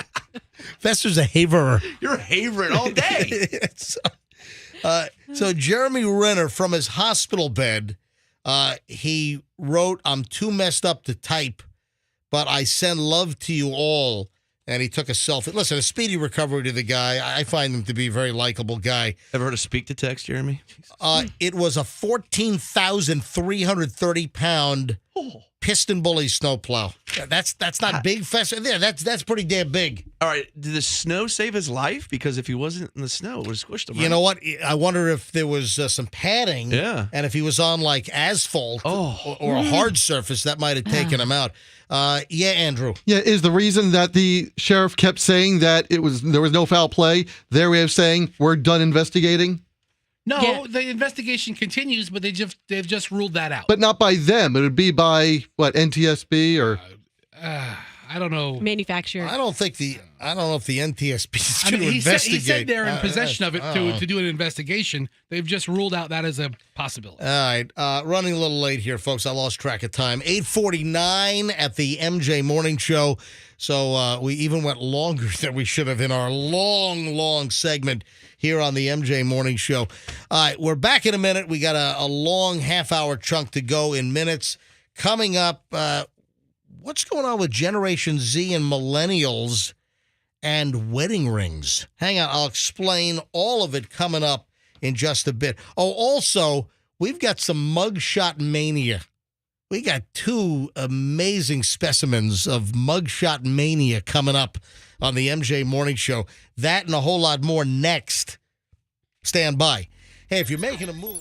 Fester's a haverer. You're havering all day. So Jeremy Renner, from his hospital bed, he wrote, "I'm too messed up to type, but I send love to you all." And he took a selfie. Listen, a speedy recovery to the guy. I find him to be a very likable guy. Ever heard of speak to text, Jeremy? It was a 14,330-pound piston bully snowplow. That's not big, Fester. Yeah, that's pretty damn big. All right. Did the snow save his life? Because if he wasn't in the snow, it would have squished him. You know what? I wonder if there was some padding. Yeah. And if he was on like asphalt or a hard surface, that might have taken him out. Yeah, Andrew. Yeah, is the reason that the sheriff kept saying that there was no foul play their way of saying we're done investigating? No, Yeah. the investigation continues, but they've just ruled that out. But not by them. It would be by what, NTSB or I don't know. Manufacturer. I don't know if the NTSB is I going mean, to he investigate. said they're in possession of it I don't know. to do an investigation. They've just ruled out that as a possibility. All right, running a little late here, folks. I lost track of time. 8:49 at the MJ Morning Show. So we even went longer than we should have in our long segment here on the MJ Morning Show. All right, we're back in a minute. We got a long half-hour chunk to go in minutes. Coming up, what's going on with Generation Z and millennials and wedding rings? Hang on, I'll explain all of it coming up in just a bit. Oh, also, we've got some mugshot mania. We got two amazing specimens of mugshot mania coming up on the MJ Morning Show. That and a whole lot more next. Stand by. Hey, if you're making a move...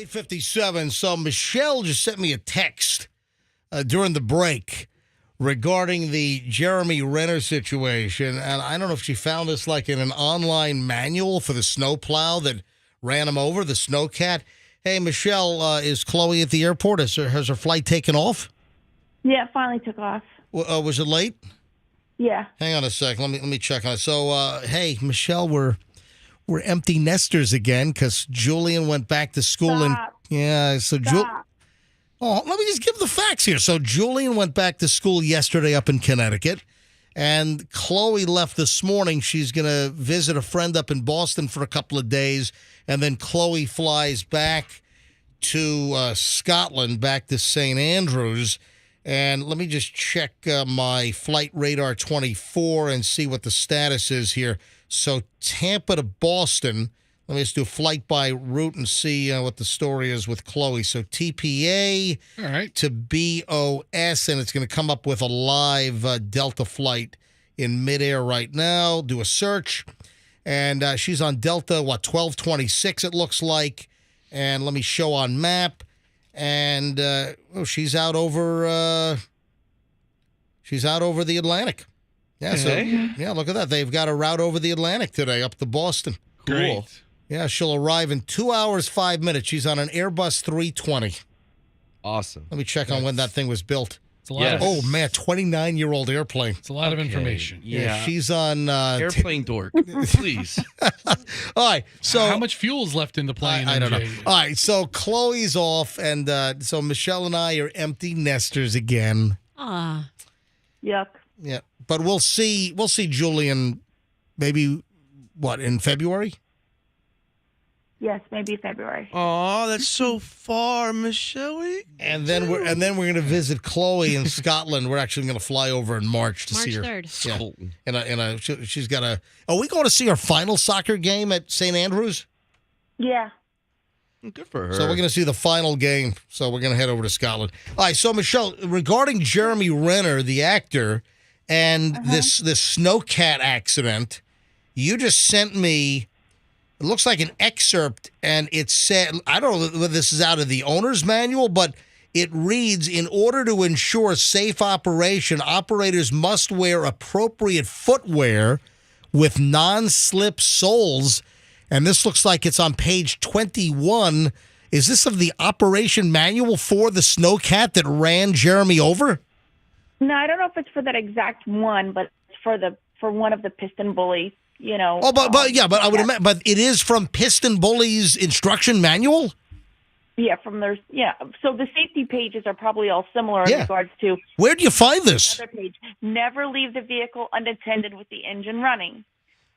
8:57. So Michelle just sent me a text during the break regarding the Jeremy Renner situation. And I don't know if she found this like in an online manual for the snowplow that ran him over, the snowcat. Hey, Michelle, is Chloe at the airport? Has her flight taken off? Yeah, it finally took off. Was it late? Yeah. Hang on a sec. Let me check on it. So, hey, Michelle, we're empty nesters again because Julian went back to school. Stop. Oh, let me just give the facts here. So Julian went back to school yesterday up in Connecticut, and Chloe left this morning. She's going to visit a friend up in Boston for a couple of days, and then Chloe flies back to Scotland, back to St. Andrews. And let me just check my Flight Radar 24 and see what the status is here. So Tampa to Boston. Let me just do a flight by route and see what the story is with Chloe. So TPA to BOS, and it's going to come up with a live Delta flight in midair right now. Do a search, and she's on Delta, 1226 it looks like. And let me show on map, and she's out over the Atlantic. Yeah, so look at that. They've got a route over the Atlantic today up to Boston. Cool. Yeah, she'll arrive in 2 hours, 5 minutes. She's on an Airbus 320. Awesome. Let me check on when that thing was built. It's a lot of, 29-year-old airplane. It's a lot of information. Yeah, she's on... Airplane dork, please. All right, so... How much fuel is left in the plane? I don't know. All right, so Chloe's off, and so Michelle and I are empty nesters again. Ah. Yuck. Yeah, but we'll see Julian maybe, in February? Yes, maybe February. Oh, that's so far, Michelle. And then we're going to visit Chloe in Scotland. We're actually going to fly over in March to see her. March 3rd. Yeah. She's got a. Are we going to see our final soccer game at St. Andrews? Yeah. Good for her. So we're going to see the final game. So we're going to head over to Scotland. All right. So Michelle, regarding Jeremy Renner, the actor, and this snowcat accident, you just sent me. It looks like an excerpt, and it said, I don't know whether this is out of the owner's manual, but it reads, in order to ensure safe operation, operators must wear appropriate footwear with non-slip soles. And this looks like it's on page 21. Is this of the operation manual for the snowcat that ran Jeremy over? No, I don't know if it's for that exact one, but it's for one of the piston bullies. Oh, but I would imagine. But it is from Piston Bully's instruction manual. Yeah, So the safety pages are probably all similar in regards to. Where do you find this? Another page. Never leave the vehicle unattended with the engine running.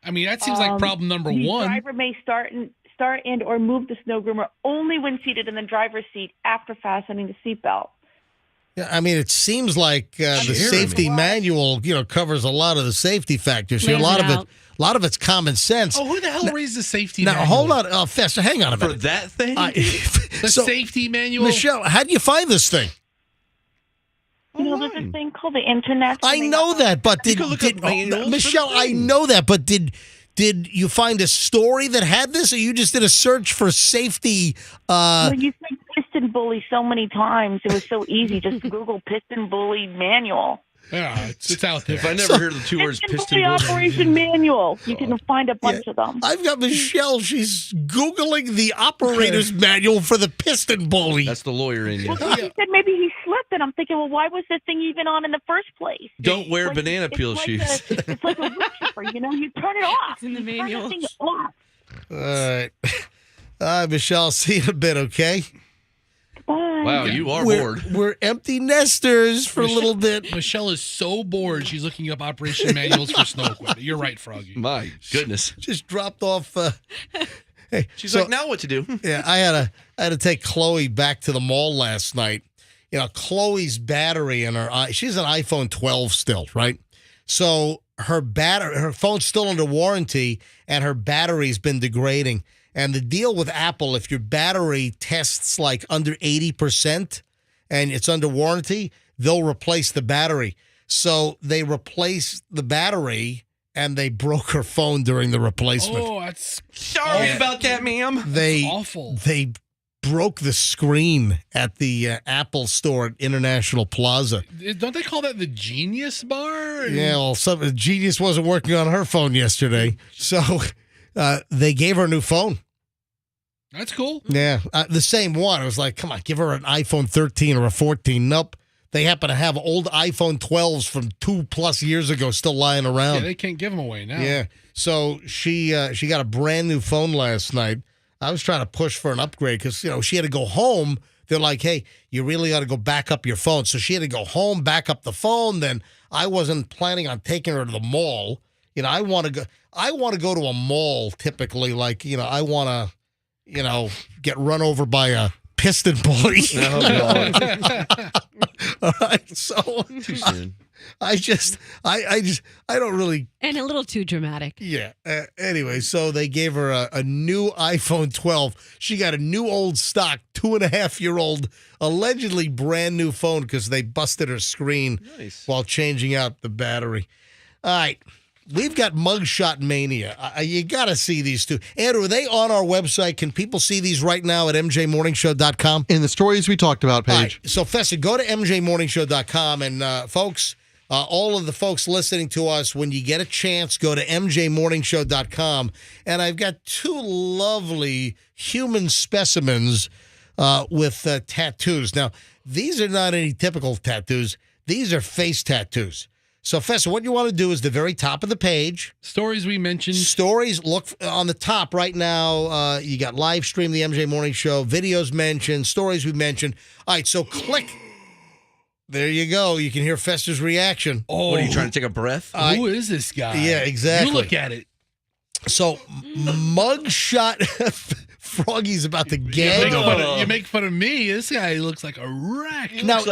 I mean, that seems like problem number the one. The driver may start and or move the snow groomer only when seated in the driver's seat after fastening the seatbelt. Yeah, I mean, it seems like the safety manual, covers a lot of the safety factors here. A lot of it's common sense. Oh, who the hell reads the safety manual? Now, hold on, Fester, hang on a minute. For that thing? The safety manual? Michelle, how do you find this thing? There's this thing called the internet. I know that, but Michelle, I know that, but did you find a story that had this, or you just did a search for safety? Well, you said piston bully so many times. It was so easy. Just Google piston bully manual. Yeah, it's out there. If I never heard the two words piston bully operation manual, you can find a bunch of them. I've got Michelle. She's Googling the operator's manual for the piston bully. That's the lawyer in you. Well, he said maybe he slipped, and I'm thinking, well, why was this thing even on in the first place? Don't wear banana peel shoes. It's like a wood chipper, you turn it off. It's in the manual. Turn the thing off. All right, Michelle, see you in a bit, okay? Bye. Wow, you are bored. We're empty nesters for a little bit. Michelle is so bored, she's looking up operation manuals for snow equipment. You're right, Froggy. My goodness. Just dropped off. Hey, she's like, now what to do? Yeah, I had to take Chloe back to the mall last night. Chloe's battery in she's an iPhone 12 still, right? So her phone's still under warranty, and her battery's been degrading. And the deal with Apple, if your battery tests like under 80% and it's under warranty, they'll replace the battery. So they replaced the battery, and they broke her phone during the replacement. Oh, that's sorry about that, ma'am. That's awful. They broke the screen at the Apple store at International Plaza. Don't they call that the Genius Bar? Yeah, well, Genius wasn't working on her phone yesterday, so they gave her a new phone. That's cool. Yeah, the same one. I was like, come on, give her an iPhone 13 or a 14. Nope. They happen to have old iPhone 12s from 2+ years ago still lying around. Yeah, they can't give them away now. Yeah, so she got a brand new phone last night. I was trying to push for an upgrade because, she had to go home. They're like, hey, you really ought to go back up your phone. So she had to go home, back up the phone. Then I wasn't planning on taking her to the mall. I want to go to a mall typically. Like, I want to, get run over by a piston bully. Oh, God. All right. So Too soon. I don't really. And a little too dramatic. Yeah. Anyway, so they gave her a new iPhone 12. She got a new old stock, 2.5-year-old, allegedly brand new phone because they busted her screen while changing out the battery. All right. We've got Mugshot Mania. You got to see these two. Andrew, are they on our website? Can people see these right now at mjmorningshow.com? In the stories we talked about page. Right. So, Fessa, go to mjmorningshow.com. And, folks, all of the folks listening to us, when you get a chance, go to mjmorningshow.com. And I've got two lovely human specimens with tattoos. Now, these are not any typical tattoos. These are face tattoos. So, Fessa, what you want to do is the very top of the page. Stories we mentioned. Stories, look on the top right now. You got Livestream, the MJ Morning Show, videos mentioned, stories we mentioned. All right, so click. There you go. You can hear Festa's reaction. Oh, what are you trying to take a breath? Who is this guy? Yeah, exactly. You look at it. So, mugshot. Froggy's about to gag. You make fun of me. This guy looks like a wreck. Now,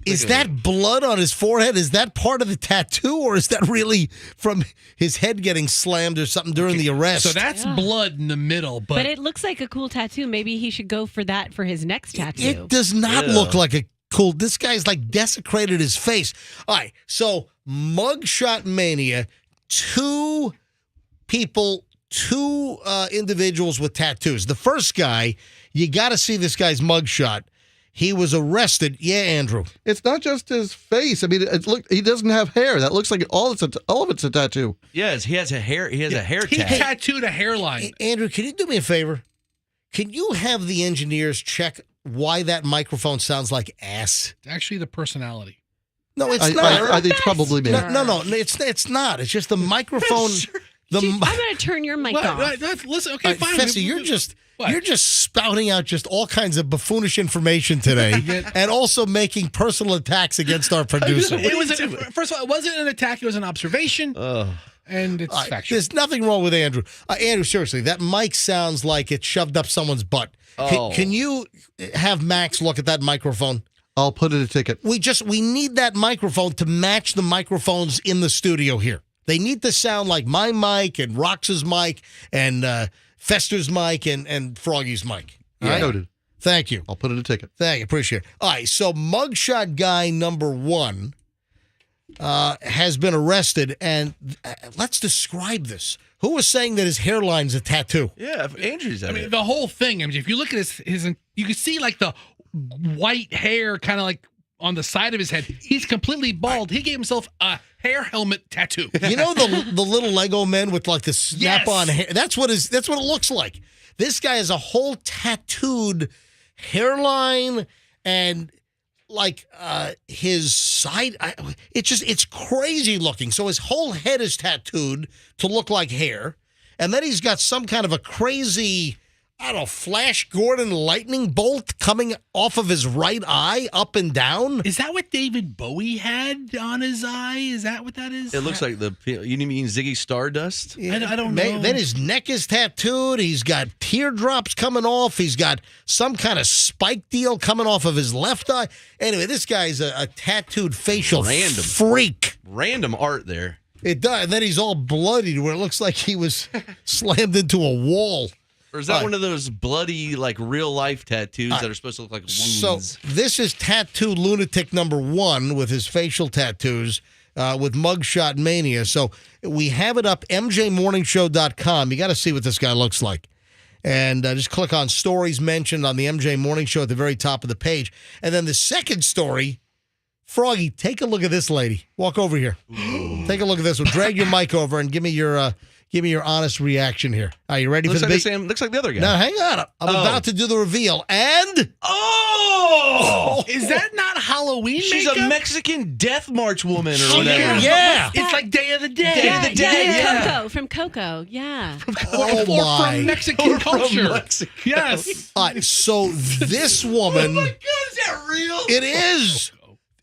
is that blood on his forehead? Is that part of the tattoo, or is that really from his head getting slammed or something during the arrest? So that's blood in the middle. But it looks like a cool tattoo. Maybe he should go for that for his next tattoo. It does not look like a cool. This guy's like desecrated his face. All right, so Mugshot Mania, two individuals with tattoos. The first guy, you got to see this guy's mugshot. He was arrested. Yeah, Andrew. It's not just his face. I mean, he doesn't have hair. That looks like all of it's a tattoo. Yes, he has a hair. He has a hair He tag. tattooed a hairline. Andrew, can you do me a favor? Can you have the engineers check why that microphone sounds like ass? It's actually the personality. No, it's not. I think it's probably me. No, it's not. It's just the microphone. I'm going to turn your mic off. Listen, okay, fine. Fessy, you're just spouting out just all kinds of buffoonish information today, and also making personal attacks against our producer. First of all, it wasn't an attack; it was an observation, and it's factual. There's nothing wrong with Andrew. Andrew, seriously, that mic sounds like it shoved up someone's butt. Can you have Max look at that microphone? I'll put in a ticket. We need that microphone to match the microphones in the studio here. They need to sound like my mic and Rox's mic and Fester's mic and Froggy's mic. Yeah, right? noted. Thank you. I'll put in a ticket. Thank you. Appreciate it. All right. So mugshot guy number one has been arrested. And let's describe this. Who was saying that his hairline's a tattoo? Yeah, if Andrew's at it. The whole thing. I mean, if you look at his, you can see like the white hair kind of like on the side of his head. He's completely bald. He gave himself a hair helmet tattoo. You know the little Lego men with like the snap-on hair? That's what it looks like. This guy has a whole tattooed hairline and like his side. It's crazy looking. So his whole head is tattooed to look like hair. And then he's got some kind of a crazy, I don't know, Flash Gordon lightning bolt coming off of his right eye up and down. Is that what David Bowie had on his eye? Is that what that is? It looks like you mean Ziggy Stardust? I don't know. Then his neck is tattooed. He's got teardrops coming off. He's got some kind of spike deal coming off of his left eye. Anyway, this guy's a tattooed facial freak. Random art there. It does. And then he's all bloodied where it looks like he was slammed into a wall. Or is that one of those bloody, like, real-life tattoos that are supposed to look like wounds? So this is tattoo lunatic number one with his facial tattoos with Mugshot Mania. So we have it up, mjmorningshow.com. You got to see what this guy looks like. And just click on stories mentioned on the MJ Morning Show at the very top of the page. And then the second story, Froggy, take a look at this lady. Walk over here. Take a look at this one. Drag your mic over and give me your honest reaction here. Are you ready Looks for the like big? the same. Looks like the other guy. Now, hang on. I'm about to do the reveal. And is that not Halloween She's makeup? a Mexican death march woman or whatever. Yeah. It's like Day of the Dead. Day of the Dead, Coco, from Coco, yeah. Oh, my. From Mexican culture. Mexico. Yes. All right, so this woman. Oh my God, is that real? It is.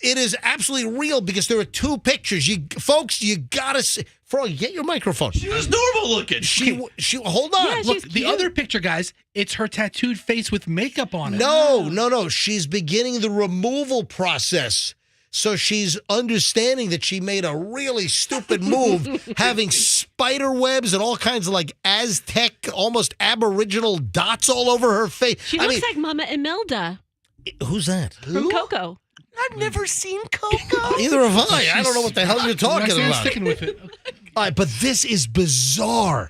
It is absolutely real because there are two pictures. Folks, you gotta see. Froggy, get your microphone. She was normal looking. She hold on. Yeah, Look, she's the cute. other picture, guys, it's her tattooed face with makeup on it. No. She's beginning the removal process. So she's understanding that she made a really stupid move, having spider webs and all kinds of like Aztec, almost Aboriginal dots all over her face. She looks like Mama Imelda Who's that? from Coco. I've never seen Coco. Either have I. I don't know what the hell you're talking I'm about. sticking with it. All right, but this is bizarre.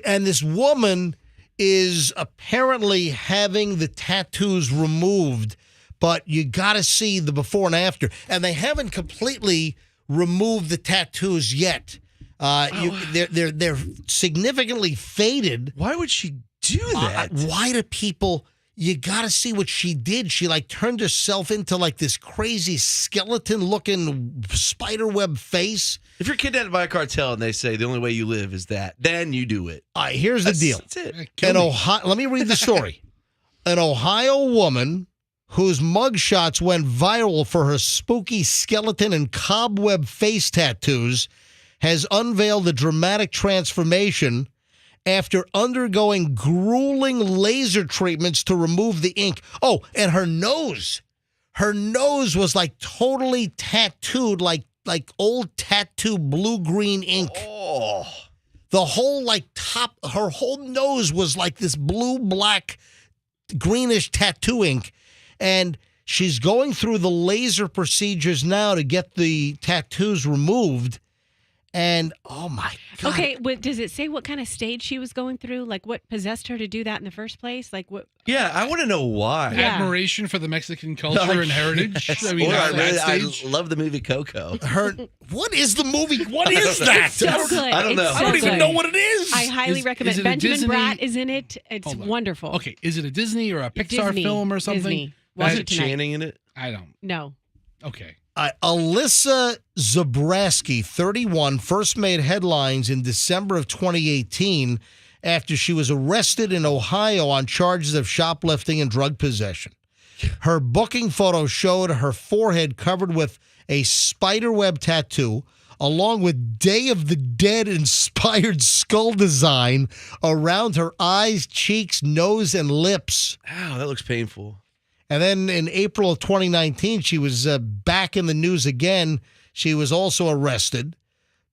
And this woman is apparently having the tattoos removed, but you got to see the before and after. And they haven't completely removed the tattoos yet. They're significantly faded. Why would she do that? Why do people... You got to see what she did. She like turned herself into like this crazy skeleton-looking spiderweb face. If you're kidnapped by a cartel and they say the only way you live is that, then you do it. All right, here's the deal. That's it. An Ohio, let me read the story. An Ohio woman whose mugshots went viral for her spooky skeleton and cobweb face tattoos has unveiled a dramatic transformation after undergoing grueling laser treatments to remove the ink. Oh, and her nose. Her nose was like totally tattooed, like old tattoo blue-green ink. Oh. The whole like top, her whole nose was like this blue-black, greenish tattoo ink. And she's going through the laser procedures now to get the tattoos removed. And, oh, my God. Okay, does it say what kind of stage she was going through? Like, what possessed her to do that in the first place? Like, what? Yeah, I want to know why. Yeah. Admiration for the Mexican culture and heritage. Yes. I mean, I love the movie Coco. What is the movie? What is that? It's so good. I don't know. It's I don't so even good. know what it is. I highly Is recommend. it a Benjamin Disney- Bratt is in it. It's Hold on. wonderful. Okay, is it a Disney or a Pixar Disney. film or something? Disney. Is Watch it it tonight. Channing in it? I don't. No. Okay. Alyssa Zabrowski, 31, first made headlines in December of 2018 after she was arrested in Ohio on charges of shoplifting and drug possession. Her booking photo showed her forehead covered with a spiderweb tattoo, along with Day of the Dead inspired skull design around her eyes, cheeks, nose, and lips. Ow, that looks painful. And then in April of 2019, she was back in the news again. She was also arrested.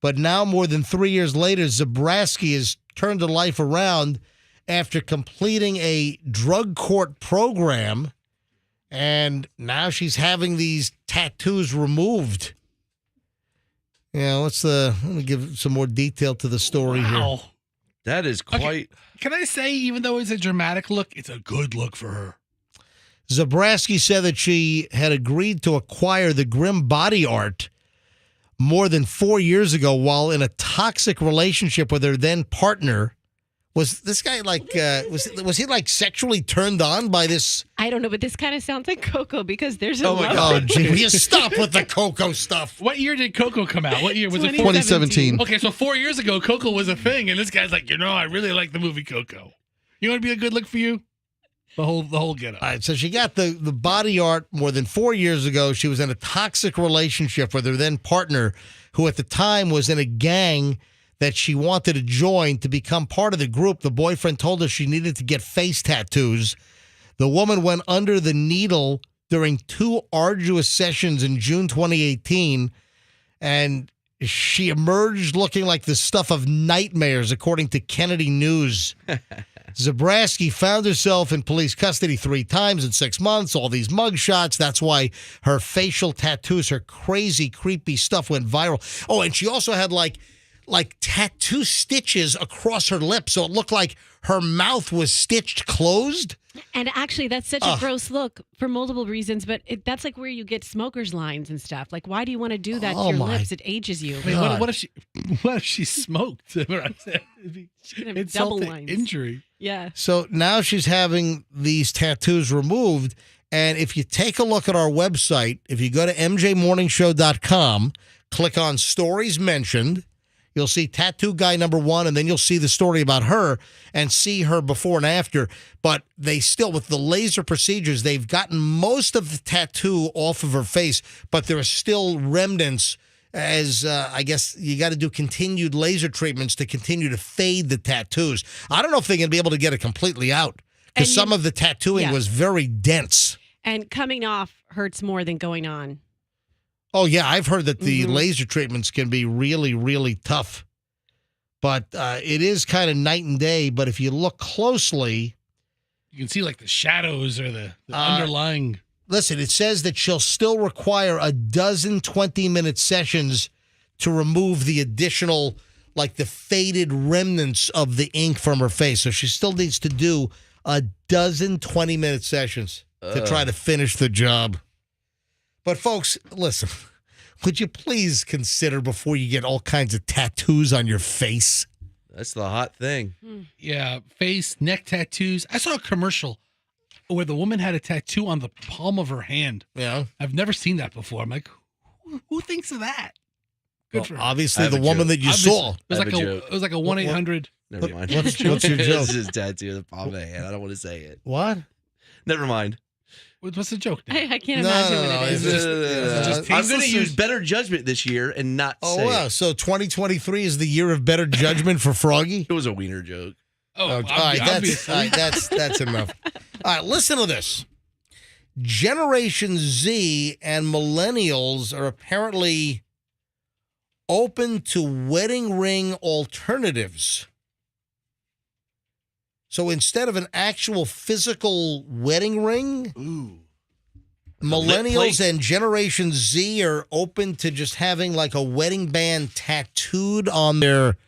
But now, more than 3 years later, Zabrowski has turned her life around after completing a drug court program. And now she's having these tattoos removed. Yeah, let me give some more detail to the story here. That is quite... Okay. Can I say, even though it's a dramatic look, it's a good look for her. Zabrowski said that she had agreed to acquire the grim body art more than 4 years ago while in a toxic relationship with her then partner. Was this guy like, was he like sexually turned on by this? I don't know, but this kind of sounds like Coco because there's a Oh, my God. Gee, will you stop with the Coco stuff? What year did Coco come out? What year was it? 2017. Okay, so 4 years ago, Coco was a thing, and this guy's like, I really like the movie Coco. You want to be a good look for you? The whole get-up. All right, so she got the body art more than 4 years ago. She was in a toxic relationship with her then partner, who at the time was in a gang that she wanted to join to become part of the group. The boyfriend told her she needed to get face tattoos. The woman went under the needle during 2 arduous sessions in June 2018, and she emerged looking like the stuff of nightmares, according to Kennedy News. Zabrowski found herself in police custody 3 times in 6 months, all these mugshots. That's why her facial tattoos, her crazy, creepy stuff went viral. Oh, and she also had like like tattoo stitches across her lips, so it looked like her mouth was stitched closed. And actually, that's such a gross look for multiple reasons, but that's like where you get smokers' lines and stuff. Like, why do you want to do that to your lips? It ages you. Wait, what if she smoked? It's double double lines. injury. Yeah. So now she's having these tattoos removed. And if you take a look at our website, if you go to mjmorningshow.com, click on stories mentioned, you'll see tattoo guy number 1, and then you'll see the story about her and see her before and after. But they still, with the laser procedures, they've gotten most of the tattoo off of her face, but there are still remnants as I guess you got to do continued laser treatments to continue to fade the tattoos. I don't know if they're going to be able to get it completely out because some of the tattooing was very dense. And coming off hurts more than going on. Oh, yeah. I've heard that the laser treatments can be really, really tough. But it is kind of night and day. But if you look closely, you can see like the shadows or the underlying. Listen, it says that she'll still require a dozen 20-minute sessions to remove the additional, like the faded remnants of the ink from her face. So she still needs to do a dozen 20-minute sessions to try to finish the job. But folks, listen, would you please consider before you get all kinds of tattoos on your face? That's the hot thing. Yeah, face, neck tattoos. I saw a commercial where the woman had a tattoo on the palm of her hand. Yeah. I've never seen that before. I'm like, who thinks of that? Good for her. Obviously, the woman that you saw. It was like a 1-800. Never mind. What's your joke? This is tattoo of the palm of the hand. I don't want to say it. What? Never mind. What's the joke? I can't imagine what it is. I'm going to use better judgment this year and not say wow. it. So 2023 is the year of better judgment for Froggy? It was a wiener joke. All right, that's enough. All right, listen to this. Generation Z and millennials are apparently open to wedding ring alternatives. So instead of an actual physical wedding ring, millennials and Generation Z are open to just having like a wedding band tattooed on their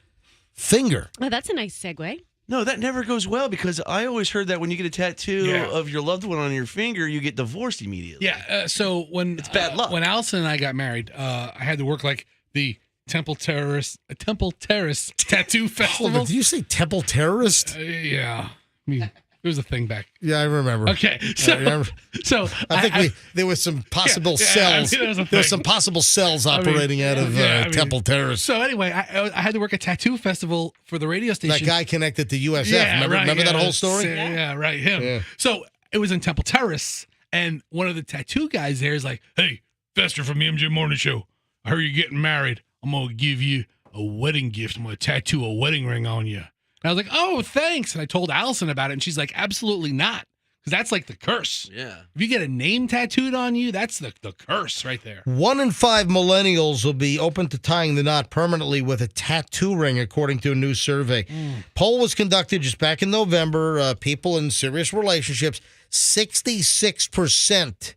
finger. Oh, that's a nice segue. No, that never goes well because I always heard that when you get a tattoo of your loved one on your finger, you get divorced immediately. Yeah. So when it's bad luck. When Allison and I got married, I had to work like the Temple Terrace Tattoo Festival. Did you say Temple Terrorist? Yeah. I mean, it was a thing back. Yeah, I remember. Okay. So I think there was some possible cells. I mean, there was some possible cells operating out of Temple Terrace. So anyway, I had to work a tattoo festival for the radio station. That guy connected to USF. Yeah, remember that whole story? Yeah, right. Him. Yeah. So it was in Temple Terrace, and one of the tattoo guys there is like, "Hey, Fester from the MJ Morning Show. I heard you're getting married. I'm gonna give you a wedding gift. I'm gonna tattoo a wedding ring on you." And I was like, "Oh, thanks." And I told Allison about it, and she's like, "Absolutely not. Because that's like the curse. Yeah. If you get a name tattooed on you, that's the curse right there." 1 in 5 millennials will be open to tying the knot permanently with a tattoo ring, according to a new survey. Poll was conducted just back in November. People in serious relationships, 66%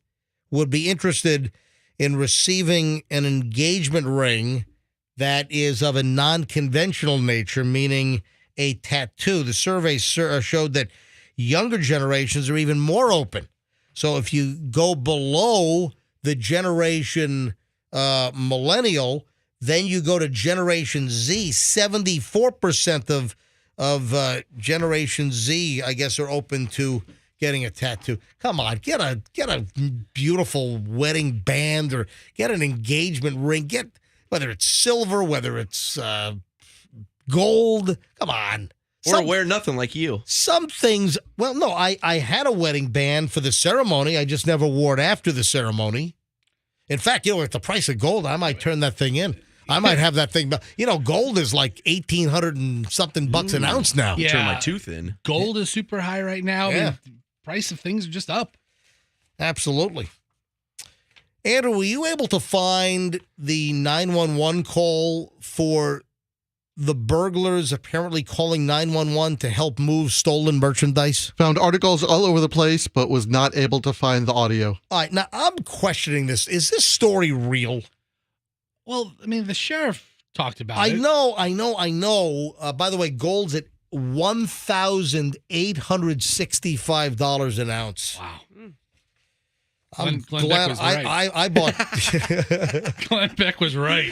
would be interested in receiving an engagement ring that is of a non-conventional nature, meaning a tattoo. The survey showed that younger generations are even more open. So if you go below the generation millennial, then you go to Generation Z. 74% of Generation Z, I guess, are open to getting a tattoo. Come on, get a beautiful wedding band or get an engagement ring. Get whether it's silver, whether it's gold. Come on. Or wear nothing like you. Some things, well, no, I had a wedding band for the ceremony. I just never wore it after the ceremony. In fact, at the price of gold, I might turn that thing in. I might have that thing. Gold is like $1,800 and something bucks an ounce now. Yeah. Turn my tooth in. Gold is super high right now. Yeah. I mean, the price of things are just up. Absolutely. Andrew, were you able to find the 911 call for the burglars apparently calling 911 to help move stolen merchandise? Found articles all over the place, but was not able to find the audio. All right, now I'm questioning this. Is this story real? Well, I mean, the sheriff talked about I it. know. By the way, gold's at $1,865 an ounce. Wow. I'm Glenn glad Beck was right. I bought. Glenn Beck was right.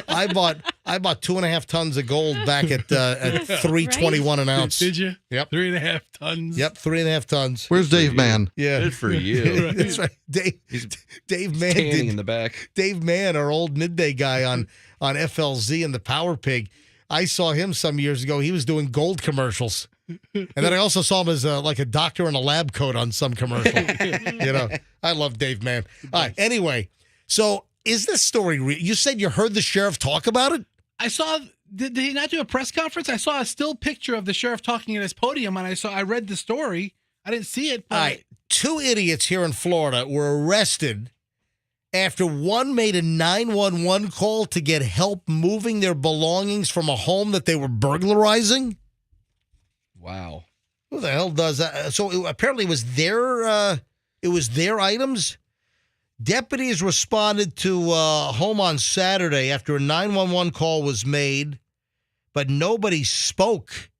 I bought 2.5 tons of gold back at $321 an ounce. Did you? Yep. 3.5 tons. Yep, 3.5 tons. Where's Dave Mann? Yeah, Good for you. That's right. Dave Mann Standing in the back. Dave Mann, our old midday guy on FLZ and the Power Pig. I saw him some years ago. He was doing gold commercials. And then I also saw him as like a doctor in a lab coat on some commercial. I love Dave Mann. All right, anyway, so is this story real? You said you heard the sheriff talk about it? I saw. Did he not do a press conference? I saw a still picture of the sheriff talking at his podium, and I read the story. I didn't see it. But All right, 2 idiots here in Florida were arrested after one made a 911 call to get help moving their belongings from a home that they were burglarizing. Wow. Who the hell does that? So apparently it was their items. Deputies responded to a home on Saturday after a 911 call was made, but nobody spoke.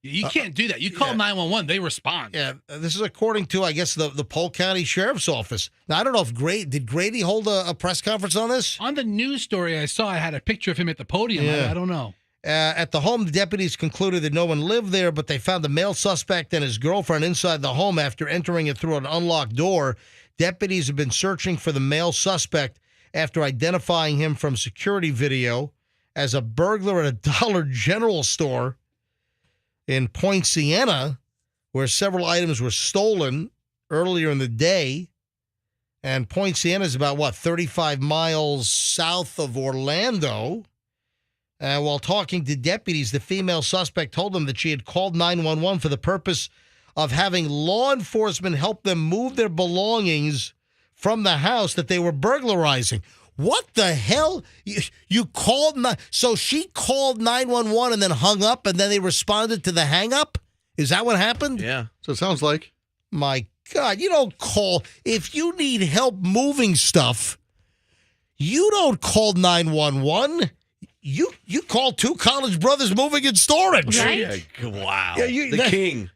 you can't do that. You call 911, they respond. Yeah, this is according to, I guess, the Polk County Sheriff's Office. Now, I don't know if did Grady hold a press conference on this? On the news story I saw, I had a picture of him at the podium. Yeah. I don't know. At the home, the deputies concluded that no one lived there, but they found the male suspect and his girlfriend inside the home after entering it through an unlocked door. Deputies have been searching for the male suspect after identifying him from security video as a burglar at a Dollar General store in Point Siena, where several items were stolen earlier in the day. And Point Siena is about, 35 miles south of Orlando. While talking to deputies, the female suspect told them that she had called 911 for the purpose of having law enforcement help them move their belongings from the house that they were burglarizing. What the hell? You called? So she called 911 and then hung up, and then they responded to the hang up? Is that what happened? Yeah. So it sounds like. My God, you don't call. If you need help moving stuff, you don't call 911. You call Two College Brothers Moving and Storage. Right? Yeah, wow. Yeah, the king.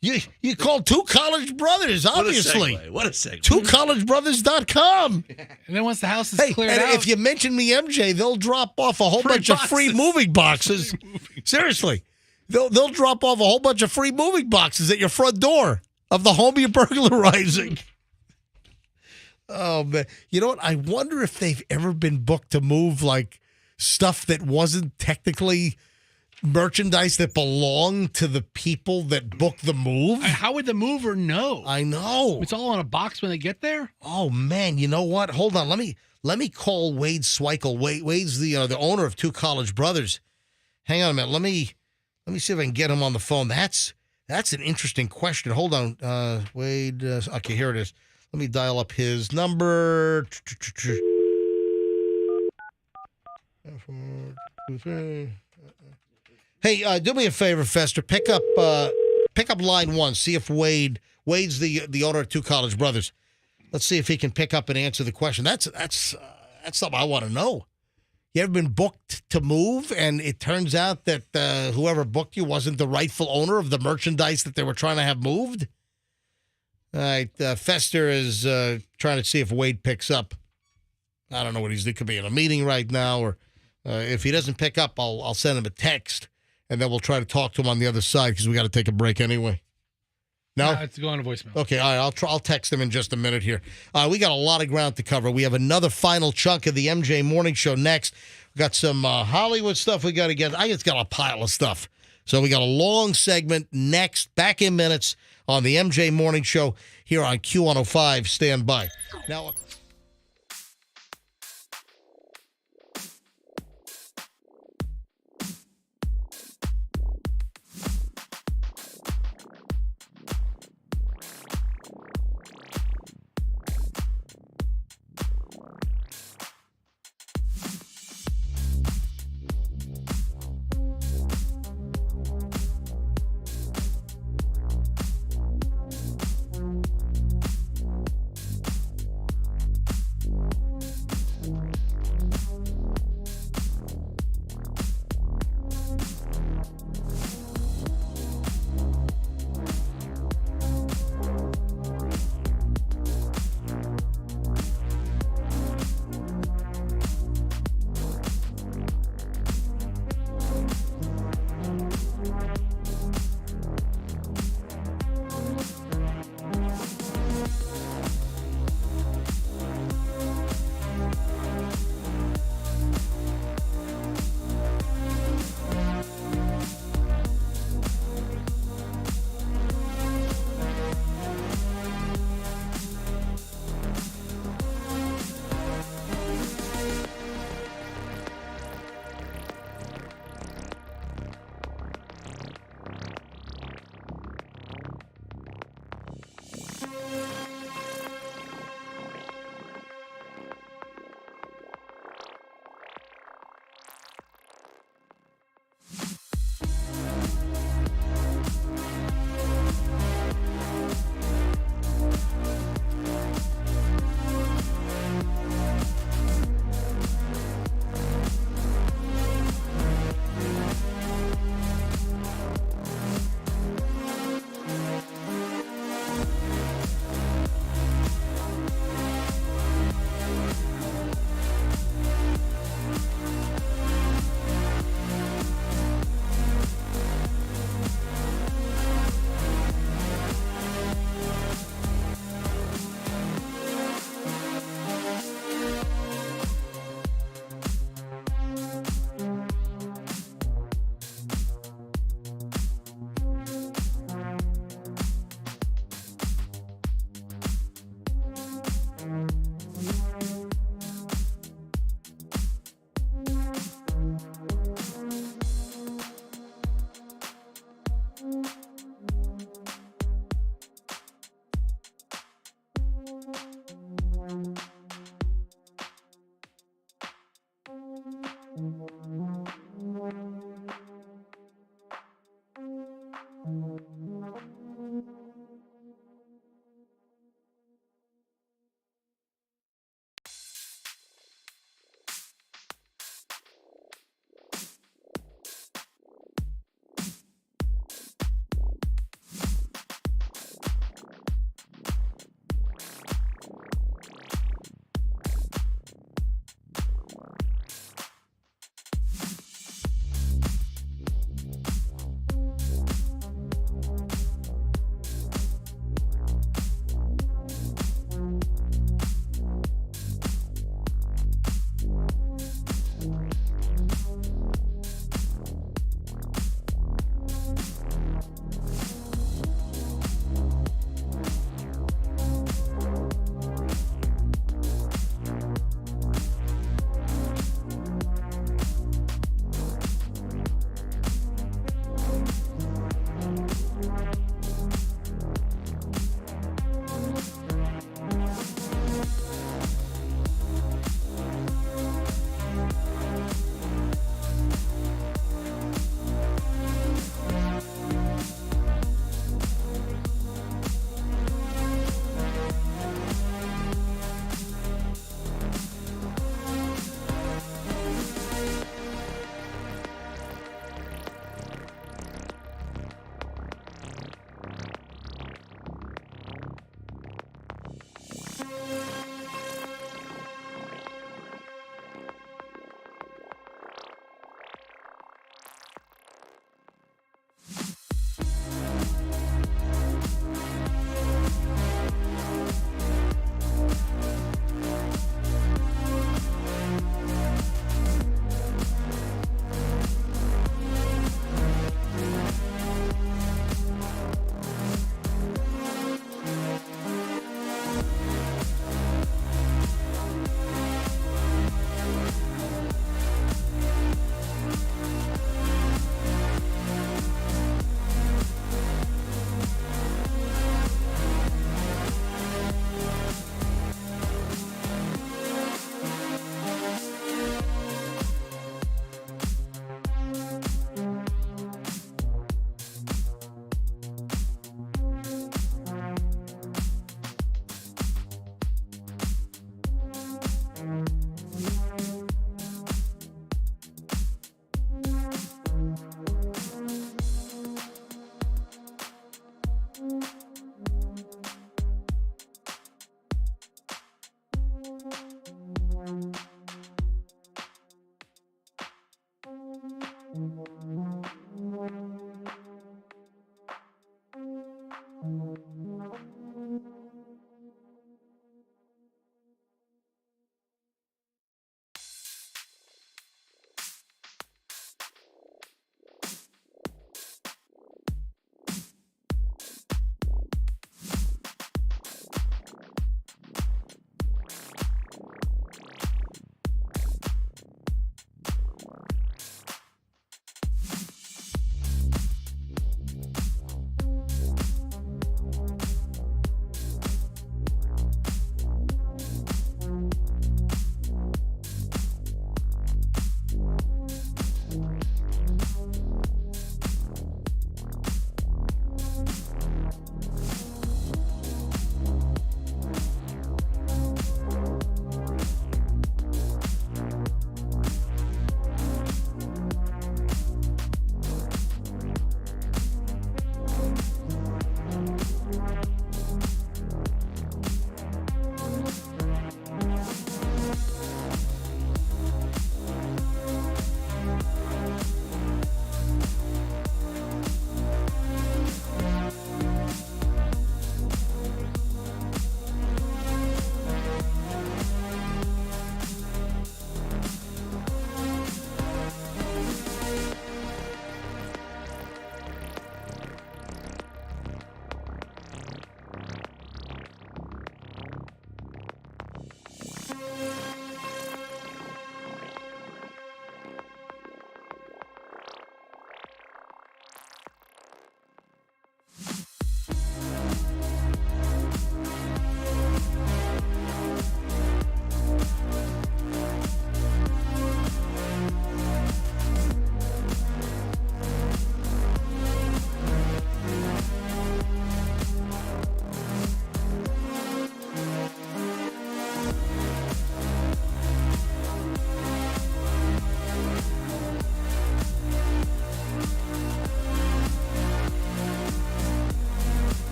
You call Two College Brothers, obviously. What a segue. TwoCollegeBrothers.com. And then once the house is Hey, cleared and out, if you mention me, MJ, they'll drop off a whole bunch of free moving boxes. Seriously. They'll drop off a whole bunch of free moving boxes at your front door of the home you're burglarizing. Oh, man. You know what? I wonder if they've ever been booked to move, like, stuff that wasn't technically merchandise that belonged to the people that booked the move. how would the mover know? I know. It's all in a box when they get there? Oh, man. You know what? Hold on. Let me call Wade Sweikel. Wade's the owner of Two College Brothers. Hang on a minute. Let me see if I can get him on the phone. That's an interesting question. Hold on. Wade. Okay, here it is. Let me dial up his number. Hey, do me a favor, Fester. Pick up line 1. See if Wade's the owner of Two College Brothers. Let's see if he can pick up and answer the question. That's something I want to know. You ever been booked to move, and it turns out that whoever booked you wasn't the rightful owner of the merchandise that they were trying to have moved? All right, Fester is trying to see if Wade picks up. I don't know what he could be in a meeting right now, or if he doesn't pick up, I'll send him a text, and then we'll try to talk to him on the other side because we got to take a break anyway. No, it's going to voicemail. Okay, all right. I'll text him in just a minute here. We got a lot of ground to cover. We have another final chunk of the MJ Morning Show next. We got some Hollywood stuff we got to get. I just got a pile of stuff. So we got a long segment next. Back in minutes on the MJ Morning Show here on Q105. Stand by. Now.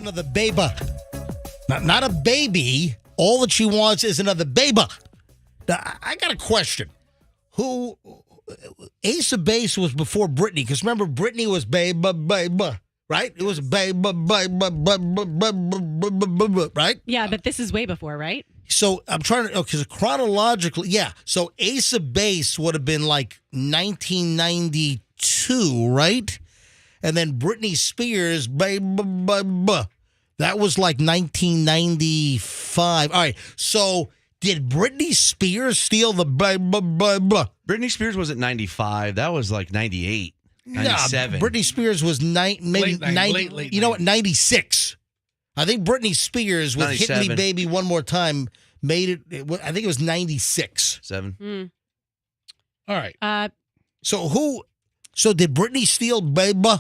another baby. Not a baby. All that she wants is another baby. Now, I got a question. Who Ace of Base was before Britney? Because remember, Britney was baby, right? It was baby, right? Yeah, but this is way before, right? So I'm trying to, because chronologically, yeah. So Ace of Base would have been like 1992, right? And then Britney Spears, that was like 1995. All right. So did Britney Spears steal the Britney Spears wasn't 95. That was like 98, 97. Yeah, Britney Spears was maybe Late 96. I think Britney Spears with Hit Me 97. Baby One More Time made it, I think it was 96. 7. All right. So did Britney steal baby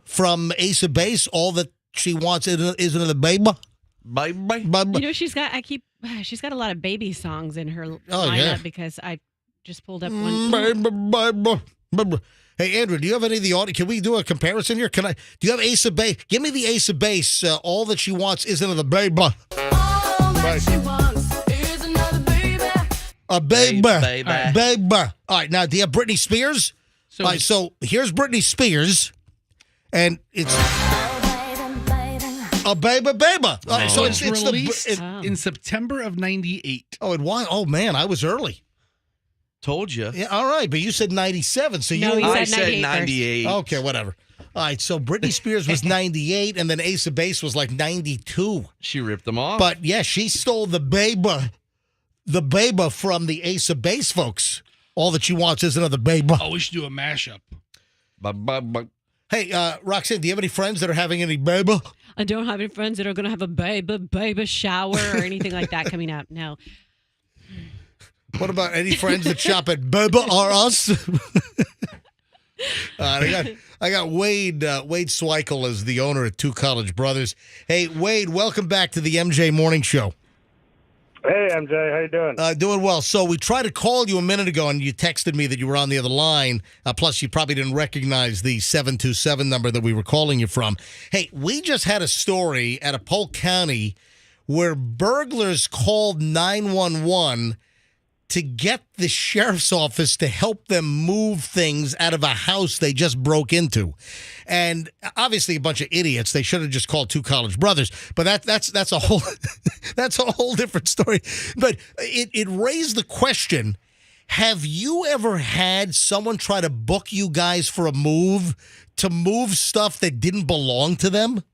from Ace of Base? All that she wants is another baby? You know, she's got a lot of baby songs in her lineup because I just pulled up one. Hey, Andrew, do you have any of the audio? Can we do a comparison here? Do you have Ace of Base? Give me the Ace of Base. All that she wants is another baby. All that she wants is another baby. A baby. Baby. All right, now, do you have Britney Spears? So, All right, so here's Britney Spears, and it's a baby. All right, so it's released in September of 98. Oh, it was? Oh, man, I was early. Told you. Yeah, all right, but you said 97, so No, you... he said 98. Okay, whatever. All right, so Britney Spears was 98, and then Ace of Base was like 92. She ripped them off. But, yeah, she stole the baby from the Ace of Base folks. All that she wants is another baby. Oh, we should do a mashup. Hey, Roxanne, do you have any friends that are having any baby? I don't have any friends that are going to have a baby shower or anything like that coming up. No. What about any friends that shop at Baby R Us? I got Wade Sweikel as the owner at Two College Brothers. Hey, Wade, welcome back to the MJ Morning Show. Hey, MJ, how you doing? Doing well. So we tried to call you a minute ago, and you texted me that you were on the other line. Plus, you probably didn't recognize the 727 number that we were calling you from. Hey, we just had a story at a Polk County where burglars called 911 to get the sheriff's office to help them move things out of a house they just broke into. And obviously a bunch of idiots. They should have just called Two College Brothers. But that's a whole that's a whole different story. But it raised the question, have you ever had someone try to book you guys for a move to move stuff that didn't belong to them?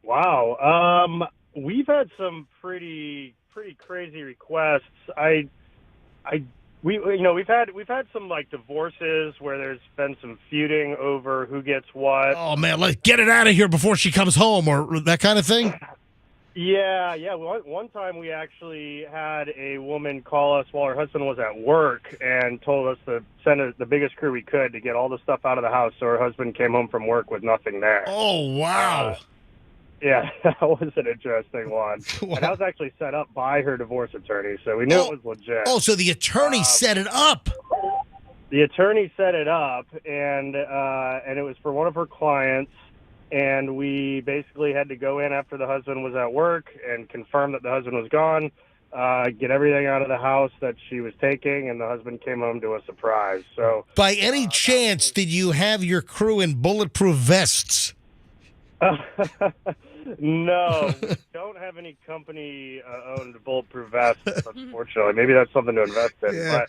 Wow. We've had some pretty crazy requests. We've had some like divorces where there's been some feuding over who gets what. Oh man, let's get it out of here before she comes home, or that kind of thing. Yeah. One time we actually had a woman call us while her husband was at work and told us to send the biggest crew we could to get all the stuff out of the house, so her husband came home from work with nothing there. Oh wow. Yeah, that was an interesting one. Wow. And that was actually set up by her divorce attorney, so we knew it was legit. Oh, so the attorney set it up. The attorney set it up, and it was for one of her clients, and we basically had to go in after the husband was at work and confirm that the husband was gone, get everything out of the house that she was taking, and the husband came home to a surprise. So, by any chance, did you have your crew in bulletproof vests? No, we don't have any company-owned bulletproof vests, unfortunately. Maybe that's something to invest in,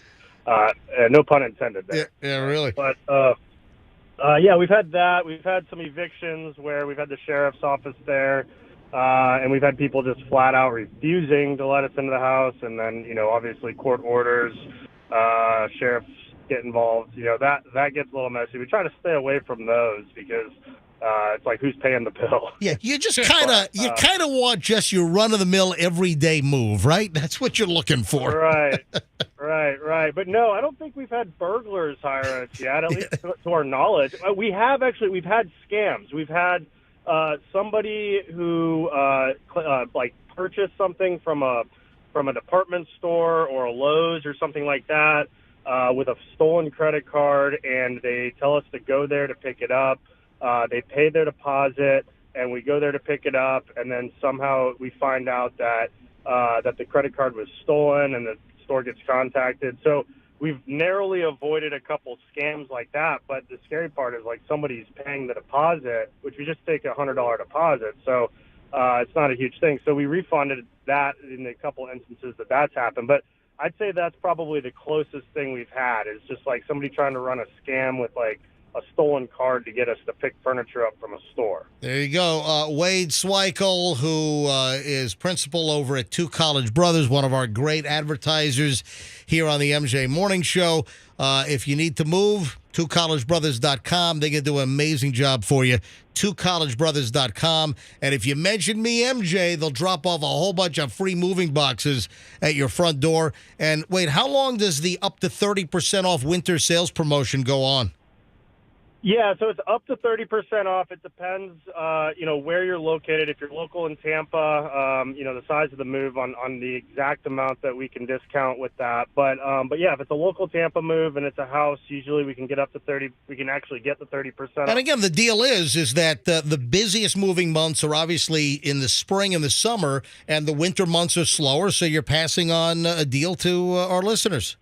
but no pun intended there. Yeah, really. But, yeah, we've had that. We've had some evictions where we've had the sheriff's office there, and we've had people just flat out refusing to let us into the house, and then, obviously court orders, sheriffs get involved. That gets a little messy. We try to stay away from those because it's like, who's paying the bill? Yeah, you just kind of want just your run-of-the-mill everyday move, right? That's what you're looking for. Right. But no, I don't think we've had burglars hire us yet, at least to our knowledge. We've had scams. We've had somebody who purchased something from a department store or a Lowe's or something like that with a stolen credit card, and they tell us to go there to pick it up. They pay their deposit, and we go there to pick it up, and then somehow we find out that the credit card was stolen, and the store gets contacted. So we've narrowly avoided a couple scams like that, but the scary part is like somebody's paying the deposit, which we just take $100 deposit. So it's not a huge thing. So we refunded that in a couple instances that's happened. But I'd say that's probably the closest thing we've had is just like somebody trying to run a scam with like a stolen card to get us to pick furniture up from a store. There you go. Wade Sweikel, who is principal over at Two College Brothers, one of our great advertisers here on the MJ Morning Show. If you need to move, twocollegebrothers.com. They can do an amazing job for you. twocollegebrothers.com. And if you mention me, MJ, they'll drop off a whole bunch of free moving boxes at your front door. And wait, how long does the up to 30% off winter sales promotion go on? Yeah, so it's up to 30% off. It depends, where you're located. If you're local in Tampa, the size of the move on the exact amount that we can discount with that. But yeah, if it's a local Tampa move and it's a house, usually we can get up to 30. We can actually get the 30% off. And again, the deal is that the busiest moving months are obviously in the spring and the summer, and the winter months are slower. So you're passing on a deal to our listeners.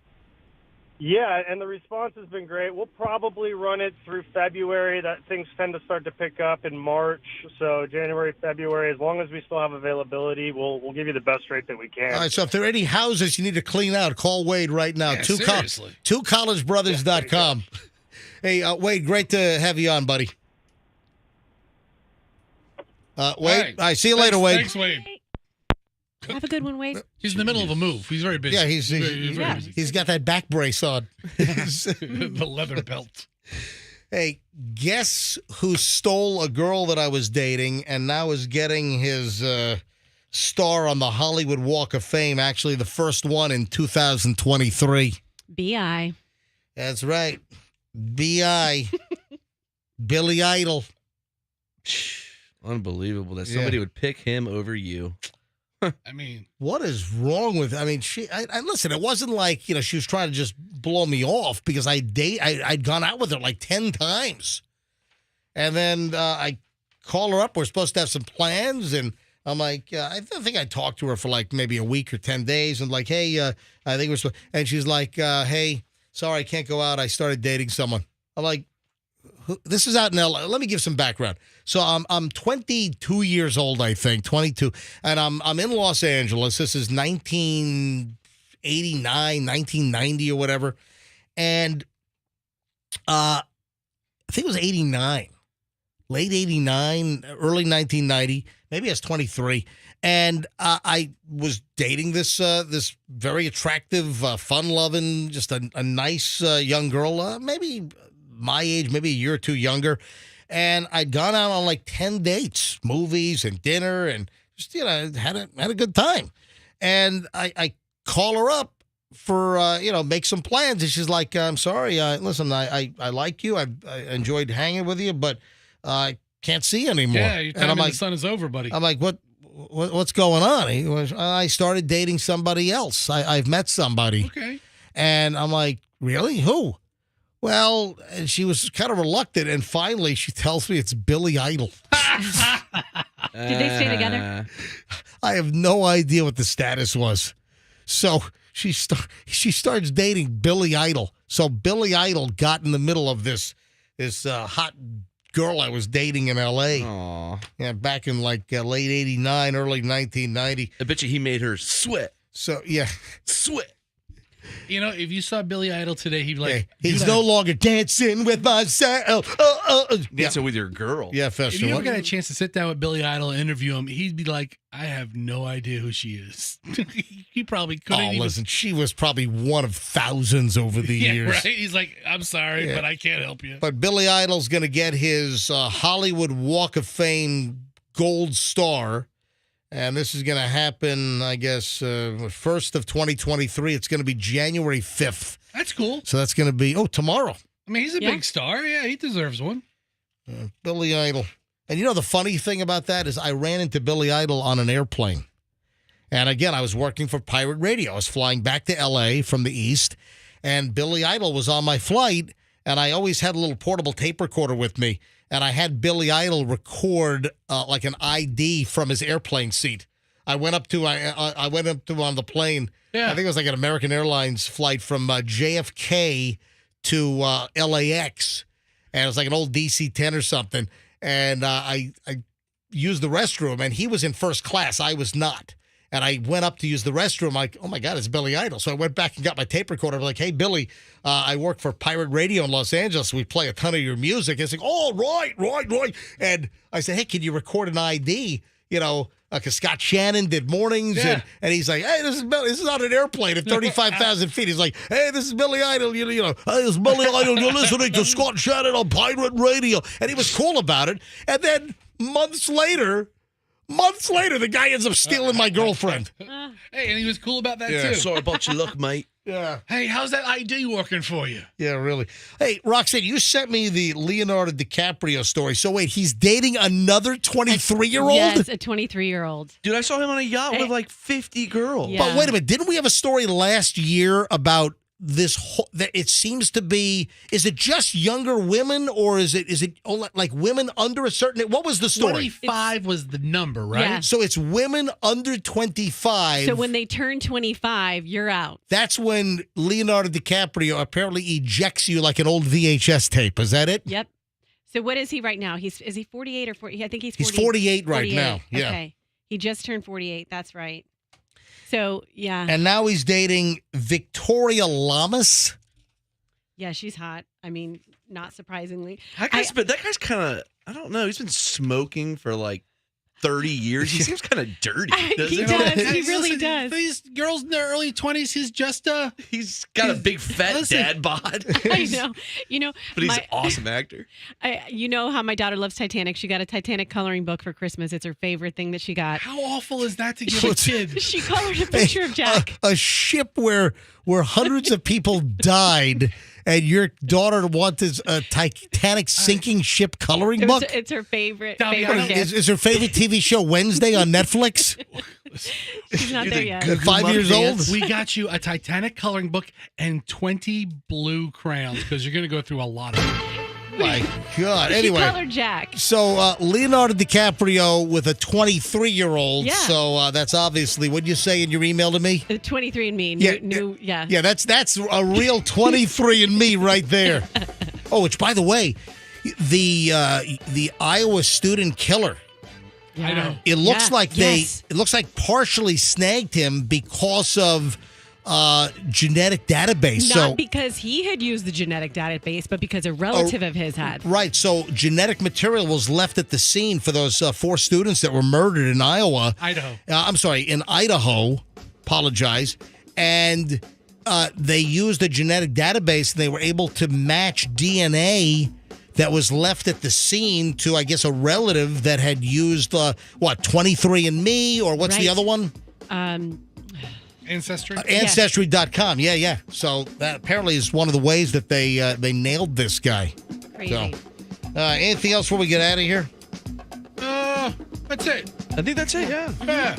Yeah, and the response has been great. We'll probably run it through February. That things tend to start to pick up in March. So January, February, as long as we still have availability, we'll give you the best rate that we can. All right, so if there are any houses you need to clean out, call Wade right now. Yeah, seriously. twocollegebrothers.com. Hey, Wade, great to have you on, buddy. Wade, I see you later, Wade. Thanks, Wade. Have a good one, Wade. He's in the middle of a move. He's very busy. Yeah, very busy. he's got that back brace on. The leather belt. Hey, guess who stole a girl that I was dating and now is getting his star on the Hollywood Walk of Fame, actually the first one in 2023. B.I. That's right. B.I. Billy Idol. Unbelievable that somebody would pick him over you. I mean, what is wrong with? I mean, I listen. It wasn't like she was trying to just blow me off because I'd gone out with her like 10 times, and then I call her up. We're supposed to have some plans, and I'm like, I think I talked to her for like maybe a week or 10 days, and like, hey, I think we're supposed. And she's like, hey, sorry, I can't go out. I started dating someone. I'm like, this is out in LA. Let me give some background. So I'm 22 years old, I think, 22, and I'm in Los Angeles. This is 1989, 1990 or whatever, and I think it was 89, late 89, early 1990. Maybe I was 23, and I was dating this very attractive, fun-loving, just a nice young girl, maybe my age, maybe a year or two younger. And I'd gone out on like 10 dates, movies and dinner, and just, had a good time. And I call her up for, make some plans. And she's like, I'm sorry. Listen, I like you. I enjoyed hanging with you, but I can't see you anymore. Yeah, your time in the sun is over, buddy. I'm like, what's going on? I started dating somebody else. I've met somebody. Okay. And I'm like, really? Who? Well, and she was kind of reluctant, and finally she tells me it's Billy Idol. Did they stay together? I have no idea what the status was. So she starts dating Billy Idol. So Billy Idol got in the middle of this hot girl I was dating in L.A. Aww. Yeah, back in like late 89, early 1990. I bet you he made her sweat. So, yeah. Sweat. If you saw Billy Idol today, he'd be like, he's no longer dancing with myself. Dancing with your girl. Yeah, if you ever got a chance to sit down with Billy Idol and interview him, he'd be like, I have no idea who she is. He probably couldn't listen, she was probably one of thousands over the years. Right? He's like, I'm sorry, but I can't help you. But Billy Idol's going to get his Hollywood Walk of Fame gold star. And this is going to happen, I guess, 1st of 2023. It's going to be January 5th. That's cool. So that's going to be, tomorrow. I mean, he's a big star. Yeah, he deserves one. Billy Idol. And the funny thing about that is I ran into Billy Idol on an airplane. And again, I was working for Pirate Radio. I was flying back to L.A. from the East. And Billy Idol was on my flight. and I always had a little portable tape recorder with me, and I had Billy Idol record like an ID from his airplane seat. I went up to on the plane. Yeah. I think it was like an American Airlines flight from JFK to LAX, and it was like an old DC-10 or something. And I used the restroom, and he was in first class. I was not. And I went up to use the restroom. Like, oh, my God, it's Billy Idol. So I went back and got my tape recorder. I'm like, hey, Billy, I work for Pirate Radio in Los Angeles. We play a ton of your music. It's like, oh, right. And I said, hey, can you record an ID? You know, because Scott Shannon did mornings. Yeah. And he's like, hey, this is Billy. This is on an airplane at 35,000 feet. He's like, hey, this is Billy Idol. You know, hey, this is Billy Idol. You're listening to Scott Shannon on Pirate Radio. And he was cool about it. And then months later, the guy ends up stealing my girlfriend. Hey, and he was cool about that, too. Sorry about your luck, mate. Yeah. Hey, how's that ID working for you? Yeah, really. Hey, Roxanne, you sent me the Leonardo DiCaprio story. So wait, he's dating another 23-year-old? Yes, a 23-year-old. Dude, I saw him on a yacht with like 50 girls. Yeah. But wait a minute, didn't we have a story last year about this that it seems to be, is it just younger women, or is it like women under a certain, what was the story? 25 was the number, right? Yeah. So it's women under 25. So when they turn 25, you're out. That's when Leonardo DiCaprio apparently ejects you like an old VHS tape. Is that it? Yep. So what is he right now? Is he 48 or 40? I think he's 40. He's 48 right now. Yeah. Okay. He just turned 48. That's right. So, yeah. And now he's dating Victoria Lamas. Yeah, she's hot. I mean, not surprisingly. That guy's kind of, I don't know, he's been smoking for like 30 years. He seems kind of dirty. He does. He really does. These girls in their early 20s, he's got a big fat dad bod. I know. You know, but he's an awesome actor. You know how my daughter loves Titanic. She got a Titanic coloring book for Christmas. It's her favorite thing that she got. How awful is that to give a kid? She colored a picture of Jack. A ship where hundreds of people died, and your daughter wants a Titanic sinking ship coloring book? It's her favorite. Is her favorite TV show Wednesday on Netflix? She's not there yet. 5 years old? We got you a Titanic coloring book and 20 blue crayons because you're going to go through a lot of them. My God. She Anyway. colored Jack. So Leonardo DiCaprio with a 23-year-old. Yeah. So that's obviously, what you say in your email to me? 23andMe. Yeah. Yeah, that's a real 23andMe right there. Oh, which, by the way, the Iowa student killer. Yeah. I know. It looks like it looks like partially snagged him because of genetic database. Not because he had used the genetic database, but because a relative of his had. Right. So genetic material was left at the scene for those 4 students that were murdered in Iowa. In Idaho. Apologize. And they used a genetic database, and they were able to match DNA that was left at the scene to, I guess, a relative that had used, 23andMe, or what's the other one? Ancestry? Ancestry.com. Yeah. So that apparently is one of the ways that they nailed this guy. Crazy. So, anything else before we get out of here? That's it. I think that's it, yeah.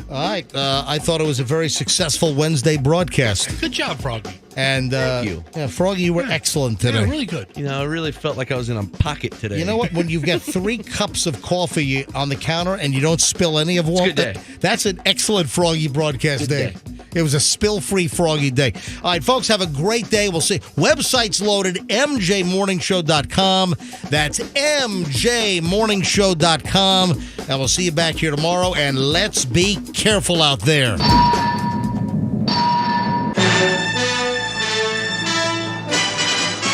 All right. I thought it was a very successful Wednesday broadcast. Good job, Froggy. And thank you. Yeah, Froggy, you were excellent today. Yeah, really good. You know, I really felt like I was in a pocket today. You know what? When you've got 3 cups of coffee on the counter and you don't spill any of one, that's an excellent Froggy broadcast day. It was a spill-free Froggy day. All right, folks, have a great day. We'll see. Website's loaded, mjmorningshow.com. That's mjmorningshow.com. And we'll see you back here tomorrow. And let's be careful out there.